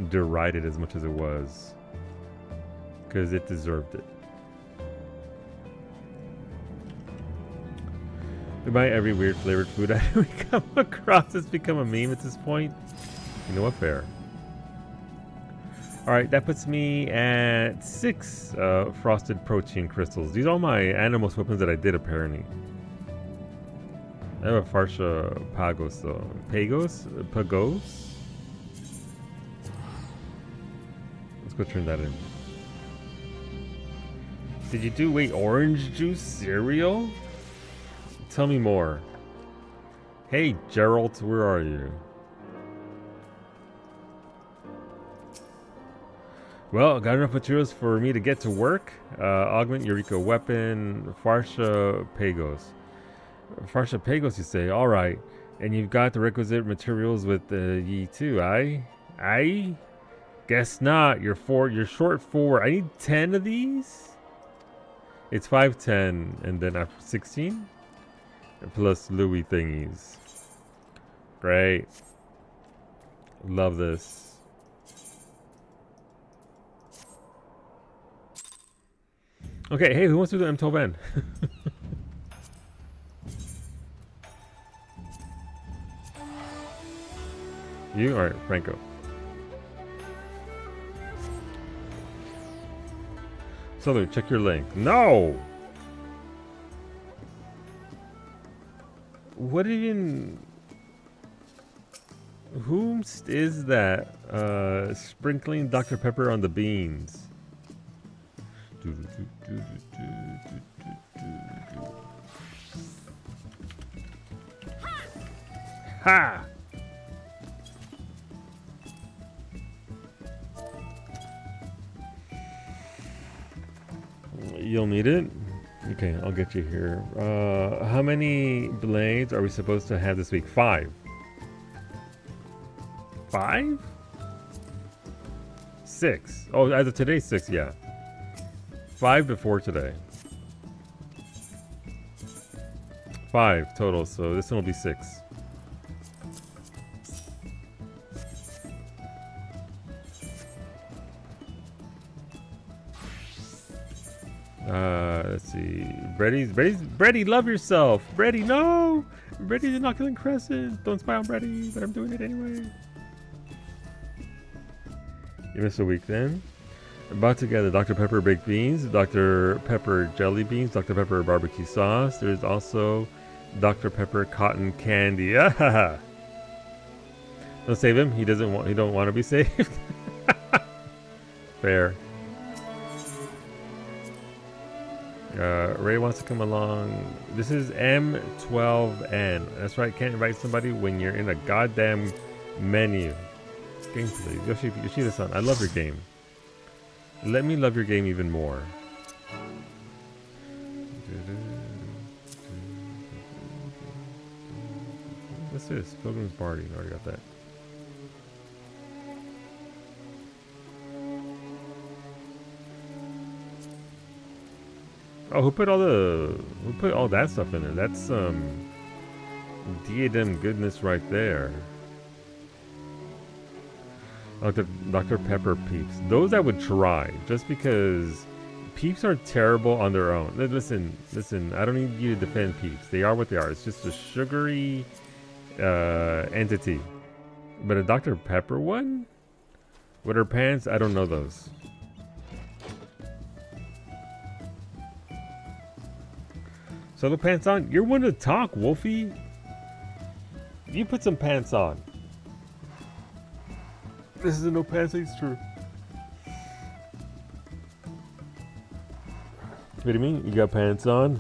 derided as much as it was. Because it deserved it. Goodbye, every weird flavored food item we come across has become a meme at this point. You know what? Fair. Alright, that puts me at 6 frosted protein crystals. These are all my animals weapons that I did, apparently. I have a Farsha Pagos, though. Pagos? Let's go turn that in. Did you do, wait, orange juice cereal? Tell me more. Hey, Gerald, where are you? Well, got enough materials for me to get to work. Augment Eureka weapon, Farsha Pagos. Farsha Pagos, you say? Alright. And you've got the requisite materials with ye too, aye? Guess not. You're short 4. I need 10 of these? It's 510, and then after 16? Plus Louis thingies. Great. Love this. Okay, hey, who wants to do M12N? You? Alright, Franco. Solar, check your link. No! What even... Whom is that? Sprinkling Dr. Pepper on the beans. Ha! You'll need it? Okay, I'll get you here. How many blades are we supposed to have this week? 5. 5? 6. Oh, as of today, 6, yeah. 5 before today. 5 total, so this one will be 6. Brady, love yourself. Brady, no. Brady's inoculant crescent. Don't spy on Brady, but I'm doing it anyway. You missed a week then. About to get the Dr. Pepper baked beans, Dr. Pepper jelly beans, Dr. Pepper barbecue sauce. There's also Dr. Pepper cotton candy. Don't save him. He doesn't want. He don't want to be saved. Fair. Ray wants to come along. This is M12N. That's right. Can't invite somebody when you're in a goddamn menu. Gameplay. Yoshida-san, I love your game. Let me love your game even more. What's this? Pilgrim's Party. I already got that. Oh, who put all that stuff in there? That's diadem goodness right there. Dr. Pepper Peeps. Those I would try, just because Peeps are terrible on their own. Listen, I don't need you to defend Peeps. They are what they are. It's just a sugary entity. But a Dr. Pepper one? With her pants? I don't know those. Solo pants on? You're one to talk, Wolfie. You put some pants on. This is a no pants, it's true. What do you mean? You got pants on?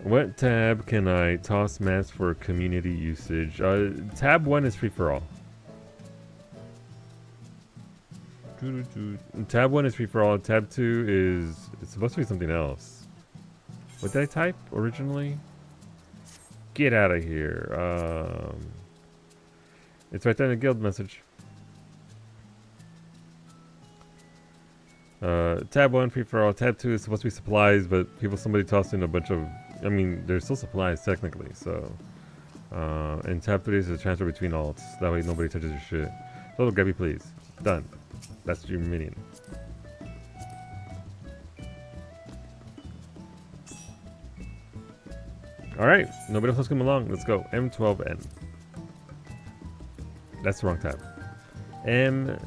What tab can I toss mats for community usage? Tab 1 is free for all. Tab 1 is free for all. Tab 2 is... It's supposed to be something else. What did I type originally? Get out of here. It's right there in the guild message. Tab 1 free for all. Tab 2 is supposed to be supplies, but somebody tossed in a bunch of... I mean, there's still supplies technically, so... and tab 3 is a transfer between alts. That way nobody touches your shit. Little Gabby, please. Done. That's your minion. Alright, nobody else wants to come along. Let's go. M12N. That's the wrong tab. M...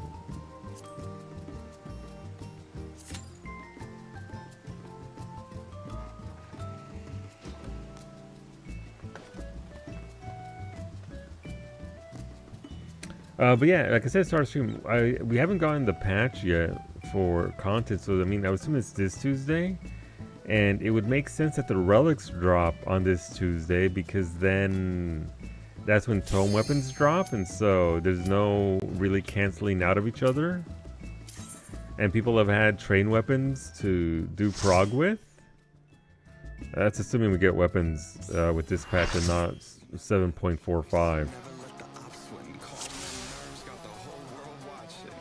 but yeah, like I said, start stream. We haven't gotten the patch yet for content, so I mean, I would assume it's this Tuesday, and it would make sense that the relics drop on this Tuesday because then that's when tome weapons drop, and so there's no really canceling out of each other, and people have had train weapons to do prog with. That's assuming we get weapons with this patch and not 7.45.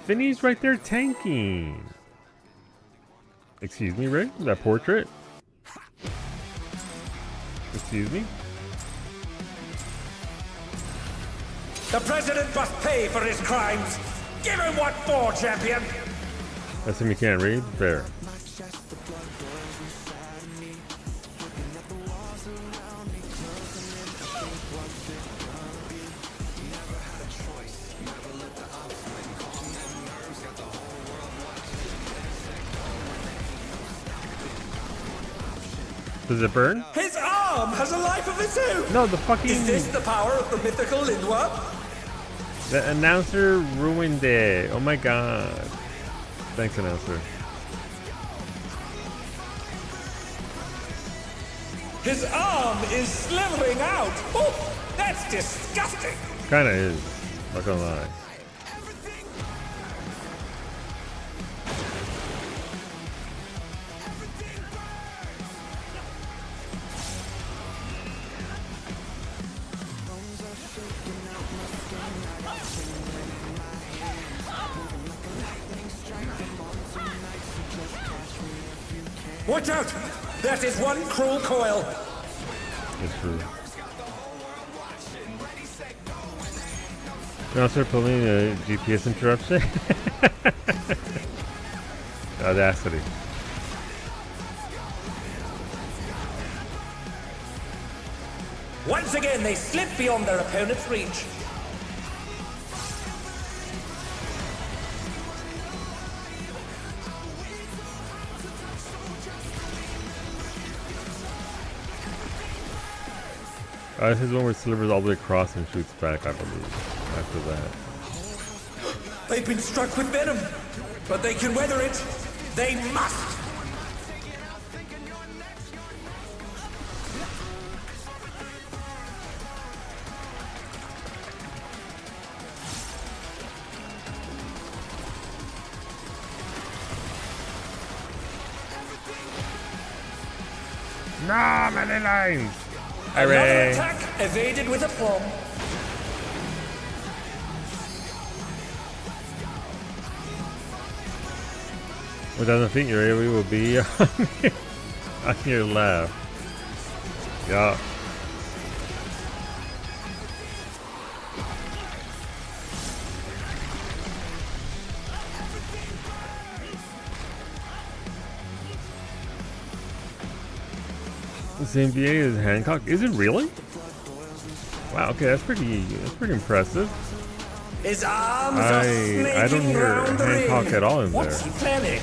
Finny's right there tanking. Excuse me, Rick? That portrait? Excuse me? The president must pay for his crimes. Give him what for, champion. That's him you can't read? Fair. Does it burn? His arm has a life of its own! No, the fucking... Is this the power of the mythical Lindworm? The announcer ruined it. Oh my god. Thanks, announcer. His arm is slithering out! Oh, that's disgusting! Kinda is. Not gonna lie. Watch out! That is one cruel coil. Now start pulling a GPS interruption. Audacity. Once again, they slip beyond their opponent's reach. This is one where it slivers all the way across and shoots back, I believe. After that. They've been struck with venom, but they can weather it. They must. No, many lines! Another Hooray! attack evaded with aplomb. Without the feet, your area will be on your left. Yeah. This NBA is Hancock. Is it really? Wow. Okay, that's pretty impressive. His arms are snaking I don't hear round the Hancock ring. at all in What's there. he planning?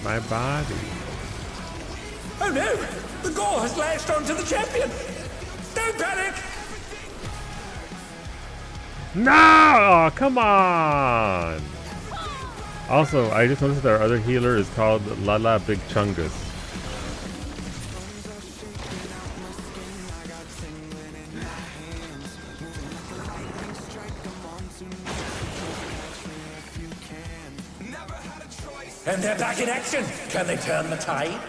My body. Oh no! The gore has lashed onto the champion! Don't panic! No! Oh, come on! Also, I just noticed that our other healer is called Lala Big Chungus. And they're back in action! Can they turn the tide?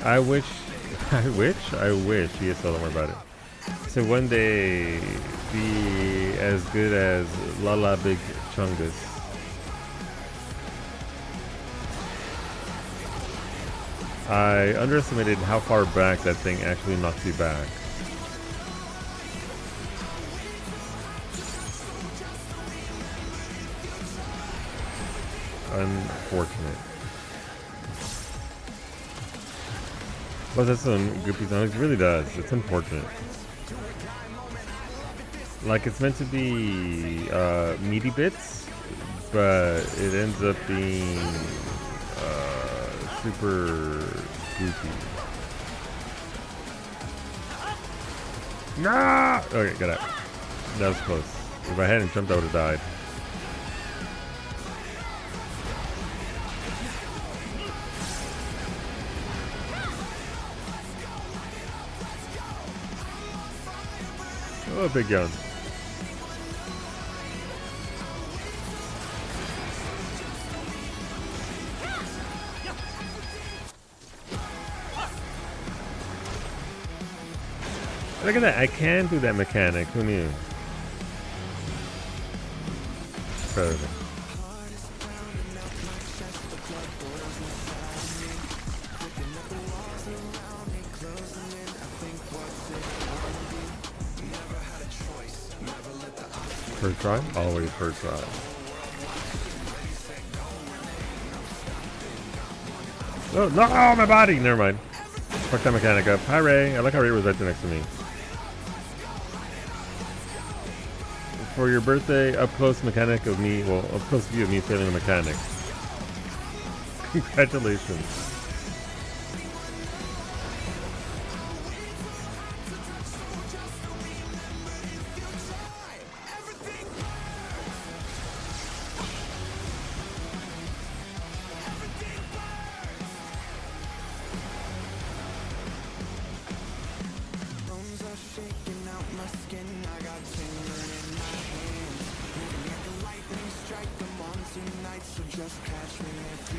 I wish, yes, don't worry about it. So one day, be as good as Lala Big Chungus. I underestimated how far back that thing actually knocks you back. Unfortunate. But that's some goopy song. It really does. It's unfortunate. Like it's meant to be meaty bits, but it ends up being super goofy. No! Okay, got out. That was close. If I hadn't jumped, I would have died. Oh, big gun. Look at that, I can do that mechanic, who knew? Predator. First try? Always first try. Oh, no, oh, my body! Never mind. Fuck that mechanic up. Hi, Ray. I like how Ray was right there next to me. For your birthday, up close mechanic of me, well, up close view of me failing a mechanic. Congratulations. Just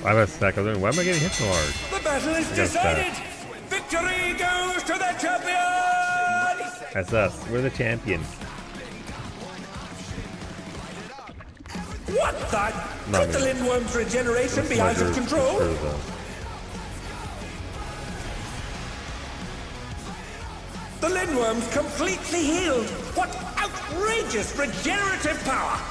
I have a stack. Why am I getting hit so hard? The battle is decided. Victory goes to the champion. That's us. We're the champions. What the? Could the Lindworm's regeneration be out of control? The Lindworm's completely healed. What outrageous regenerative power!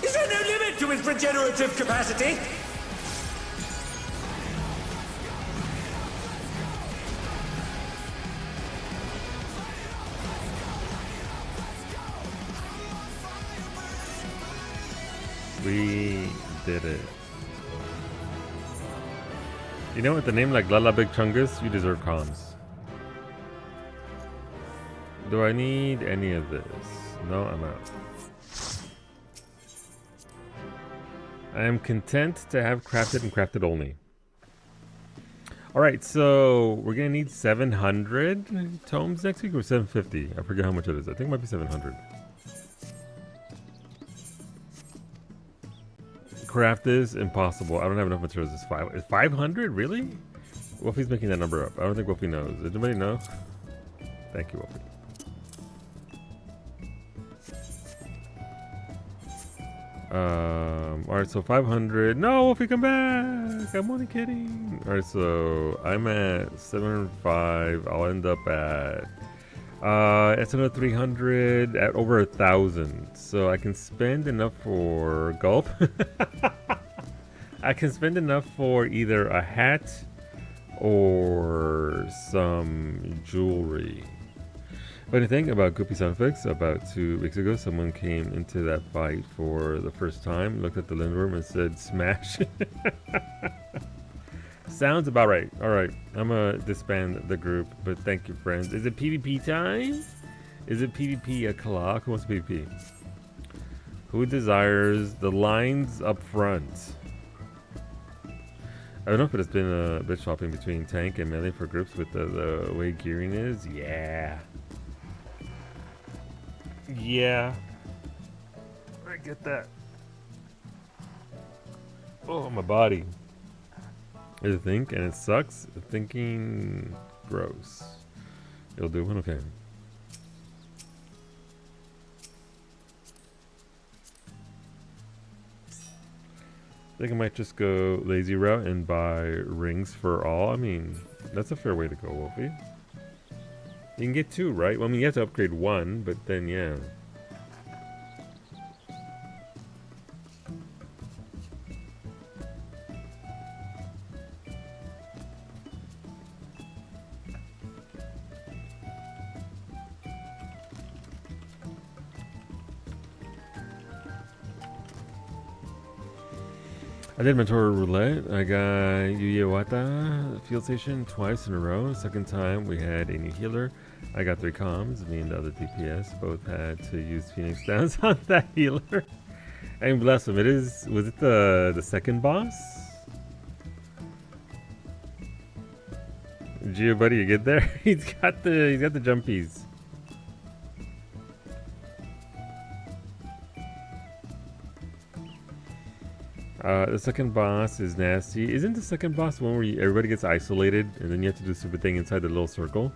Is there no limit to his regenerative capacity? We did it. You know, with a name like Lala Big Chungus, you deserve comms. Do I need any of this? No, I'm out. I am content to have crafted and crafted only. Alright, so we're gonna need 700 tomes next week or 750. I forget how much it is. I think it might be 700. Craft is impossible. I don't have enough materials. Is 500? Really? Wolfie's making that number up. I don't think Wolfie knows. Does anybody know? Thank you, Wolfie. Alright, so 500. No, Wolfie, come back! I'm only kidding. Alright, so I'm at 705. I'll end up at it's another 300 at over 1,000. So I can spend enough for gulp. I can spend enough for either a hat or some jewelry. Funny thing about Goopy sound effects, about 2 weeks ago, someone came into that fight for the first time, looked at the Lindworm and said, smash. Sounds about right. Alright, I'm gonna disband the group, but thank you, friends. Is it PvP time? Is it PvP o'clock? Who wants PvP? Who desires the lines up front? I don't know if it's been a bit swapping between tank and melee for groups with the way gearing is. Yeah. Yeah. I get that. Oh, my body. I think, and it sucks. Thinking gross. It'll do one, okay. I think I might just go lazy route and buy rings for all. I mean, that's a fair way to go, Wolfie. You can get 2, right? Well, I mean, you have to upgrade 1, but then, yeah. I did Mentor Roulette. I got Yuyewata field station twice in a row. Second time we had a new healer. I got 3 comms. Me and the other DPS both had to use Phoenix Downs on that healer. And bless him. Was it the second boss? Geo buddy, you get there? he's got the jumpies. The second boss is nasty. Isn't the second boss the one where everybody gets isolated and then you have to do a stupid thing inside the little circle?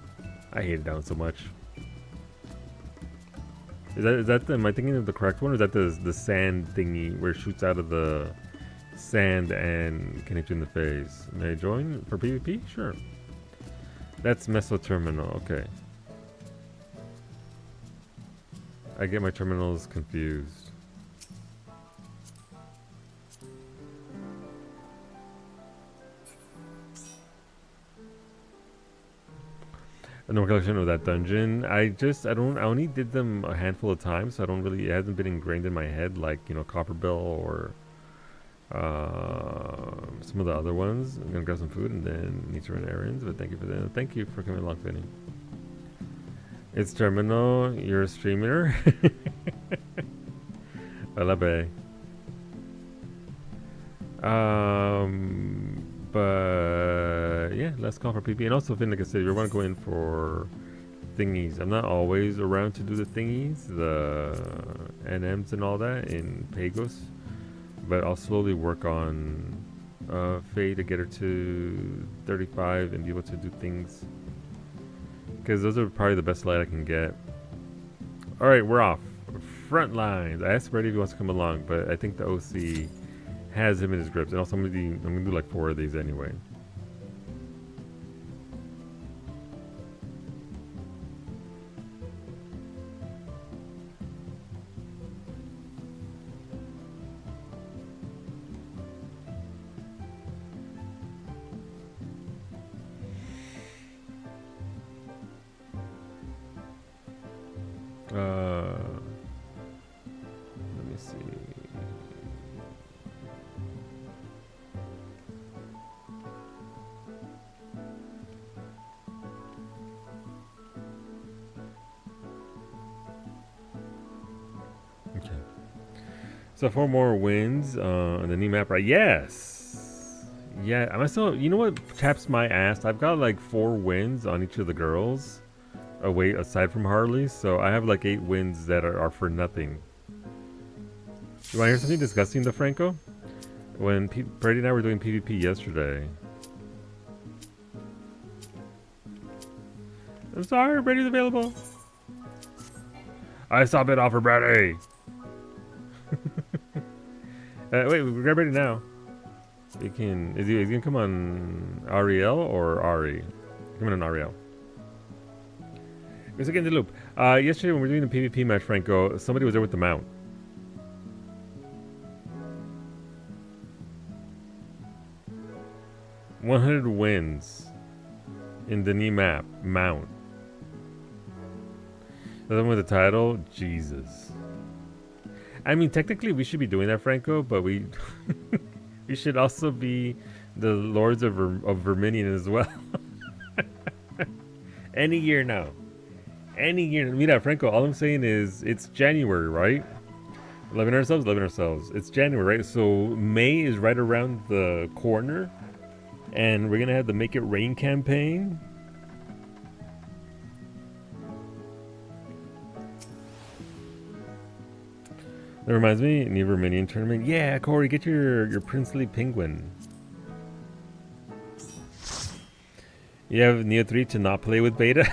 I hate it down so much. Is that am I thinking of the correct one, or is that the sand thingy where it shoots out of the sand and can hit you in the face? May I join for PvP? Sure. That's Meso Terminal. Okay. I get my terminals confused. No recollection of that dungeon. I only did them a handful of times, so it hasn't been ingrained in my head like, Copper Bill or Some of the other ones. I'm gonna grab some food and then need to run errands. But thank you for that. Thank you for coming along, Finny. It's Terminal. You're a streamer. Hola, bae. But yeah, let's call for PP. And also, Finn, like I said, you want to go in for thingies. I'm not always around to do the thingies, the NMs and all that in Pagos, but I'll slowly work on Faye to get her to 35 and be able to do things, because those are probably the best light I can get. All right, we're off. Front lines. I asked Brady if he wants to come along, but I think the OC has him in his grips. And also, I'm gonna do like 4 of these anyway. Let me see. Okay. So 4 more wins on the new map, right? Yes. Yeah, I'm still. You know what taps my ass? I've got like 4 wins on each of the girls. Away aside from Harley, so I have like 8 wins that are for nothing. You want to hear something disgusting, though, Franco? When Brady and I were doing PvP yesterday. I'm sorry, Brady's available. I stop it off for Brady. Wait, we grab Brady now. He can. Is he gonna come on Ariel or Ari? Come on Ariel. Let's get in the loop. Yesterday when we were doing the PvP match, Franco, somebody was there with the mount. "100 wins in the new map mount." The one with the title, Jesus. I mean, technically we should be doing that, Franco, but we we should also be the Lords of Verminion as well. Any year now. Any year. Mira, Franco, all I'm saying is it's January, right? Loving ourselves. It's January, right? So May is right around the corner, and we're gonna have the Make It Rain campaign. That reminds me, new Verminion tournament. Yeah, Corey, get your princely penguin. You have Neo 3 to not play with Beta.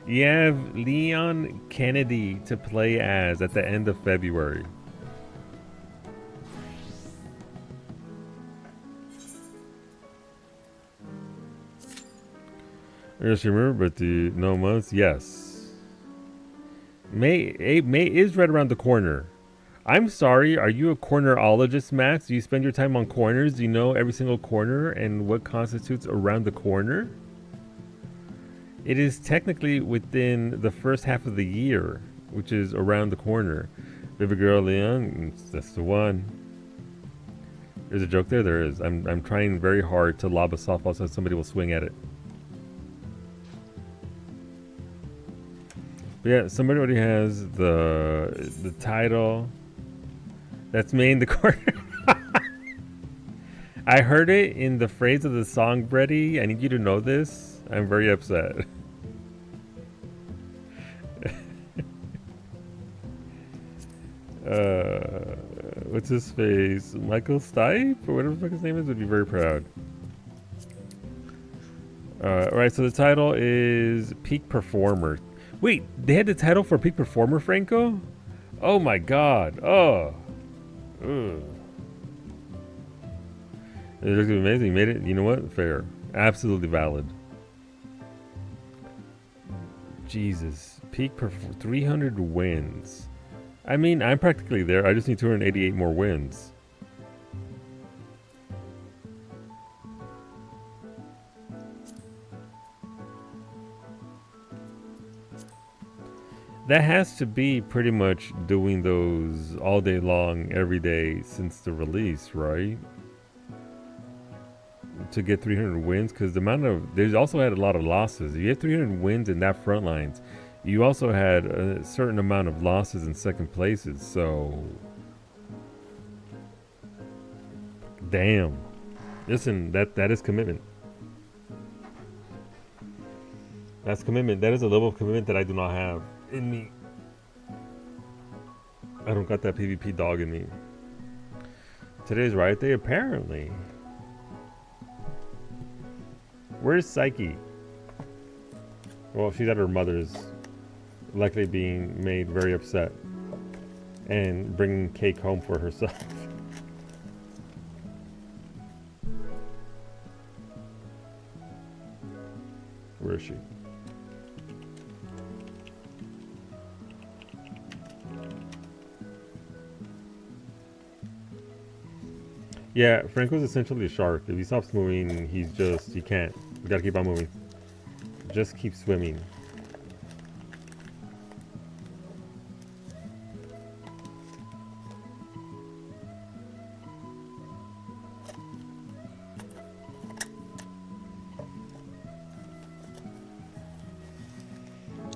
You have Leon Kennedy to play as at the end of February. Yes, you remember, but the no months, yes. May is right around the corner. I'm sorry, are you a cornerologist, Max? Do you spend your time on corners? Do you know every single corner and what constitutes around the corner? It is technically within the first half of the year, which is around the corner. Baby girl Leon, that's the one. There's a joke there? There is. I'm trying very hard to lob a softball so somebody will swing at it. But yeah, somebody already has the title. That's me in the corner. I heard it in the phrase of the song, Brady. I need you to know this. I'm very upset. What's his face? Michael Stipe? Or whatever the fuck his name is? Would be very proud. Alright, so the title is Peak Performer. Wait, they had the title for Peak Performer, Franco? Oh my god. Oh. Ugh. It looks amazing. You made it. You know what? Fair. Absolutely valid. Jesus. Peak Performer. 300 wins. I mean, I'm practically there. I just need 288 more wins. That has to be pretty much doing those all day long, every day since the release, right? To get 300 wins, because the amount of there's also had a lot of losses. You had 300 wins in that front lines. You also had a certain amount of losses in second places. So, damn. Listen, that is commitment. That's commitment. That is a level of commitment that I do not have in me. I don't got that PvP dog in me. Today's Riot Day, apparently. Where's Psyche? Well, she's at her mother's, likely being made very upset and bringing cake home for herself. Where is she? Yeah, Franco's essentially a shark. If he stops moving, he can't. We gotta keep on moving. Just keep swimming.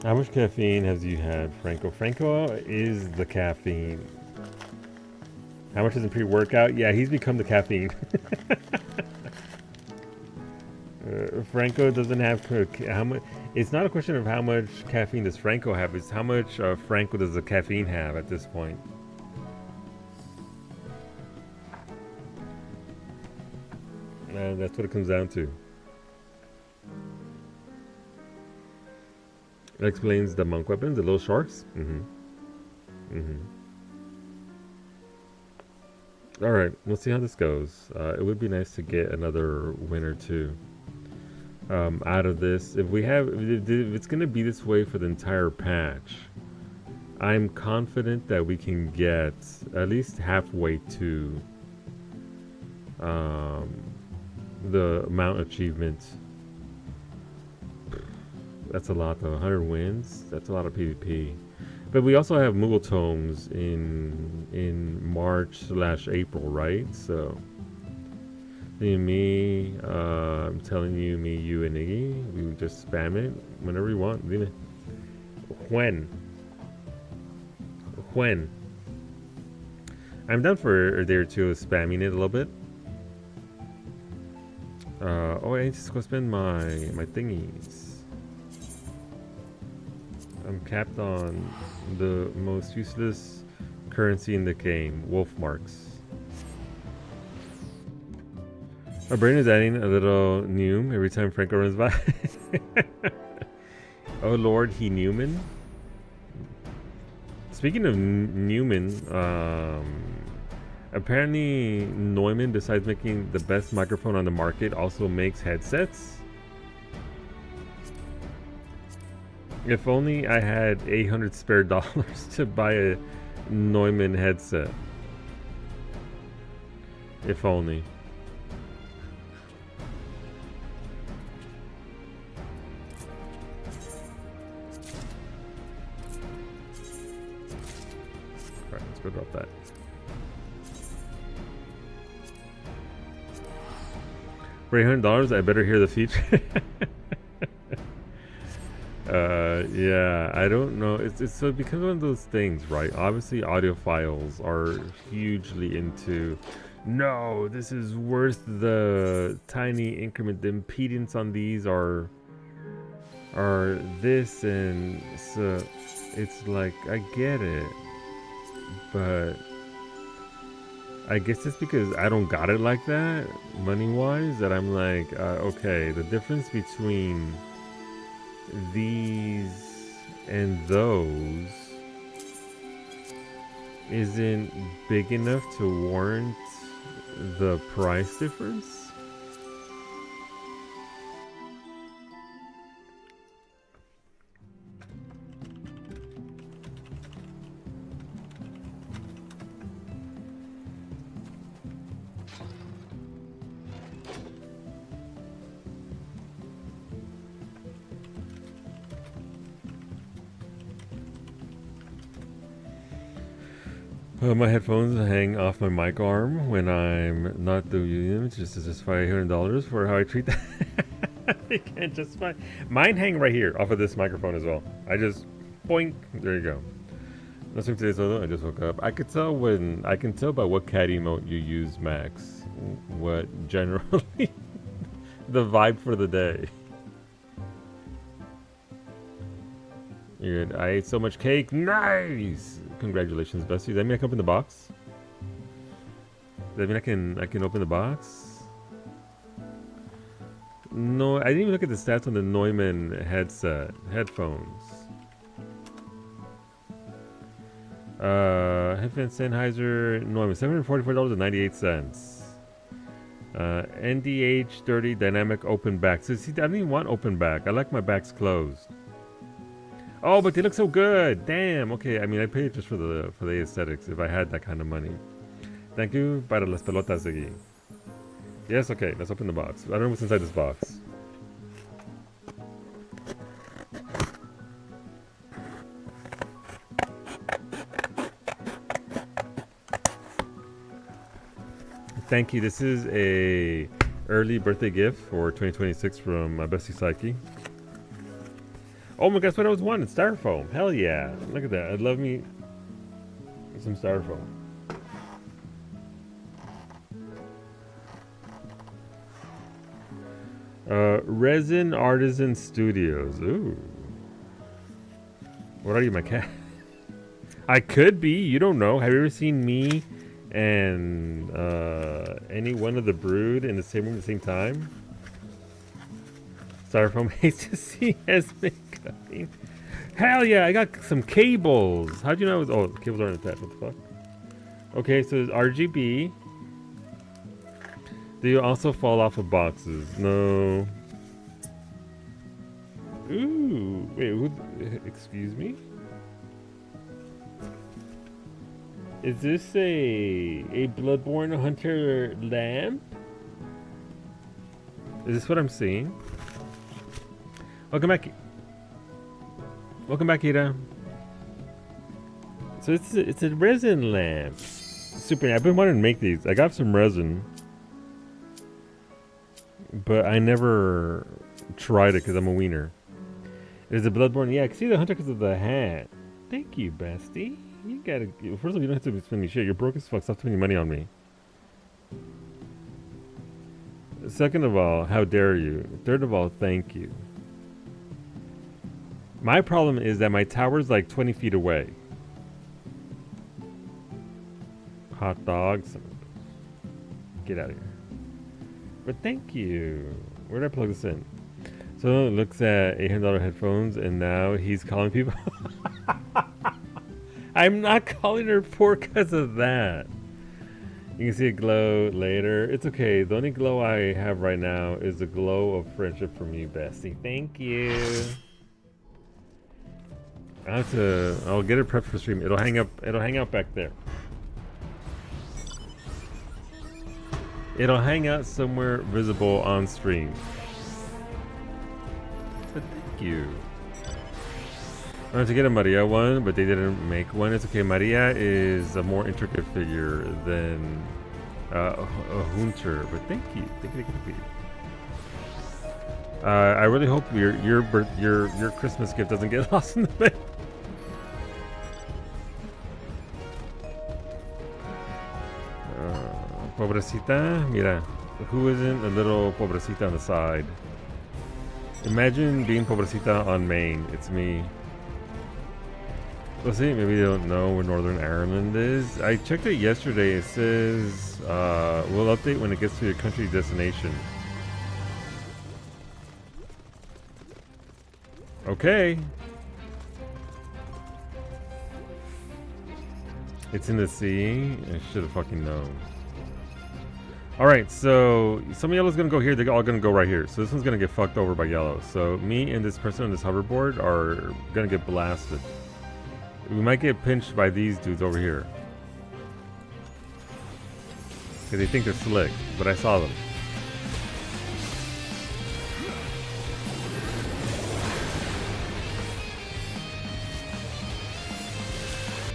How much caffeine have you had, Franco? Franco is the caffeine. How much is in pre-workout? Yeah, he's become the caffeine. Franco doesn't have how much. It's not a question of how much caffeine does Franco have. It's how much Franco does the caffeine have at this point. And that's what it comes down to. That explains the monk weapons, the little sharks. All right, we'll see how this goes. It would be nice to get another win or two out of this. If it's going to be this way for the entire patch, I'm confident that we can get at least halfway to the mount achievement. That's a lot though. 100 wins. That's a lot of PvP. But we also have Moogle Tomes in March/April, right? So, me, I'm telling you, me, you, and Iggy, we would just spam it whenever you want. When? I'm down for a day or two of spamming it a little bit. Oh, I need to go spend my thingies. I'm capped on the most useless currency in the game, wolf marks. My brain is adding a little Neum every time Franco runs by. Oh Lord, he Newman. Speaking of Newman, apparently Neumann, besides making the best microphone on the market, also makes headsets. If only I had $800 spare to buy a Neumann headset. If only. Alright, let's go drop that. For $800, I better hear the feature. Yeah, I don't know. It's so it becomes one of those things, right? Obviously, audiophiles are hugely into. No, this is worth the tiny increment. The impedance on these are this, and so it's like I get it, but I guess it's because I don't got it like that money-wise that I'm like, okay, the difference between these and those isn't big enough to warrant the price difference. My headphones hang off my mic arm when I'm not doing them, just to justify $800 for how I treat them. They can't justify. Mine hang right here off of this microphone as well. I just boink. There you go. Listening to today's photo, I just woke up. I can tell by what cat emote you use, Max. What generally the vibe for the day. Good. I ate so much cake. Nice. Congratulations, bestie. Does that mean I can open the box? Does that mean I can open the box? No, I didn't even look at the stats on the Neumann headphones. Headphones Sennheiser Neumann, $744.98. NDH 30 dynamic open back. So see, I don't even want open back. I like my backs closed. Oh, but they look so good. Damn. Okay. I mean, I pay it just for the aesthetics. If I had that kind of money. Thank you. Para las pelotas aquí. Yes. Okay. Let's open the box. I don't know what's inside this box. Thank you. This is a early birthday gift for 2026 from my bestie Psyche. Oh my gosh, what I was wanting, styrofoam. Hell yeah. Look at that. I'd love me some styrofoam. Resin Artisan Studios. Ooh. What are you, my cat? I could be. You don't know. Have you ever seen me and any one of the brood in the same room at the same time? Styrofoam hates to see Esme coming. Hell yeah, I got some cables. How'd you know? Oh, the cables aren't attached. What the fuck? Okay, so it's RGB. Do you also fall off of boxes? No. Ooh, wait, who? Excuse me? Is this a Bloodborne Hunter lamp? Is this what I'm seeing? Welcome back. Welcome back, Ida. So it's a resin lamp. Super. I've been wanting to make these. I got some resin, but I never tried it because I'm a wiener. Is it Bloodborne? Yeah, I can see the hunter because of the hat. Thank you, bestie. You gotta. First of all, you don't have to spend me shit. You're broke as fuck. Stop spending money on me. Second of all, how dare you? Third of all, thank you. My problem is that my tower's like 20 feet away. Hot dogs. Get out of here. But thank you. Where did I plug this in? So it looks at $800 headphones and now he's calling people. I'm not calling her poor because of that. You can see a glow later. It's okay. The only glow I have right now is the glow of friendship from you, bestie. Thank you. I'll get it prepped for stream. It'll hang out back there. It'll hang out somewhere visible on stream. But thank you. I wanted to get a Maria one, but they didn't make one. It's okay. Maria is a more intricate figure than a hunter. But thank you. Thank you. I really hope your Christmas gift doesn't get lost in the mail. Pobrecita, mira, who isn't a little pobrecita on the side? Imagine being pobrecita on Maine. It's me. Let's see, maybe they don't know where Northern Ireland is. I checked it yesterday. It says we'll update when it gets to your country destination. Okay. It's in the sea. I should have fucking known. Alright, so some of yellow's gonna go here. They're all gonna go right here. So this one's gonna get fucked over by yellow. So me and this person on this hoverboard are gonna get blasted. We might get pinched by these dudes over here. Because they think they're slick, but I saw them.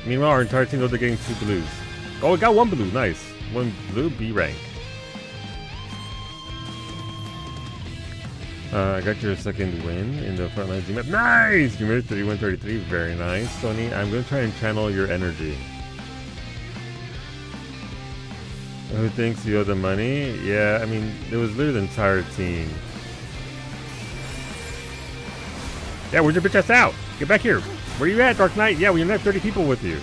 Meanwhile, our entire team knows they're getting 2 blues. Oh, we got 1 blue. Nice. 1 blue, B rank. I got your second win in the frontline team map. Nice! You made 31-33. Very nice, Sony. I'm going to try and channel your energy. Who thinks you owe the money? Yeah, I mean, it was literally the entire team. Yeah, where's your bitch ass out? Get back here. Where you at, Dark Knight? Yeah, we only have 30 people with you.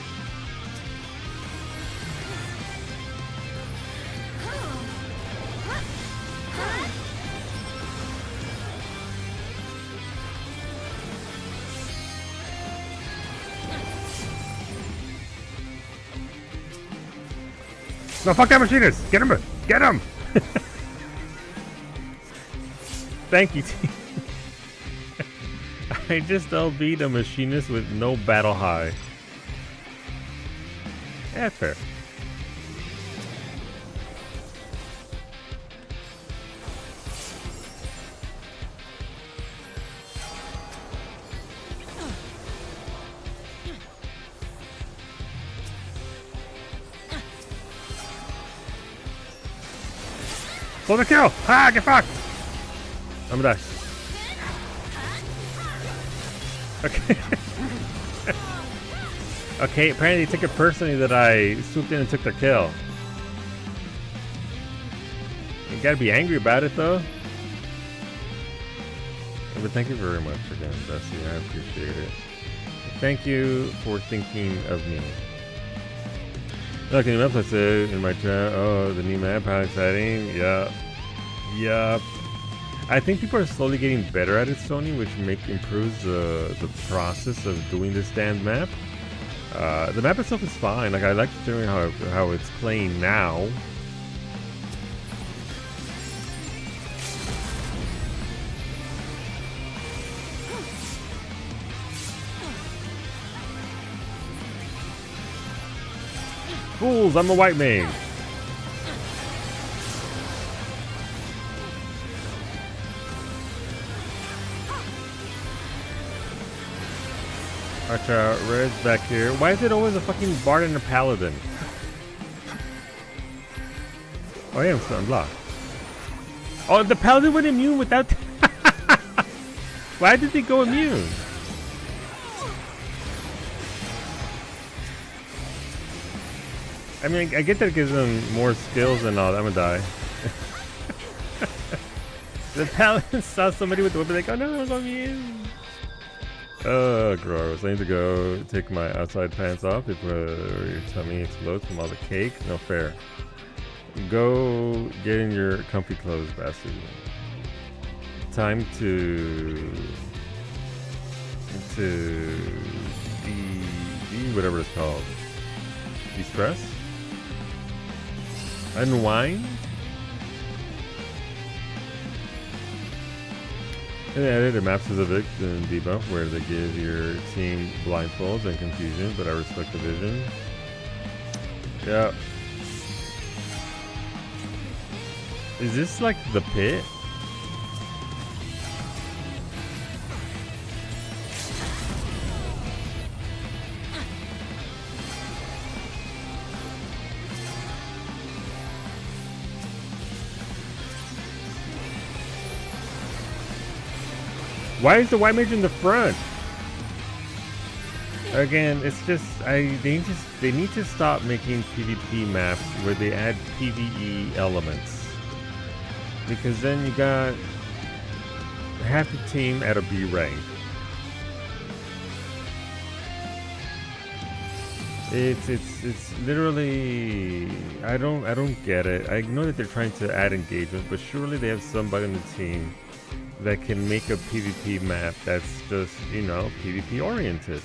No, fuck that machinist! Get him! Get him! Thank you, team. I just LB'd a machinist with no battle high. Yeah, that's fair. Pull the kill! Ah, get fucked! I'm gonna die. Okay. Okay, apparently they took it personally that I swooped in and took their kill. You gotta be angry about it though. But thank you very much again, Bessie. I appreciate it. Thank you for thinking of me. Okay, new map, I said in my chat. Oh, the new map, how exciting. Yup. Yup. I think people are slowly getting better at it, Sony, which improves the process of doing this damn map. The map itself is fine. Like, I like generally how it's playing now. Fools, I'm a white mage. Watch out, Red's back here. Why is it always a fucking bard and a paladin? Oh yeah, I'm blocked. Oh, the paladin went immune without... Why did they go immune? I mean, I get that it gives them more skills and all. I'm gonna die. The paladin saw somebody with the weapon, like, oh no, I'm going immune. Gross. I need to go take my outside pants off before your tummy explodes from all the cake. No fair. Go get in your comfy clothes, bastard. Time to whatever it's called. De-stress? Unwind? And they added a map specific debuff where they give your team blindfolds and confusion, but I respect the vision. Yeah. Is this like the pit? Why is the white mage in the front? Again, it's just they need to stop making PvP maps where they add PvE elements, because then you got half the team at a B rank. It's literally I don't get it. I know that they're trying to add engagement, but surely they have somebody on the team that can make a PvP map that's just, you know, PvP oriented.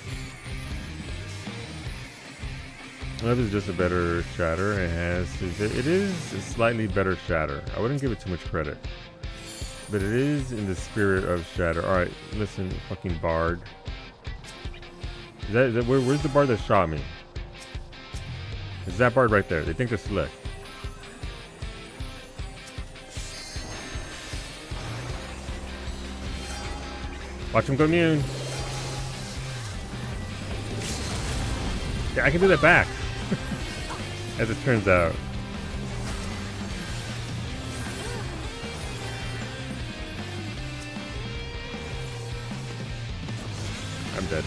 That is just a better shatter. It is a slightly better shatter. I wouldn't give it too much credit, but it is in the spirit of shatter. All right, listen, fucking bard. Is that where's the bard that shot me? It's that bard right there. They think they're slick. Watch him go immune. Yeah, I can do that back. As it turns out. I'm dead.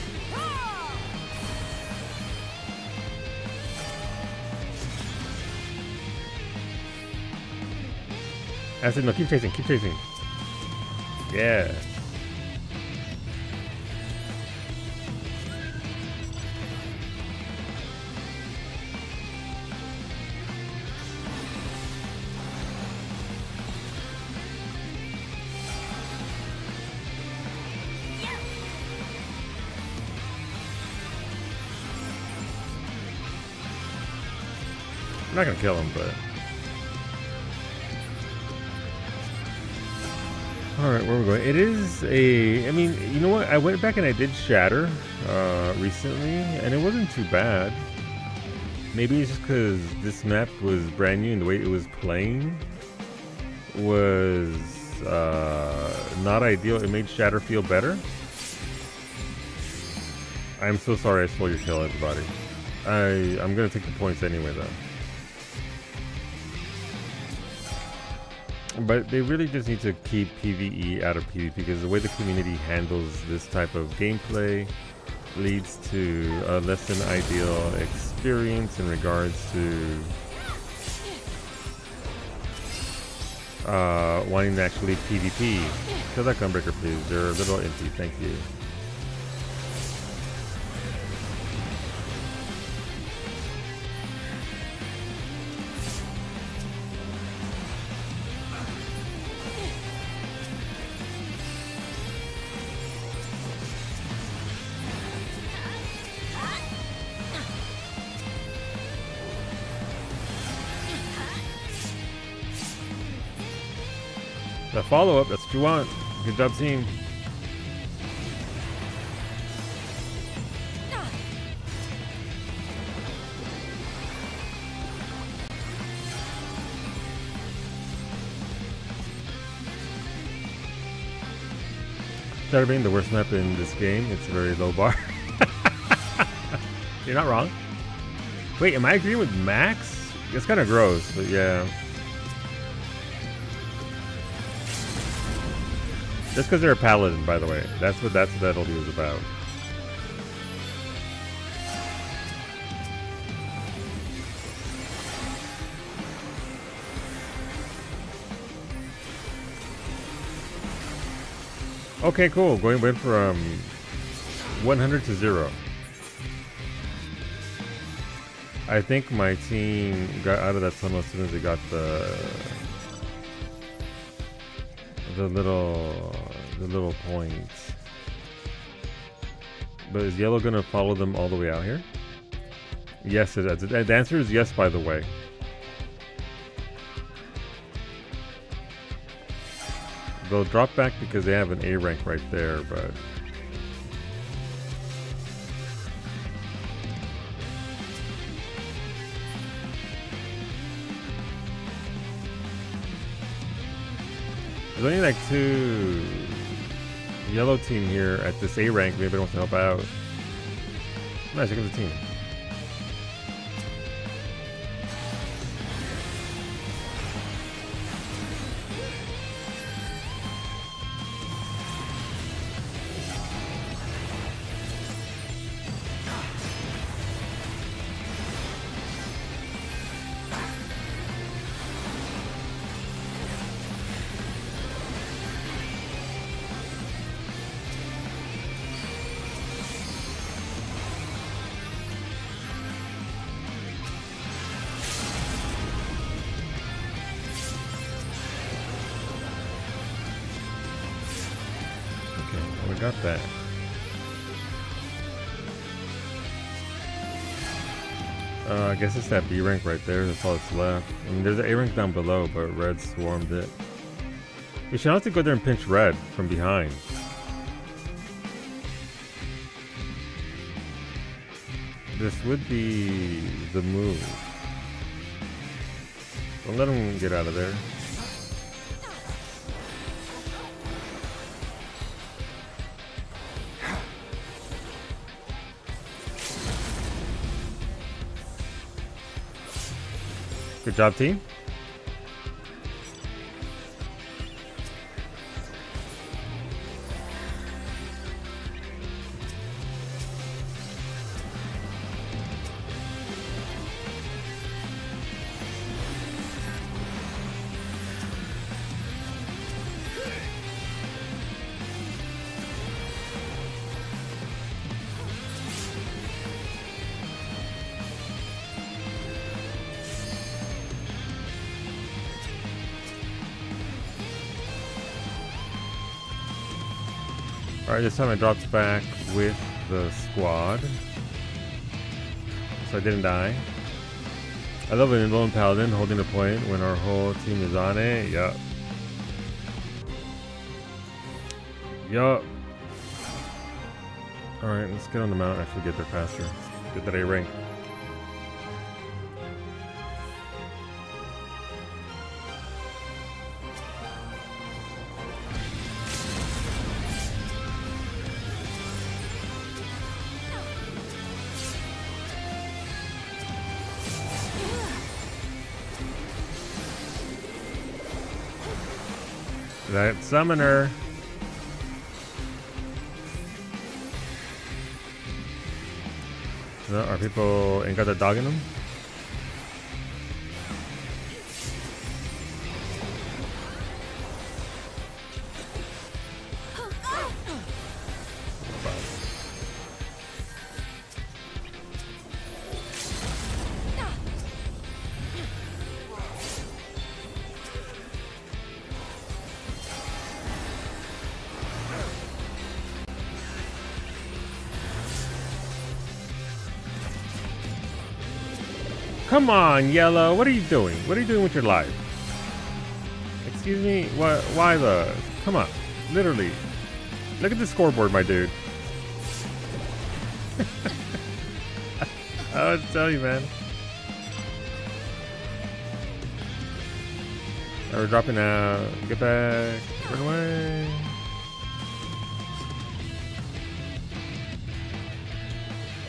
I said no, keep chasing, keep chasing. Yeah. I'm not gonna kill him, but... Alright, where are we going? It is a... I mean, you know what? I went back and I did Shatter recently, and it wasn't too bad. Maybe it's just because this map was brand new and the way it was playing was not ideal. It made Shatter feel better. I'm so sorry I stole your kill, everybody. I'm gonna take the points anyway, though. But they really just need to keep PvE out of PvP because the way the community handles this type of gameplay leads to a less than ideal experience in regards to wanting to actually PvP. Kill that gunbreaker, please. They're a little empty. Thank you. The follow-up, that's what you want. Good job, team. Shatter being the worst map in this game, it's a very low bar. You're not wrong. Wait, am I agreeing with Max? It's kind of gross, but yeah. Just because they're a paladin, by the way. That's what that ulti was about. Okay, cool. Went from 100 to 0. I think my team got out of that tunnel as soon as they got the little points. But is yellow gonna follow them all the way out here? Yes, it is. The answer is yes, by the way. They'll drop back because they have an A rank right there, but there's only like 2 yellow team here at this A rank. Maybe wants to help out. Nice, here comes the team. Got that. I guess it's that B rank right there. That's all that's left. I mean, there's an A rank down below, but red swarmed it. We should have to go there and pinch red from behind. This would be the move. Don't let him get out of there. Good job, team. Alright, this time I dropped back with the squad. So I didn't die. I love an invulnerable paladin holding a point when our whole team is on it. Yup. Yup. Alright, let's get on the mount and actually get there faster. Get that A rank. That summoner. No, our people ain't got the dog in them. Come on, Yellow. What are you doing? What are you doing with your life? Excuse me? What? Why the? Come on. Literally. Look at the scoreboard, my dude. I would tell you, man. We're dropping out. Get back. Run away.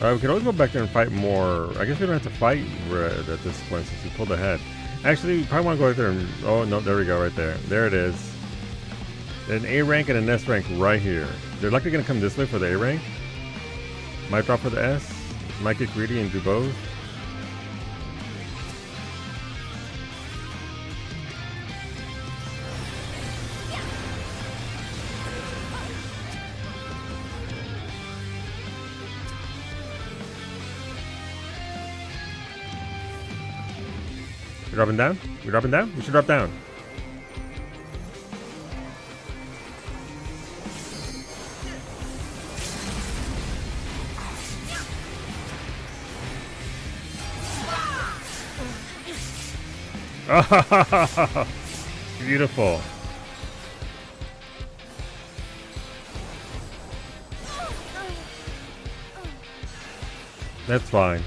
We can always go back there and fight more. I guess we don't have to fight Red at this point since we pulled ahead. Actually, we probably want to go right there and... Oh, no, there we go, right there. There it is. An A rank and an S rank right here. They're likely going to come this way for the A rank. Might drop for the S. Might get greedy and do both. We're dropping down? We're dropping down? We should drop down. Oh, beautiful. That's fine.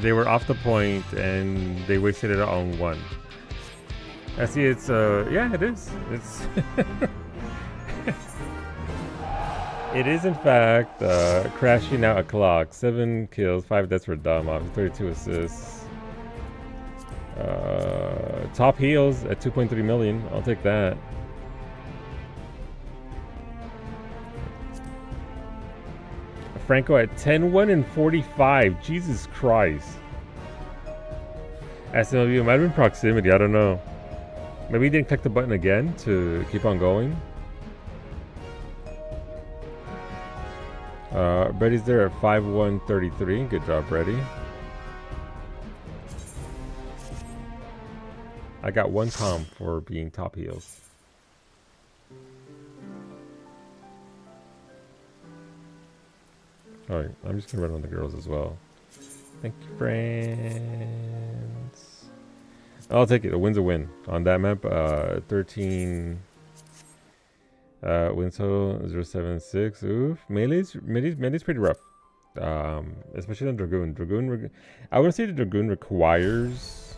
They were off the point and they wasted it on one. I see it's yeah, it is. It's it is in fact crashing out a clock. 7 kills, 5 deaths for dumb, 32 assists. Top heals at 2.3 million. I'll take that. Franco at 10-1 and 45. Jesus Christ. SMW, it might have been proximity. I don't know. Maybe he didn't click the button again to keep on going. Brady's there at 5-1-33. Good job, Brady. I got 1 comp for being top heals. Alright, I'm just gonna run on the girls as well. Thank you, friends. I'll take it. A win's a win on that map. 13 win total 076. Oof. Melee's pretty rough. Especially on Dragoon. I would say the Dragoon requires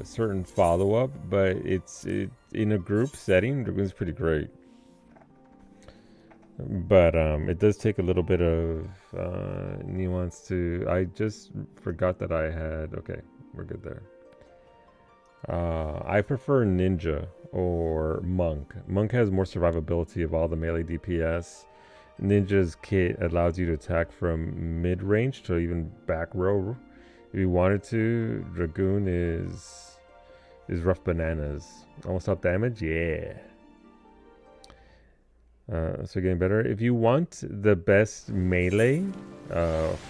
certain follow-up, but in a group setting, Dragoon's pretty great. But it does take a little bit of nuance to. I just forgot that I had. Okay, we're good there. I prefer ninja or monk. Monk has more survivability of all the melee DPS. Ninja's kit allows you to attack from mid-range to even back row if you wanted to. Dragoon is rough bananas. Almost up damage, yeah. So getting better. If you want the best melee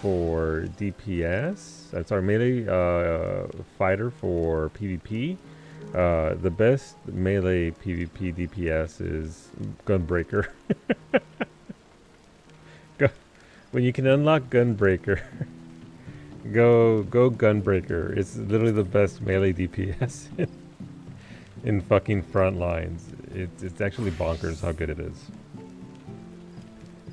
for DPS, melee fighter for PvP, the best melee PvP DPS is Gunbreaker. When you can unlock Gunbreaker, go Gunbreaker. It's literally the best melee DPS in fucking front lines. It's actually bonkers how good it is.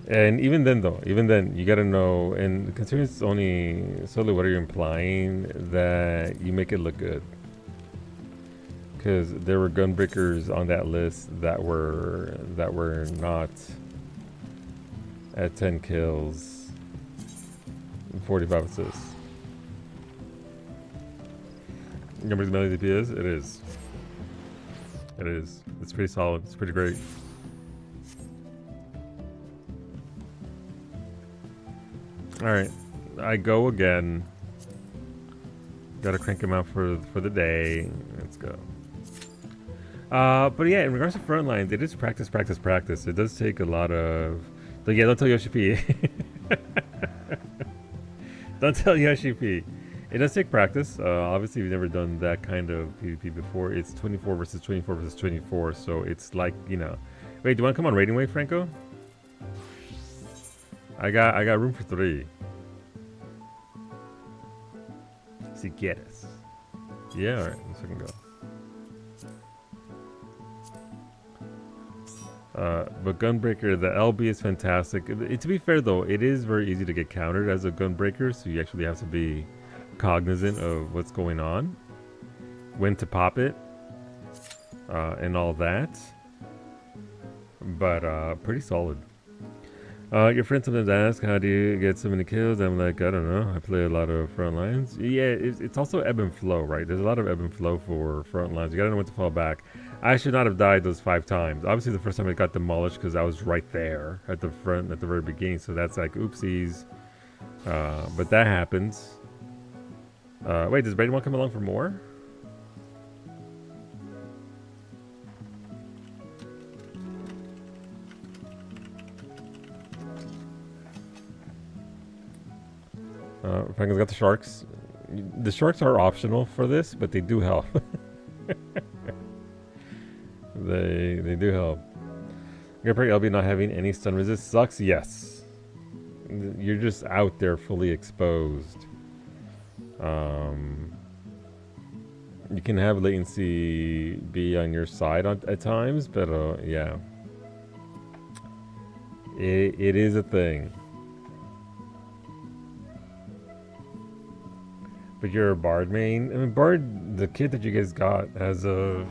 And even then, you gotta know, and considering it's only solely what are you implying, that you make it look good. Because there were Gunbreakers on that list that were not at 10 kills, 45 assists. Remember the melee DPS? It is. It is. It's pretty solid. It's pretty great. Alright, I go again. Gotta crank him out for the day. Let's go. But yeah, in regards to front lines, it is practice. It does take a lot of... So yeah, don't tell Yoshi P. Don't tell Yoshi P. It does take practice. Obviously, we've never done that kind of PvP before. It's 24 versus 24 versus 24, so it's like, you know... Wait, do you want to come on Raiding Wave, Franco? I got room for 3. Si quieres. Yeah, alright, let's fucking go. But Gunbreaker, the LB is fantastic. To be fair though, it is very easy to get countered as a Gunbreaker, so you actually have to be cognizant of what's going on, when to pop it, and all that. But pretty solid. Your friends sometimes ask, how do you get so many kills? I'm like, I don't know. I play a lot of front lines. Yeah, it's also ebb and flow, right? There's a lot of ebb and flow for front lines. You gotta know when to fall back. I should not have died those 5 times. Obviously, the first time I got demolished because I was right there at the front at the very beginning. So that's like, oopsies. But that happens. Wait, does Brayden want to come along for more? Franken's got the sharks. The sharks are optional for this, but they do help. they do help. Gunbreaker LB not having any stun resist sucks. Yes, you're just out there fully exposed. You can have latency be on your side at times, but yeah, it is a thing. But you're a Bard main. I mean, Bard, the kit that you guys got has a...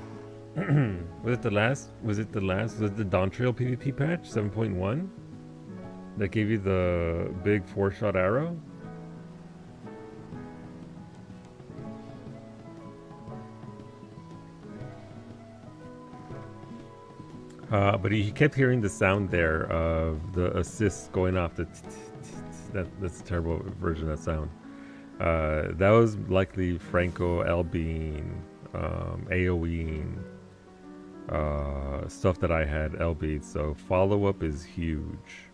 was it the Dawn Trail PvP patch, 7.1? That gave you the big 4-shot arrow? But he kept hearing the sound there of the assists going off. That's a terrible version of that sound. That was likely Franco LBing, AoEing, stuff that I had LB'd, so follow-up is huge.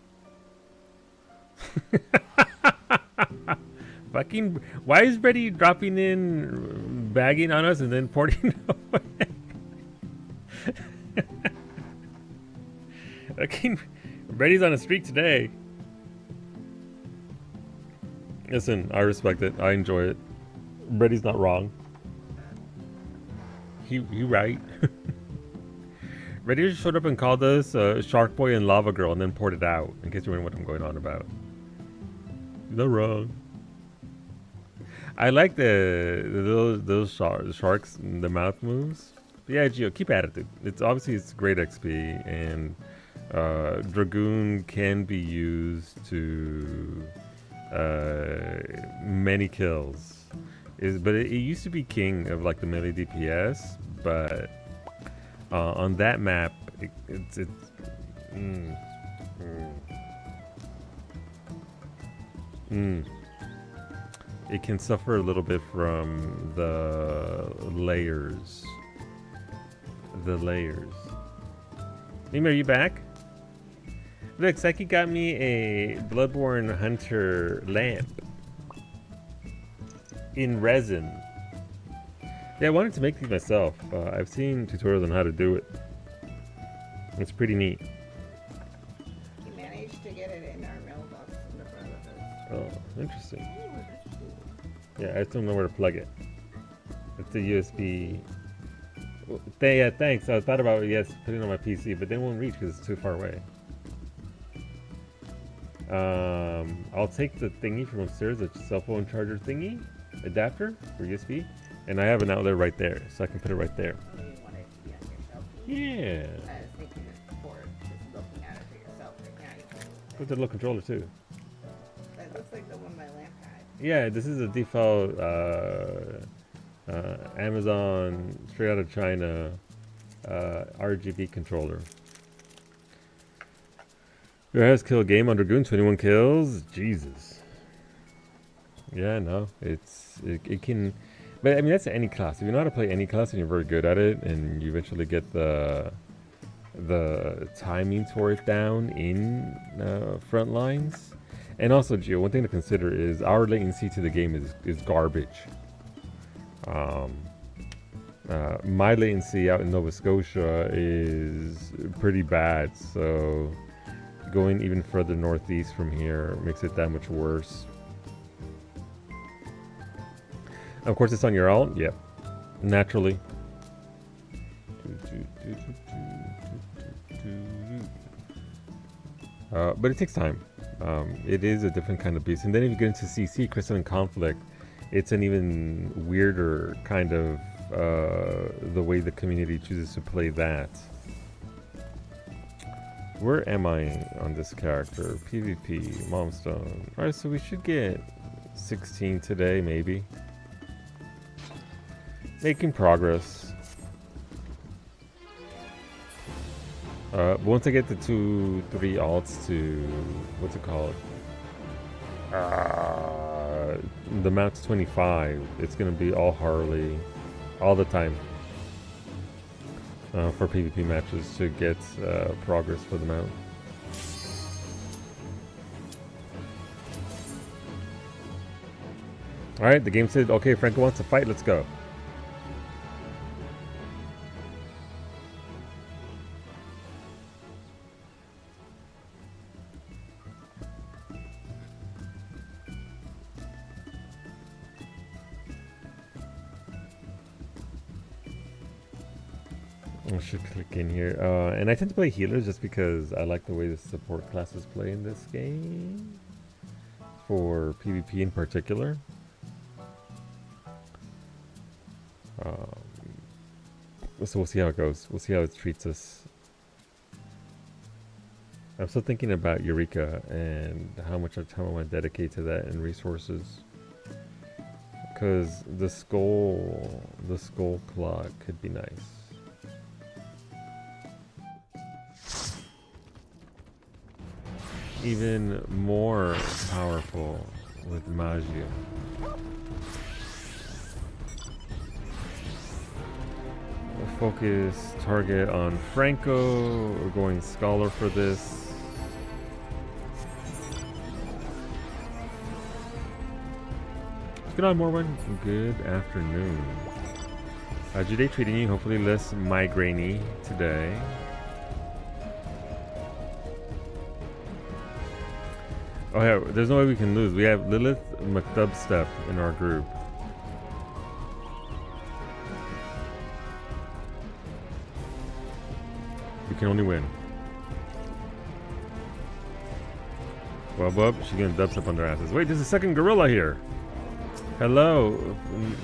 Fucking, why is Brady dropping in, bagging on us and then porting away? Fucking, Brady's on a streak today. Listen, I respect it. I enjoy it. Brady's not wrong. He right. Brady just showed up and called us Shark Boy and Lava Girl and then poured it out, in case you're wondering what I'm going on about. He's not wrong. I like those sharks, the mouth moves. But yeah, Gio, keep at it, dude. It's obviously great XP, and Dragoon can be used to many kills. But it used to be king of like the melee DPS, but on that map, it can suffer a little bit from the layers. Mimi, are you back? Look, Psyche got me a Bloodborne Hunter lamp in resin. Yeah, I wanted to make these myself. I've seen tutorials on how to do it. It's pretty neat. He managed to get it in our mailbox in the front of us. Oh, interesting. Yeah, I just don't know where to plug it. It's a USB. Yeah, thanks. I thought about putting it on my PC, but they won't reach because it's too far away. I'll take the thingy from upstairs, the cell phone charger thingy, adapter for USB, and I have an outlet right there, so I can put it right there. You want it to be on your shelf. Yeah. I was thinking it before, just looking at it for yourself. Right now, you can With the little controller too. That looks like the one my lamp had. Yeah, this is a default Amazon, straight out of China, RGB controller. Who has killed game on Dragoon? 21 kills. Jesus. Yeah, no, it can, but I mean that's any class. If you know how to play any class and you're very good at it, and you eventually get the timing for it down in front lines. And also, Gio, one thing to consider is our latency to the game is garbage. My latency out in Nova Scotia is pretty bad, so going even further northeast from here makes it that much worse. Of course, it's on your alt. Yep, naturally. But it takes time. It is a different kind of beast. And then if you get into CC, Crystalline Conflict, it's an even weirder kind of the way the community chooses to play that. Where am I on this character? PvP, Momstone. Alright, so we should get 16 today, maybe. Making progress. Once I get the 2-3 alts to, what's it called? The mount's 25. It's gonna be all Harley, all the time. For PvP matches to get progress for the mount. Alright, the game said, okay, Franco wants to fight, let's go. I should click in here. And I tend to play healers just because I like the way the support classes play in this game. For PvP in particular. So we'll see how it goes. We'll see how it treats us. I'm still thinking about Eureka and how much of time I want to dedicate to that and resources. Because the skull clock could be nice. Even more powerful with Magia. We'll focus target on Franco. We're going Scholar for this. Good on, Morwen. Good afternoon. How's your day treating you? Hopefully less migraine-y today. Oh yeah, there's no way we can lose. We have Lilith McDubstep in our group. We can only win. Wub, she's gonna dubstep on their asses. Wait, there's a second gorilla here. Hello,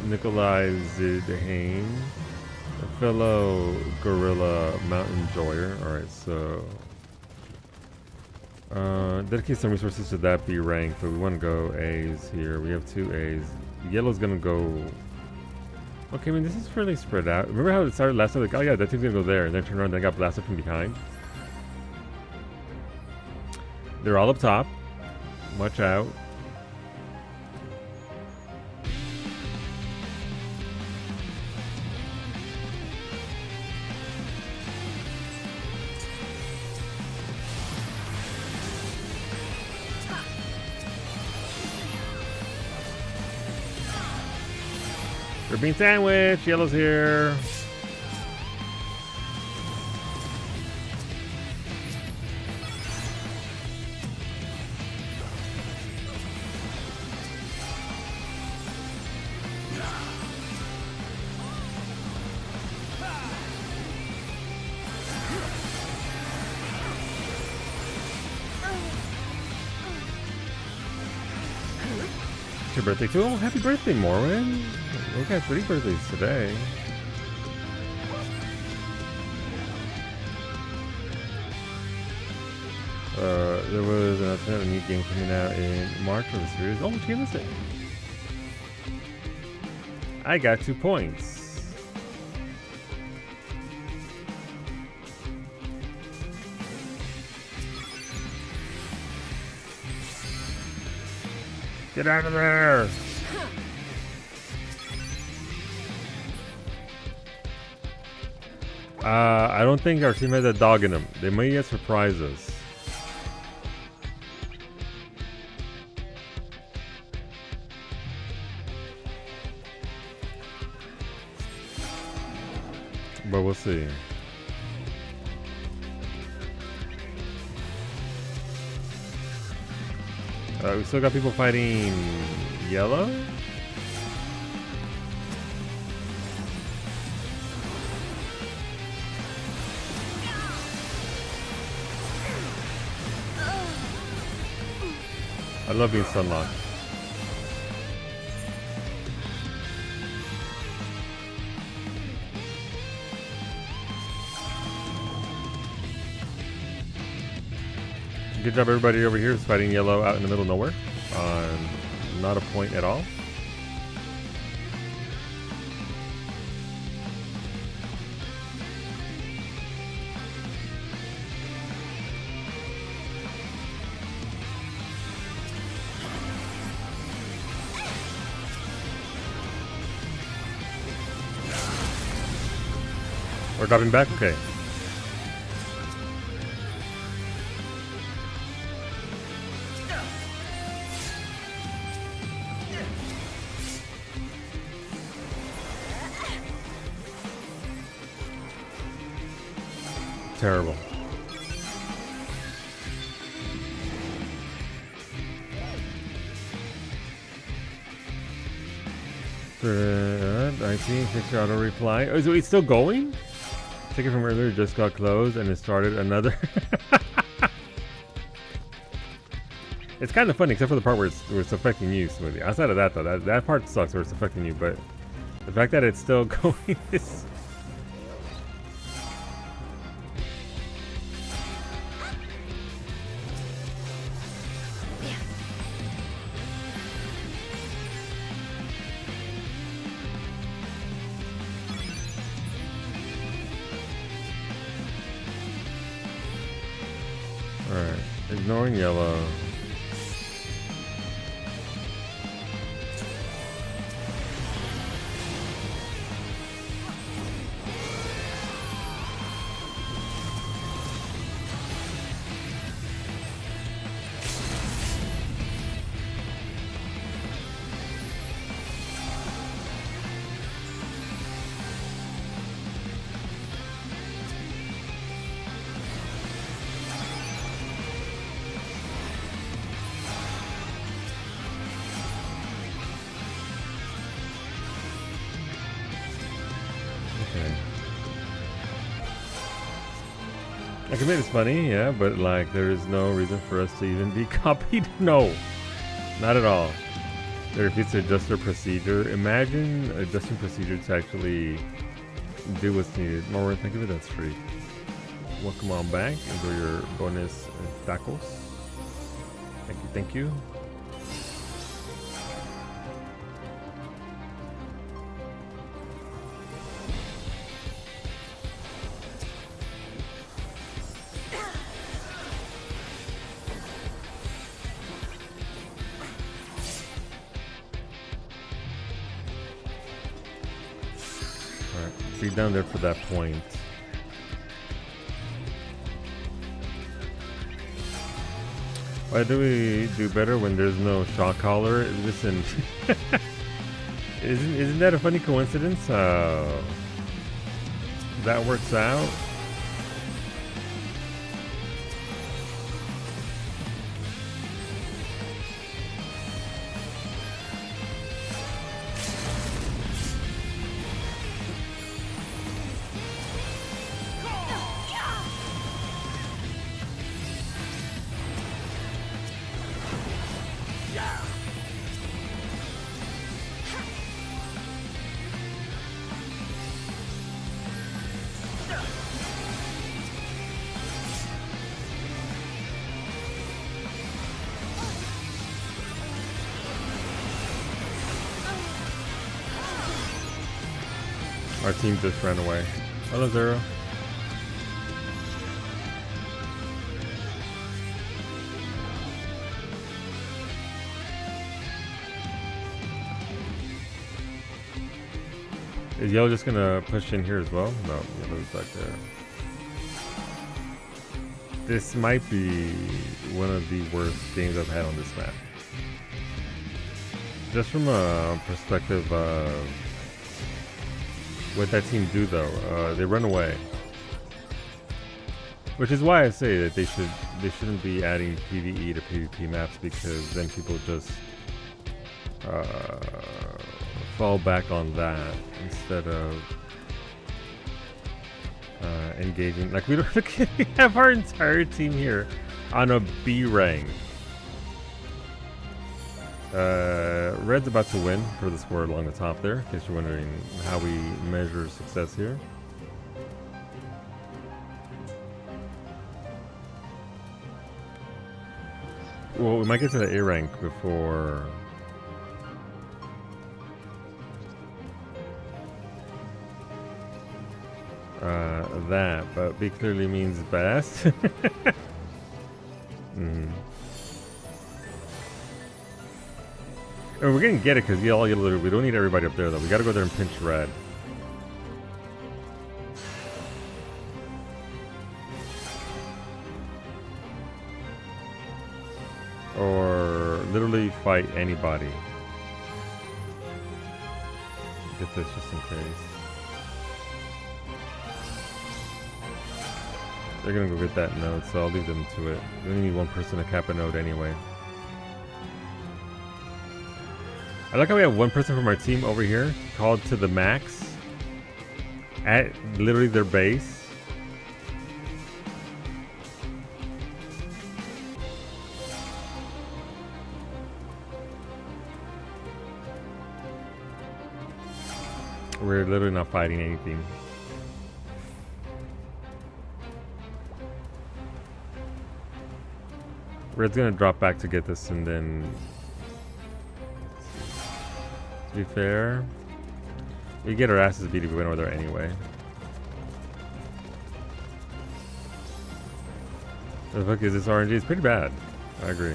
Nikolai Zidhane, a fellow gorilla mountain enjoyer. Alright, so Dedicate some resources to that B rank, but we want to go A's here. We have 2 A's. Yellow's gonna go. Okay, I mean this is fairly spread out. Remember how it started last time? Like, oh yeah, that team's gonna go there, and then turn around, and then got blasted from behind. They're all up top. Watch out. We're being sandwiched. Yellow's here. It's your birthday too? Oh, happy birthday, Morwen. We got 3 birthdays today. There was a new game coming out in March for the series. Oh, she missed it. I got 2 points. Get out of there! I don't think our team has a dog in them. They may yet surprise us. But we'll see. We still got people fighting yellow. I love being sunlocked. Good job, everybody over here is fighting yellow out in the middle of nowhere. Not a point at all. We're dropping back? Okay. Terrible. I see. Fix your auto reply. Oh, so it's still going? Ticket from earlier just got closed and it started another. It's kind of funny, except for the part where it's affecting you, Smoothie. Outside of that, though, that part sucks where it's affecting you, but the fact that it's still going is. Alright, ignoring yellow. I can make this funny, yeah, but like there is no reason for us to even be copied. No, not at all. They refuse to adjust their procedure. Imagine adjusting procedure to actually do what's needed. More, thank you for that streak. Welcome on back. Enjoy your bonus tacos. Thank you, thank you. Alright, be down there for that point. Why do we do better when there's no shot caller? Listen, isn't that a funny coincidence? That works out. Our team just ran away. Hello, Zero. Is Yellow just gonna push in here as well? No, Yellow's back there. This might be one of the worst games I've had on this map. Just from a perspective of what that team do though, they run away. Which is why I say that they shouldn't be adding PvE to PvP maps, because then people just fall back on that instead of engaging. Like we have our entire team here on a B rank. Red's about to win for the score along the top there, in case you're wondering how we measure success here. Well, we might get to the A rank before that, but B clearly means best. And we're gonna get it because we don't need everybody up there though. We gotta go there and pinch Red. Or literally fight anybody. Get this just in case. They're gonna go get that node, so I'll leave them to it. We only need one person to cap a node anyway. I like how we have one person from our team over here called to the max at literally their base. We're literally not fighting anything. Red's gonna drop back to get this, and then to be fair, we get our asses beat if we went over there anyway. The fuck is this RNG? It's pretty bad. I agree.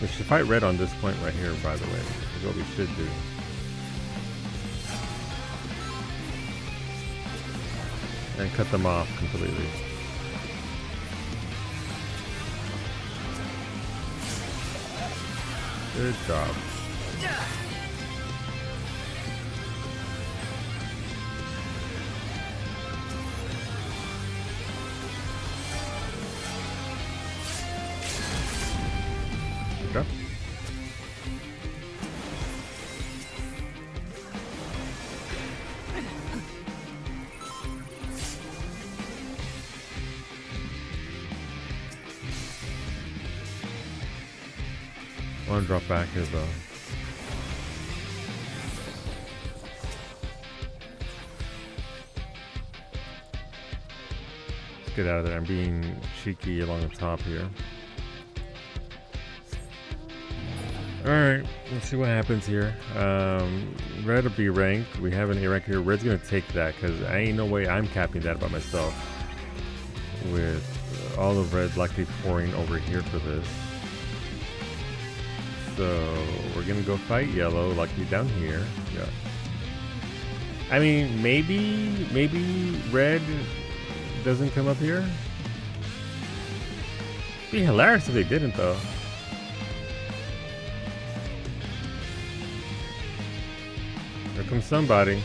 We should fight Red on this point right here, by the way. Is what we should do. And cut them off completely. Good job. go. I want to drop back here though. Let's get out of there. I'm being cheeky along the top here. Alright, let's see what happens here. Red will be ranked. We have an A rank here. Red's gonna take that because I ain't no way I'm capping that by myself. With all of red likely pouring over here for this. So we're gonna go fight yellow, likely down here. Yeah. I mean, maybe red doesn't come up here. It'd be hilarious if they didn't, though. Here comes somebody.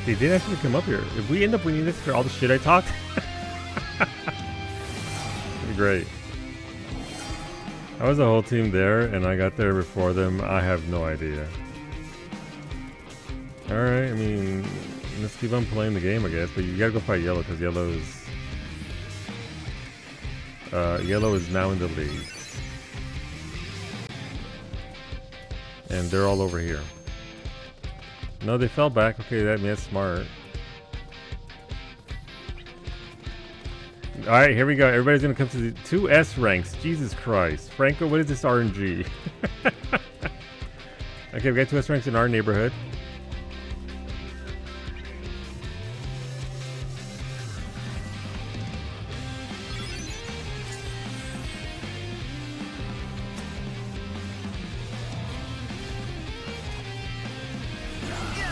They did actually come up here. If we end up winning this for all the shit I talked, great. I was the whole team there, and I got there before them. I have no idea. All right, I mean, let's keep on playing the game, I guess. But you gotta go fight yellow because yellow is now in the lead, and they're all over here. No, they fell back. Okay, that's smart. Alright, here we go. Everybody's gonna come to the 2 S ranks. Jesus Christ. Franco, what is this RNG? Okay, we got 2 S ranks in our neighborhood.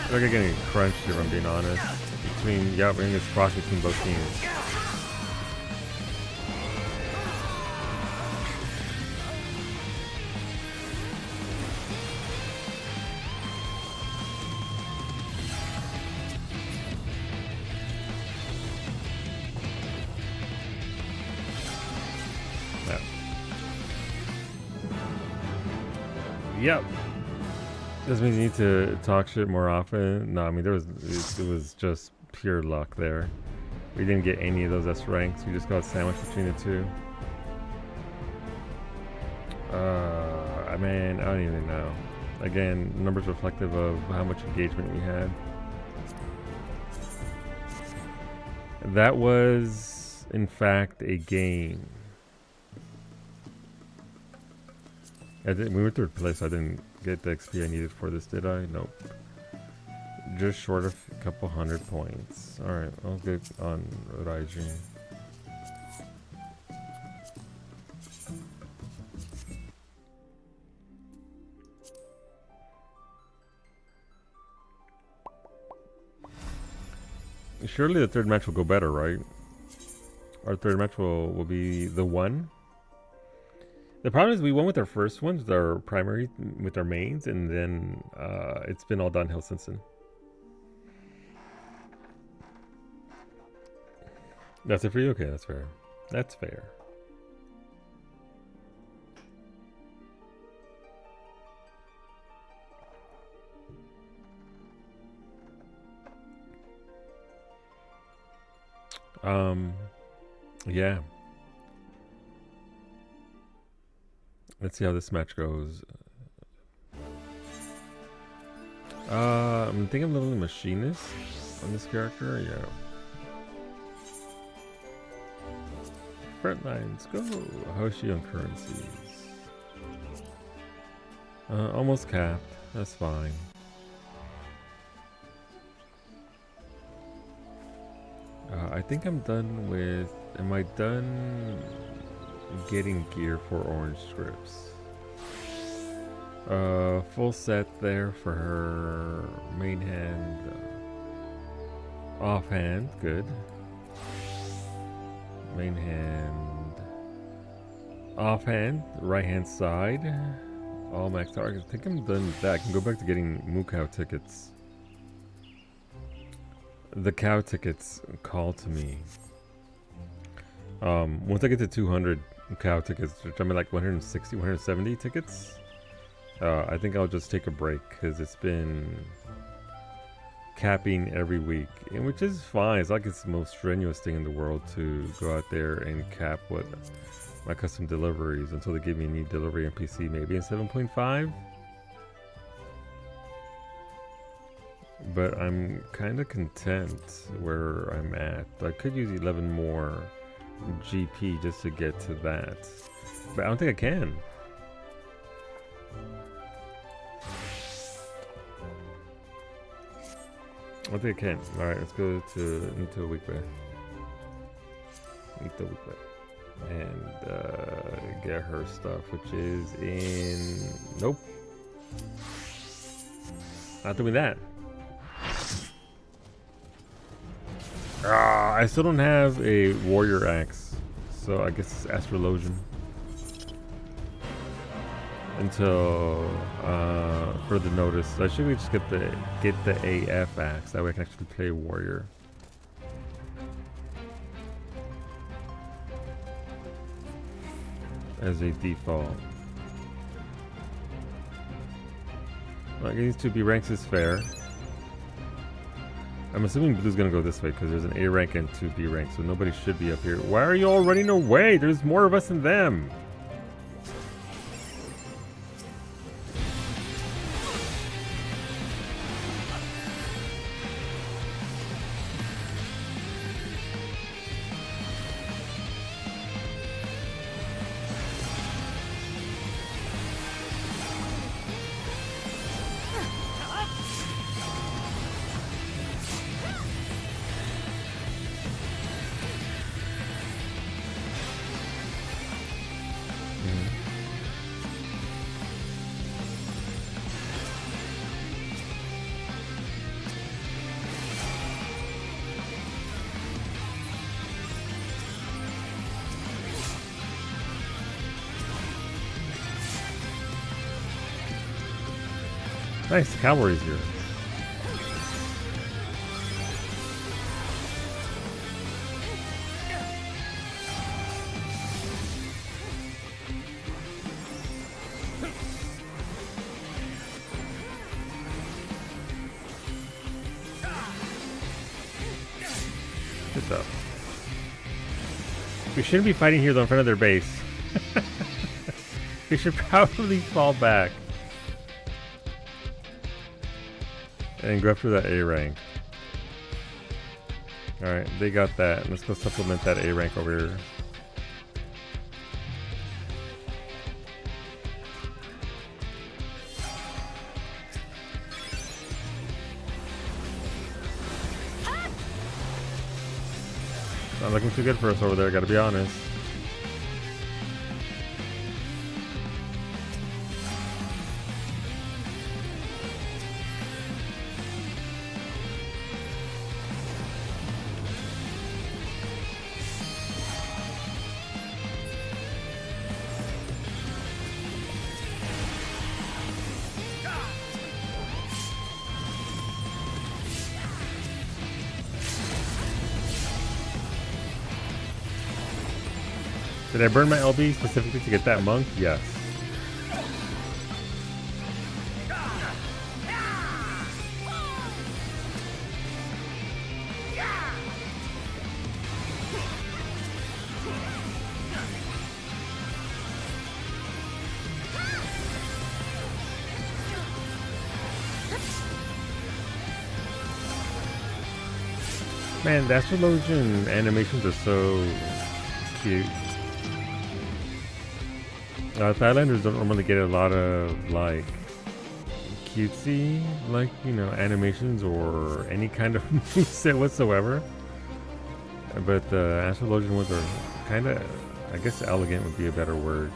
They're getting crunched if I'm being honest. We're in this cross between both teams. Yep. Doesn't mean you need to talk shit more often. No, I mean it was just pure luck there. We didn't get any of those S ranks. We just got sandwiched between the two. I mean, I don't even know. Again, numbers reflective of how much engagement we had. That was, in fact, a game. We were 3rd place. I didn't get the XP I needed for this, did I? Nope. Just short of a couple 100 points. Alright, I'll get on Raijin. Surely the 3rd match will go better, right? Our 3rd match will be the 1. The problem is we went with our first ones, with our primary, with our mains, and then it's been all downhill since then. That's it for you? Okay, that's fair. That's fair. Yeah. Let's see how this match goes. I'm thinking I'm leveling machinist on this character. Yeah. Front lines, go. How's she on currencies? Almost capped. That's fine. I I think I'm done with. Am I done getting gear for orange scripts? Full set there for her main hand. Offhand, good. Main hand. Offhand, right hand side. All max targets. I think I'm done with that. I can go back to getting moo cow tickets. The cow tickets call to me. Once I get to 200 cow tickets, which I'm at like 160, 170 tickets, I think I'll just take a break because it's been capping every week, and which is fine. It's like it's the most strenuous thing in the world to go out there and cap what my custom deliveries until they give me a new delivery NPC, maybe in 7.5. But I'm kind of content where I'm at. I could use 11 more GP just to get to that, but I don't think I can. I don't think I can. Alright, let's go to Nito Weekly. And get her stuff, which is in... Nope. Not doing that. I still don't have a warrior axe, so I guess it's astrologian until further notice. So I should just get the AF axe. That way I can actually play warrior. As a default. Well, getting to B ranks is fair. I'm assuming blue's gonna go this way because there's an A rank and 2 B ranks, so nobody should be up here. Why are you all running away? There's more of us than them. Nice, the cavalry's here. Good stuff. We shouldn't be fighting here though in front of their base. We should probably fall back. And go after that A rank. Alright, they got that. Let's go supplement that A rank over here. Not looking too good for us over there, gotta be honest. Did I burn my LB specifically to get that monk? Yes. Man, the astrologian animations are so cute. Thailanders don't normally get a lot of like cutesy, like, you know, animations or any kind of moveset whatsoever. but the astrologian ones are kind of, I guess elegant would be a better word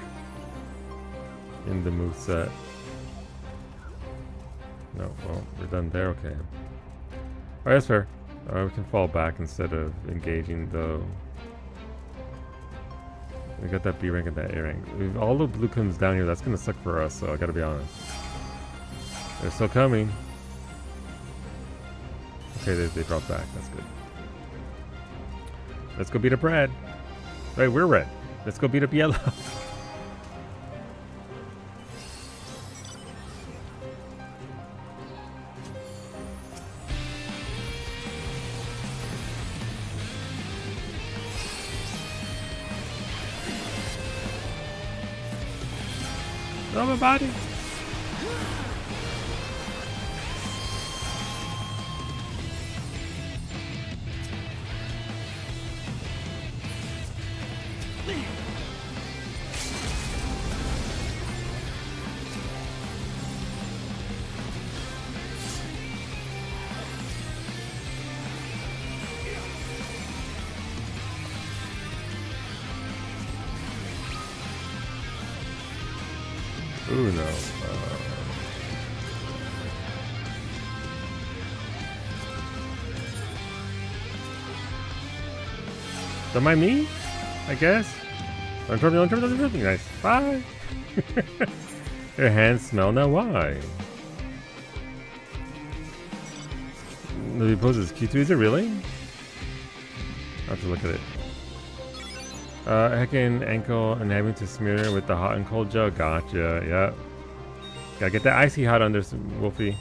in the moveset. No, well, we're done there, okay. Alright, that's fair. We can fall back instead of engaging though. We got that B rank and that A rank. If all the blue comes down here, that's gonna suck for us, so I gotta be honest. They're still coming. Okay, they dropped back, that's good. Let's go beat up red. Right, we're red. Let's go beat up yellow. Oh, my body. Ooh, no. Is that my me? I guess. Unturn. Nice. Bye. Your hands smell. Now why? The poses Q2. Is it really? I'll have to look at it. Heckin' ankle and having to smear with the hot and cold gel. Gotcha. Yep. Gotta get that icy hot under Wolfie.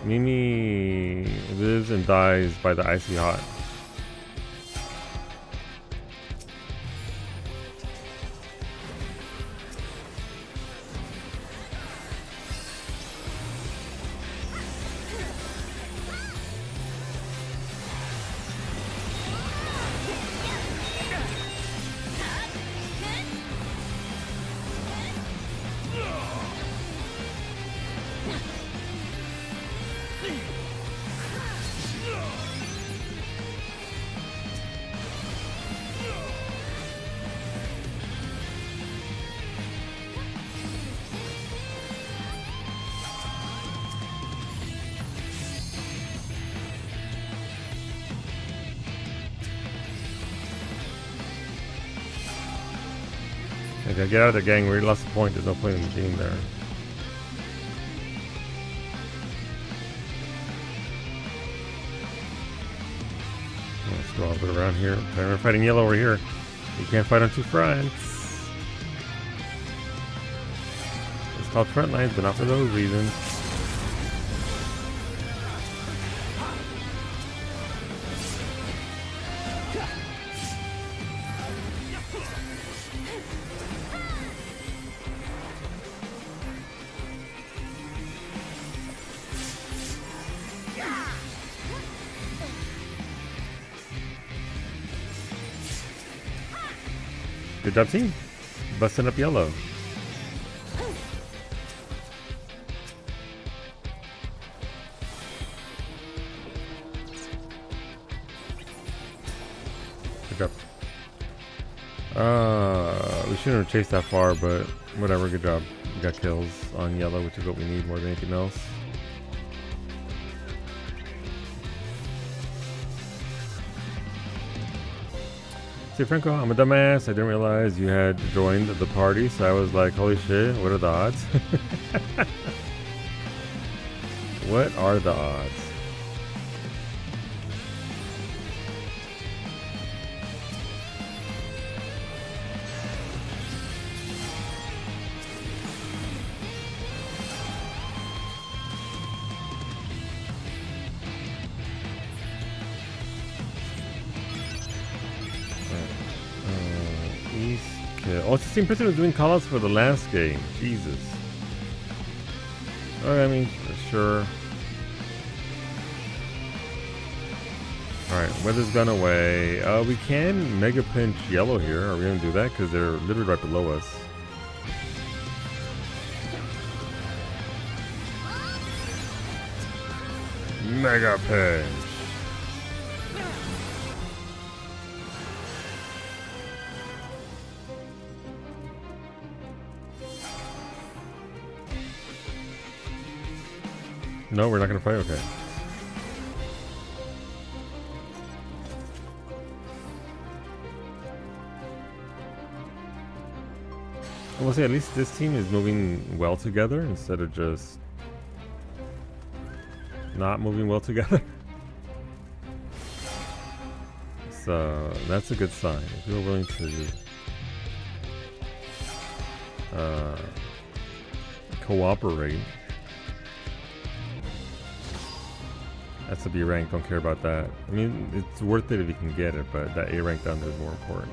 Mimi lives and dies by the icy hot. Okay, get out of the gang. We lost the point. There's no point in being there. Let's go all the way around here. Okay, we're fighting yellow over here. You can't fight on two fronts. It's called front lines, but not for those reasons. Good job, team. Busting up yellow. Good job. We shouldn't have chased that far, but whatever. Good job. We got kills on yellow, which is what we need more than anything else. See, Franco, I'm a dumbass. I didn't realize you had joined the party, so I was like, holy shit, what are the odds? What are the odds? Oh, it's the same person who's doing callouts for the last game. Jesus. Alright, I mean, sure. Alright, weather's gone away. We can mega pinch yellow here. Are we gonna do that? Because they're literally right below us. Mega pinch. No, we're not gonna fight. Okay. Well, see, at least this team is moving well together instead of just not moving well together. So that's a good sign. If you're willing to cooperate. That's a B rank, don't care about that. I mean, it's worth it if you can get it, but that A rank down there is more important.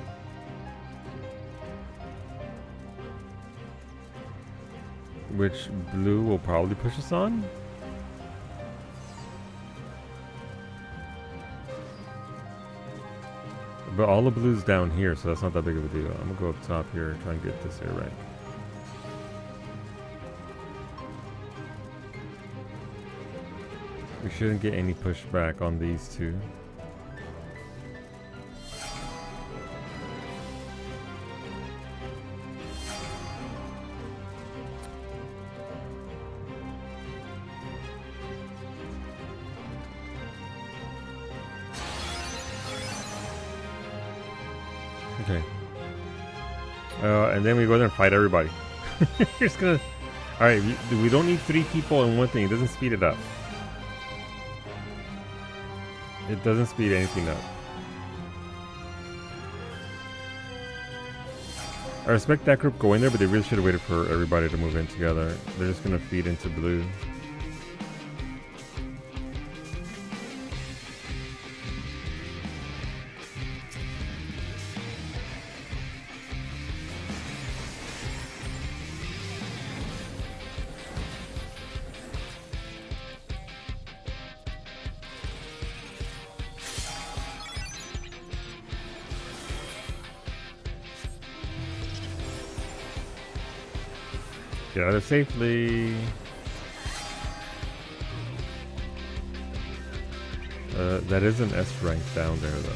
Which blue will probably push us on? But all the blues down here, so that's not that big of a deal. I'm gonna go up top here and try and get this A rank. We shouldn't get any pushback on these two. Okay. And then we go there and fight everybody. You're just gonna... Alright, we don't need 3 people in one thing. It doesn't speed it up. It doesn't speed anything up. I respect that group going there, but they really should have waited for everybody to move in together. They're just gonna feed into blue. Get out of safely. That is an S rank down there, though.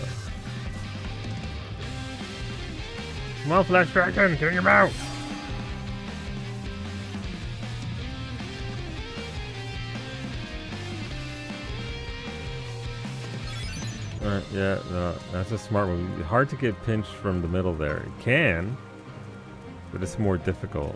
Come on, Flash Dragon, get in your mouth! Alright, yeah, no, that's a smart move. Hard to get pinched from the middle there. It can, but it's more difficult.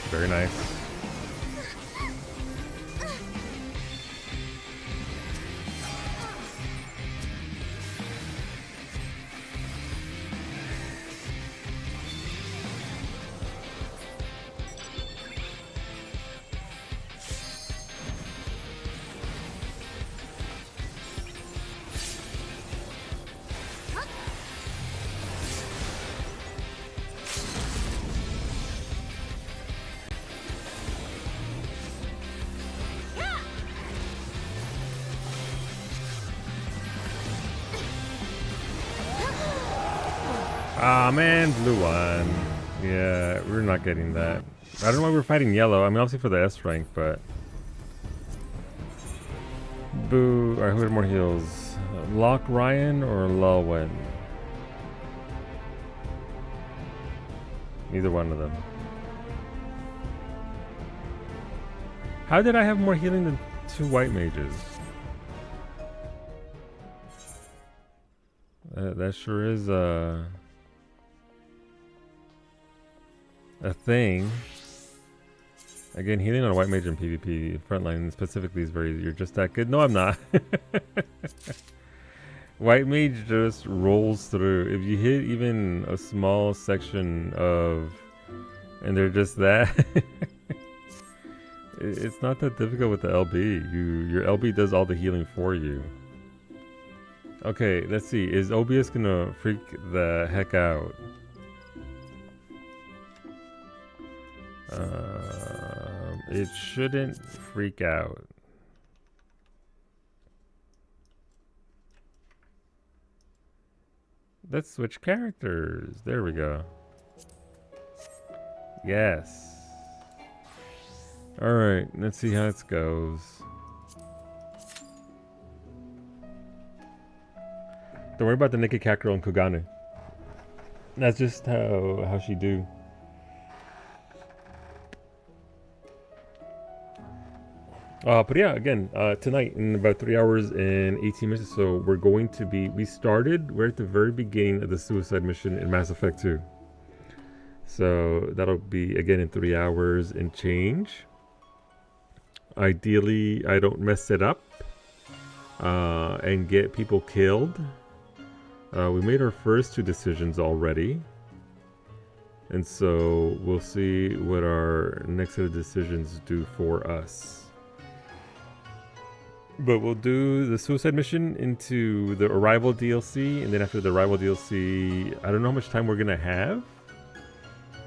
Very nice. Ah, man, blue one. Yeah, we're not getting that. I don't know why we're fighting yellow. I mean, obviously for the S rank, but... Boo. Alright, who had more heals? Lock Ryan or Lulwyn? Neither one of them. How did I have more healing than 2 white mages? That sure is a thing. Again, healing on a white mage in PvP frontline specifically is very. You're just that good. No, I'm not. White mage just rolls through. If you hit even a small section of, and they're just that. It's not that difficult with the LB. Your LB does all the healing for you. Okay, let's see. Is OBS gonna freak the heck out? It shouldn't freak out. Let's switch characters. There we go. Yes. Alright, let's see how it goes. Don't worry about the naked cat girl and Kogane. That's just how she do. But yeah, again, tonight in about 3 hours and 18 minutes or so, we're at the very beginning of the suicide mission in Mass Effect 2. So that'll be, again, in 3 hours and change. Ideally, I don't mess it up and get people killed. We made our first 2 decisions already. And so we'll see what our next set of decisions do for us. But we'll do the suicide mission into the Arrival DLC, and then after the Arrival DLC, I don't know how much time we're gonna have,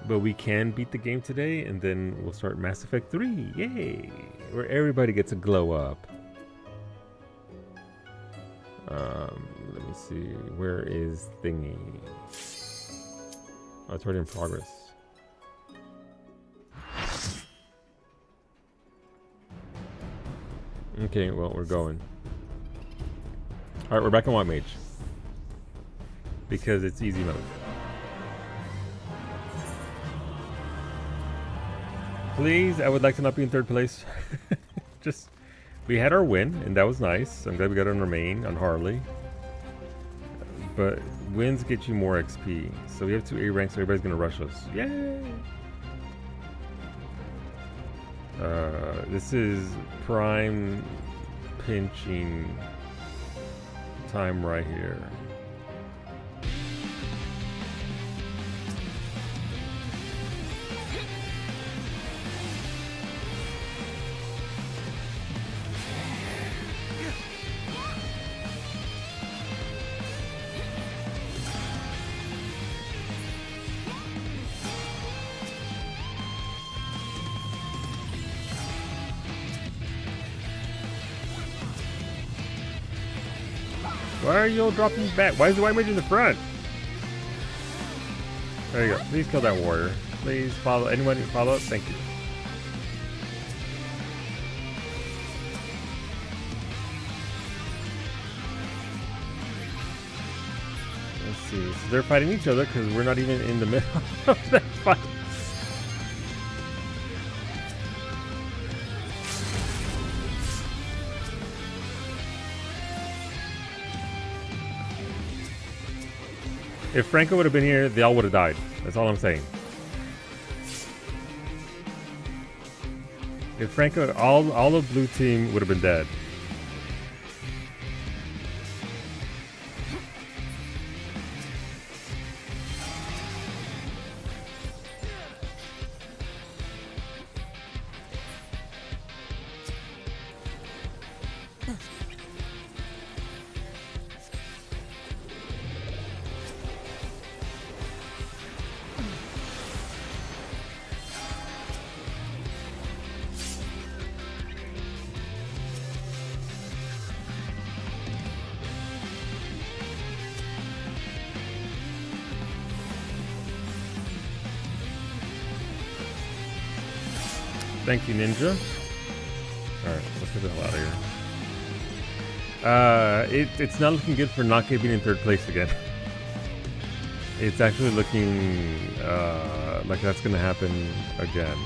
but we can beat the game today, and then we'll start Mass Effect 3, yay! Where everybody gets a glow up. Let me see, where is Thingy? Oh, it's already in progress. Okay, well, we're going. Alright, we're back on White Mage. Because it's easy mode. Please, I would like to not be in 3rd place. Just, we had our win, and that was nice. I'm glad we got on our main, on Harley. But wins get you more XP. So we have 2 A ranks, so everybody's going to rush us. Yay! This is prime pinching time right here. Why are you all dropping back? Why is the white mage in the front? There you go. Please kill that warrior. Please follow. Anyone follow up? Thank you. Let's see. So they're fighting each other because we're not even in the middle of that fight. If Franco would have been here, they all would have died. That's all I'm saying. If Franco, all of blue team would have been dead. Thank you, Ninja. Alright, let's get the hell out of here. It's not looking good for Nake being in 3rd place again. It's actually looking like that's going to happen again.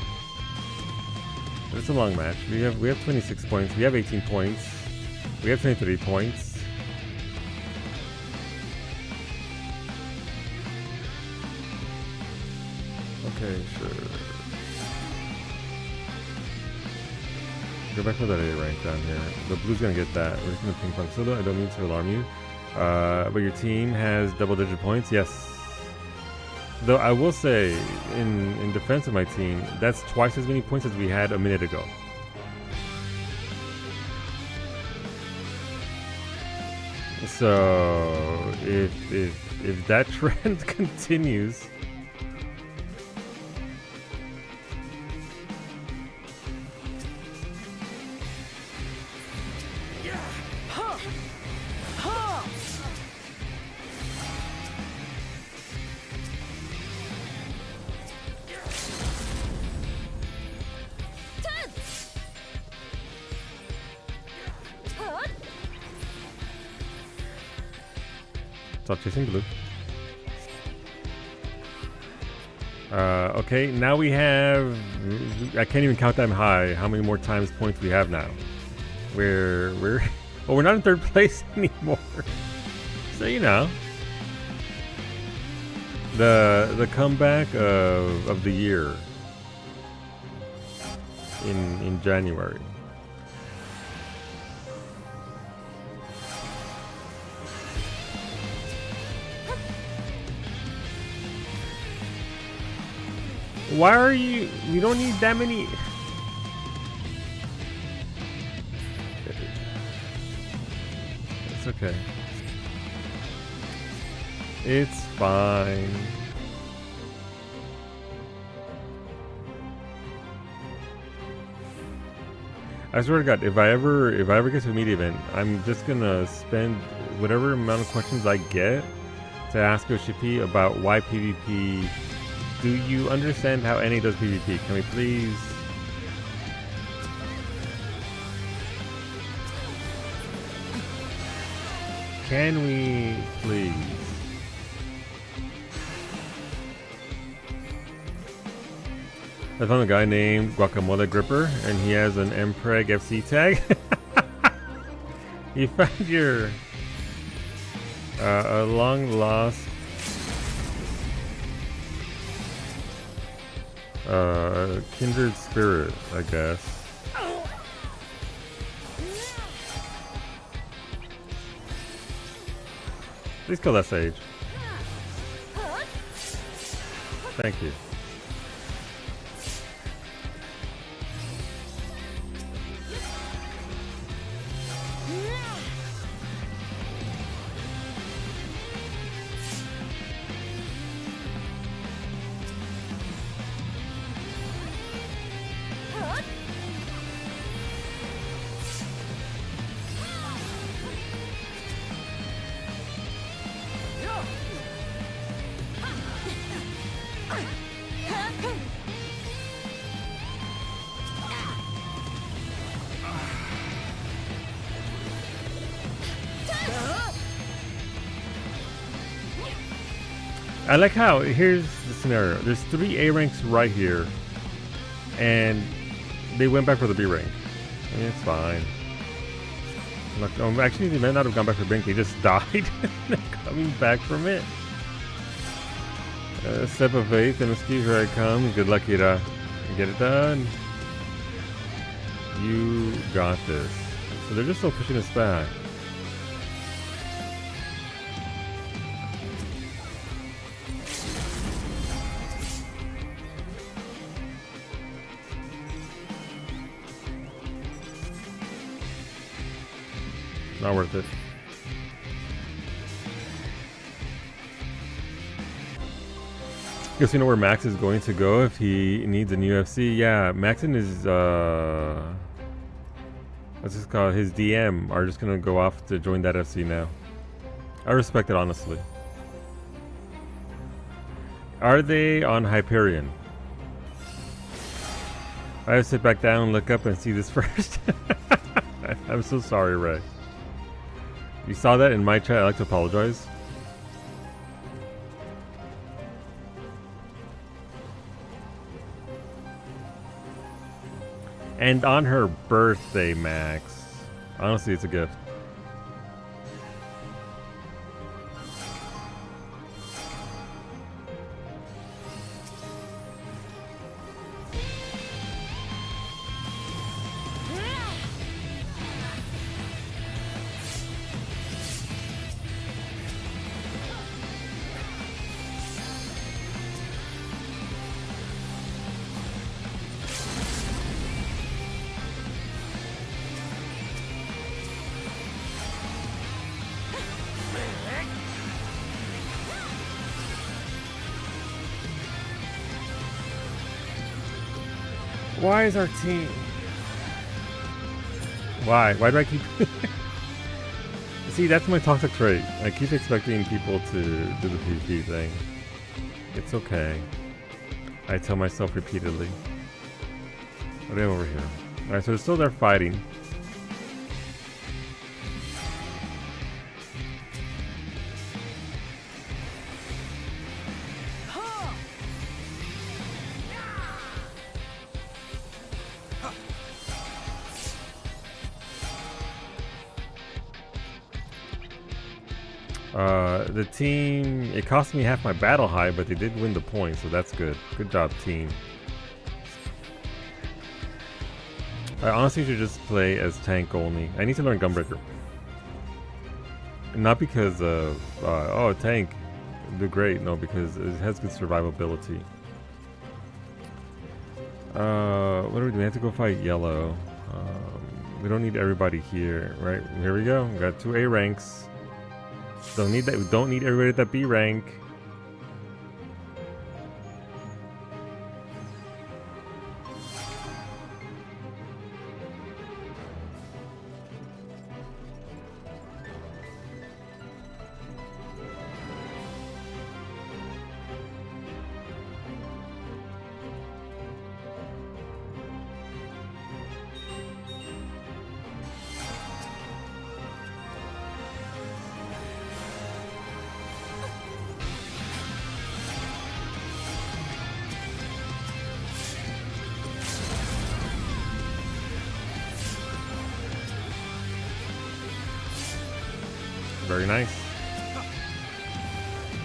But it's a long match. We have 26 points. We have 18 points. We have 23 points. Okay, sure. Go back for that A rank down here. The blue's gonna get that. We're just gonna ping pong soda. I don't mean to alarm you. But your team has double-digit points. Yes. Though I will say, in defense of my team, that's twice as many points as we had a minute ago. So if that trend continues, stop chasing blue. Okay, now we have... I can't even count that high. How many more times points we have now? We're well, we're not in third place anymore. So you know, the comeback of the year in January. Why are you... We don't need that many... It's okay. It's fine. I swear to God, if I ever get to a media event, I'm just gonna spend whatever amount of questions I get to ask OCP about why PvP. Do you understand how NA does PvP? Can we please? Can we please? I found a guy named Guacamole Gripper, and he has an Mpreg FC tag. You found your a long lost kindred spirit, I guess. Please kill that sage. Thank you. I like how, here's the scenario. There's 3 A ranks right here, and they went back for the B rank. I mean, it's fine. Look, actually, they might not have gone back for B rank. They just died, and they're coming back from it. Step of faith, MSQ, here I come. Good luck, Ira. Get it done. You got this. So they're just still pushing us back. Not worth it. Guess you know where Max is going to go if he needs a new UFC? Yeah, Max and his what's this called? His DM are just gonna go off to join that FC now. I respect it, honestly. Are they on Hyperion? I have to sit back down, look up, and see this first. I'm so sorry, Ray. You saw that in my chat. I'd like to apologize. And on her birthday, Max. Honestly, it's a gift. Why is our team? Why? Why do I keep... See, that's my toxic trait. I keep expecting people to do the PvP thing. It's okay. I tell myself repeatedly. What are they over here? Alright, so they're still there fighting. The team, it cost me half my battle high, but they did win the point, so that's good. Good job, team. I honestly should just play as tank only. I need to learn Gunbreaker. Not because of, oh, tank, do great. No, because it has good survivability. What do we do? We have to go fight yellow. We don't need everybody here, right? Here we go. We got 2 A ranks. Don't need that. We don't need everybody at that B rank. Very nice.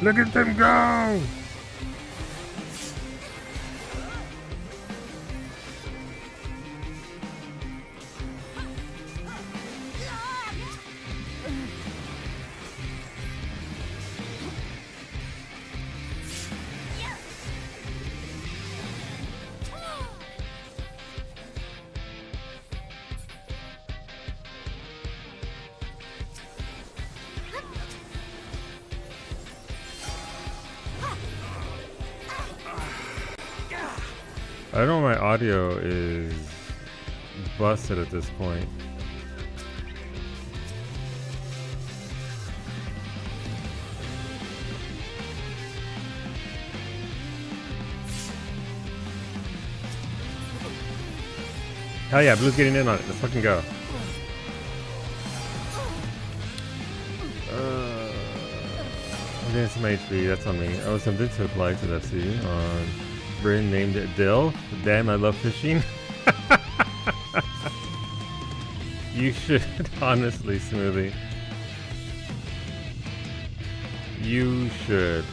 Look at them go! I don't know, my audio is busted at this point. Hell yeah, Blue's getting in on it. Let's fucking go. I'm getting some HP, that's on me. I was tempted to apply to that FC on Bryn named it Dill. Damn, I love fishing. You should, honestly, Smoothie. You should.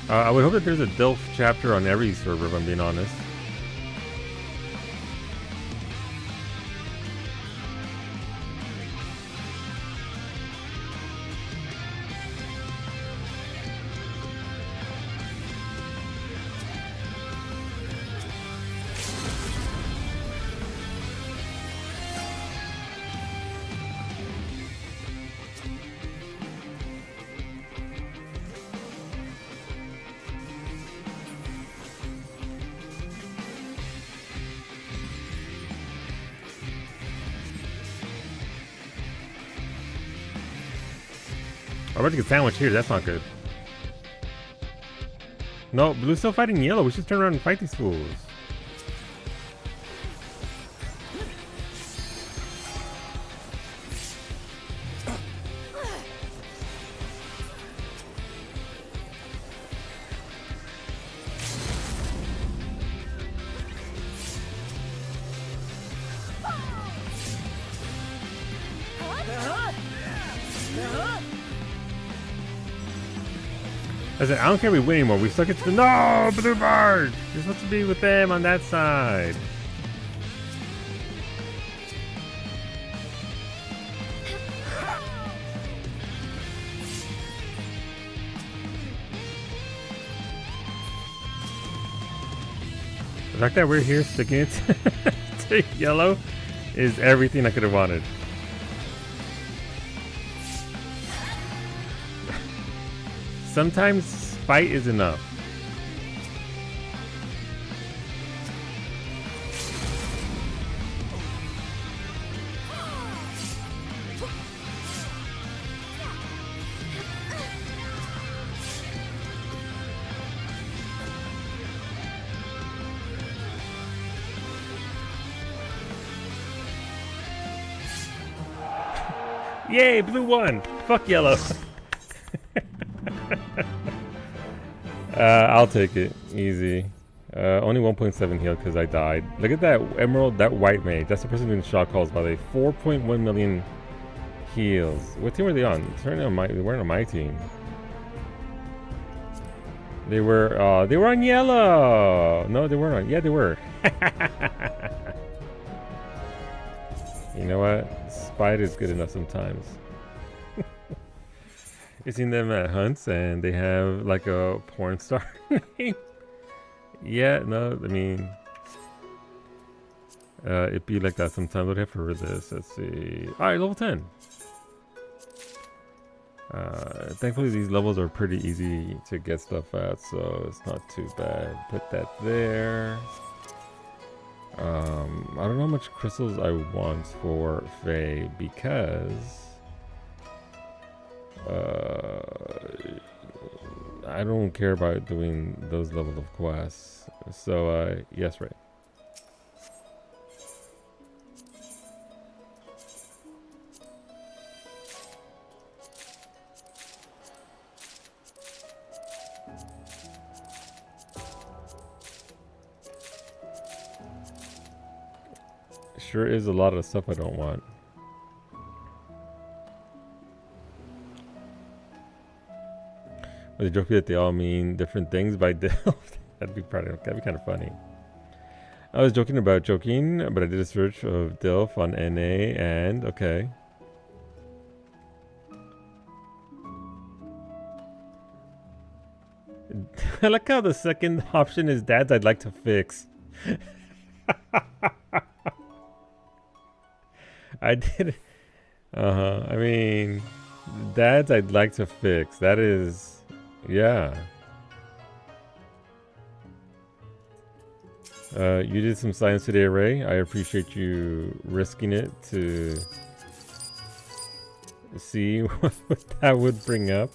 I would hope that there's a DILF chapter on every server, if I'm being honest. I'm about to get sandwiched here. That's not good. No, Blue's still fighting yellow. We should turn around and fight these fools. I said, I don't care if we win anymore. We suck it to the... No! Blue Bird! You're supposed to be with them on that side. The fact that we're here sticking it to yellow is everything I could have wanted. Sometimes fight is enough. Yay, blue won. Fuck yellow. I'll take it. Easy. Only 1.7 healed because I died. Look at that emerald, that white mage. That's the person doing shock calls, by the way. 4.1 million heals. What team were they on? They weren't on my team. They were on yellow. No, they weren't on. Yeah, they were. You know what? Spite is good enough sometimes. You've seen them at hunts and they have like a porn star name. Yeah, no, I mean, it'd be like that sometimes. What do I have for this? Let's see. All right, level 10. Thankfully, these levels are pretty easy to get stuff at, so it's not too bad. Put that there. I don't know how much crystals I want for Faye because I don't care about doing those levels of quests. So yes, right. Sure is a lot of stuff I don't want. But the joke that they all mean different things by Delft. That'd be kind of funny. I was joking about joking, but I did a search of Delft on NA and okay. I like how the second option is dads I'd like to fix. I did. I mean, dads I'd like to fix. That is, yeah. You did some science today, Ray. I appreciate you risking it to see what that would bring up.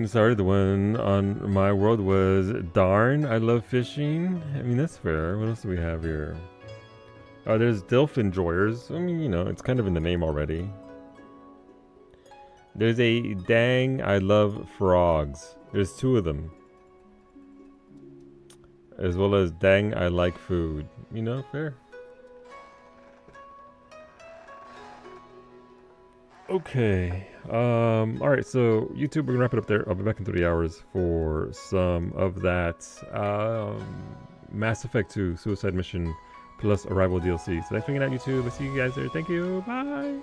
Sorry, the one on my world was darn, I love fishing. I mean, that's fair. What else do we have here? Oh, there's Dilf Enjoyers. I mean, you know, it's kind of in the name already. There's a dang, I love frogs. There's two of them. As well as dang, I like food. You know, fair. Okay. Alright, so YouTube, we're gonna wrap it up there. I'll be back in 3 hours for some of that Mass Effect 2 Suicide Mission plus Arrival DLC. So thanks for hanging out, YouTube. I'll see you guys there. Thank you. Bye.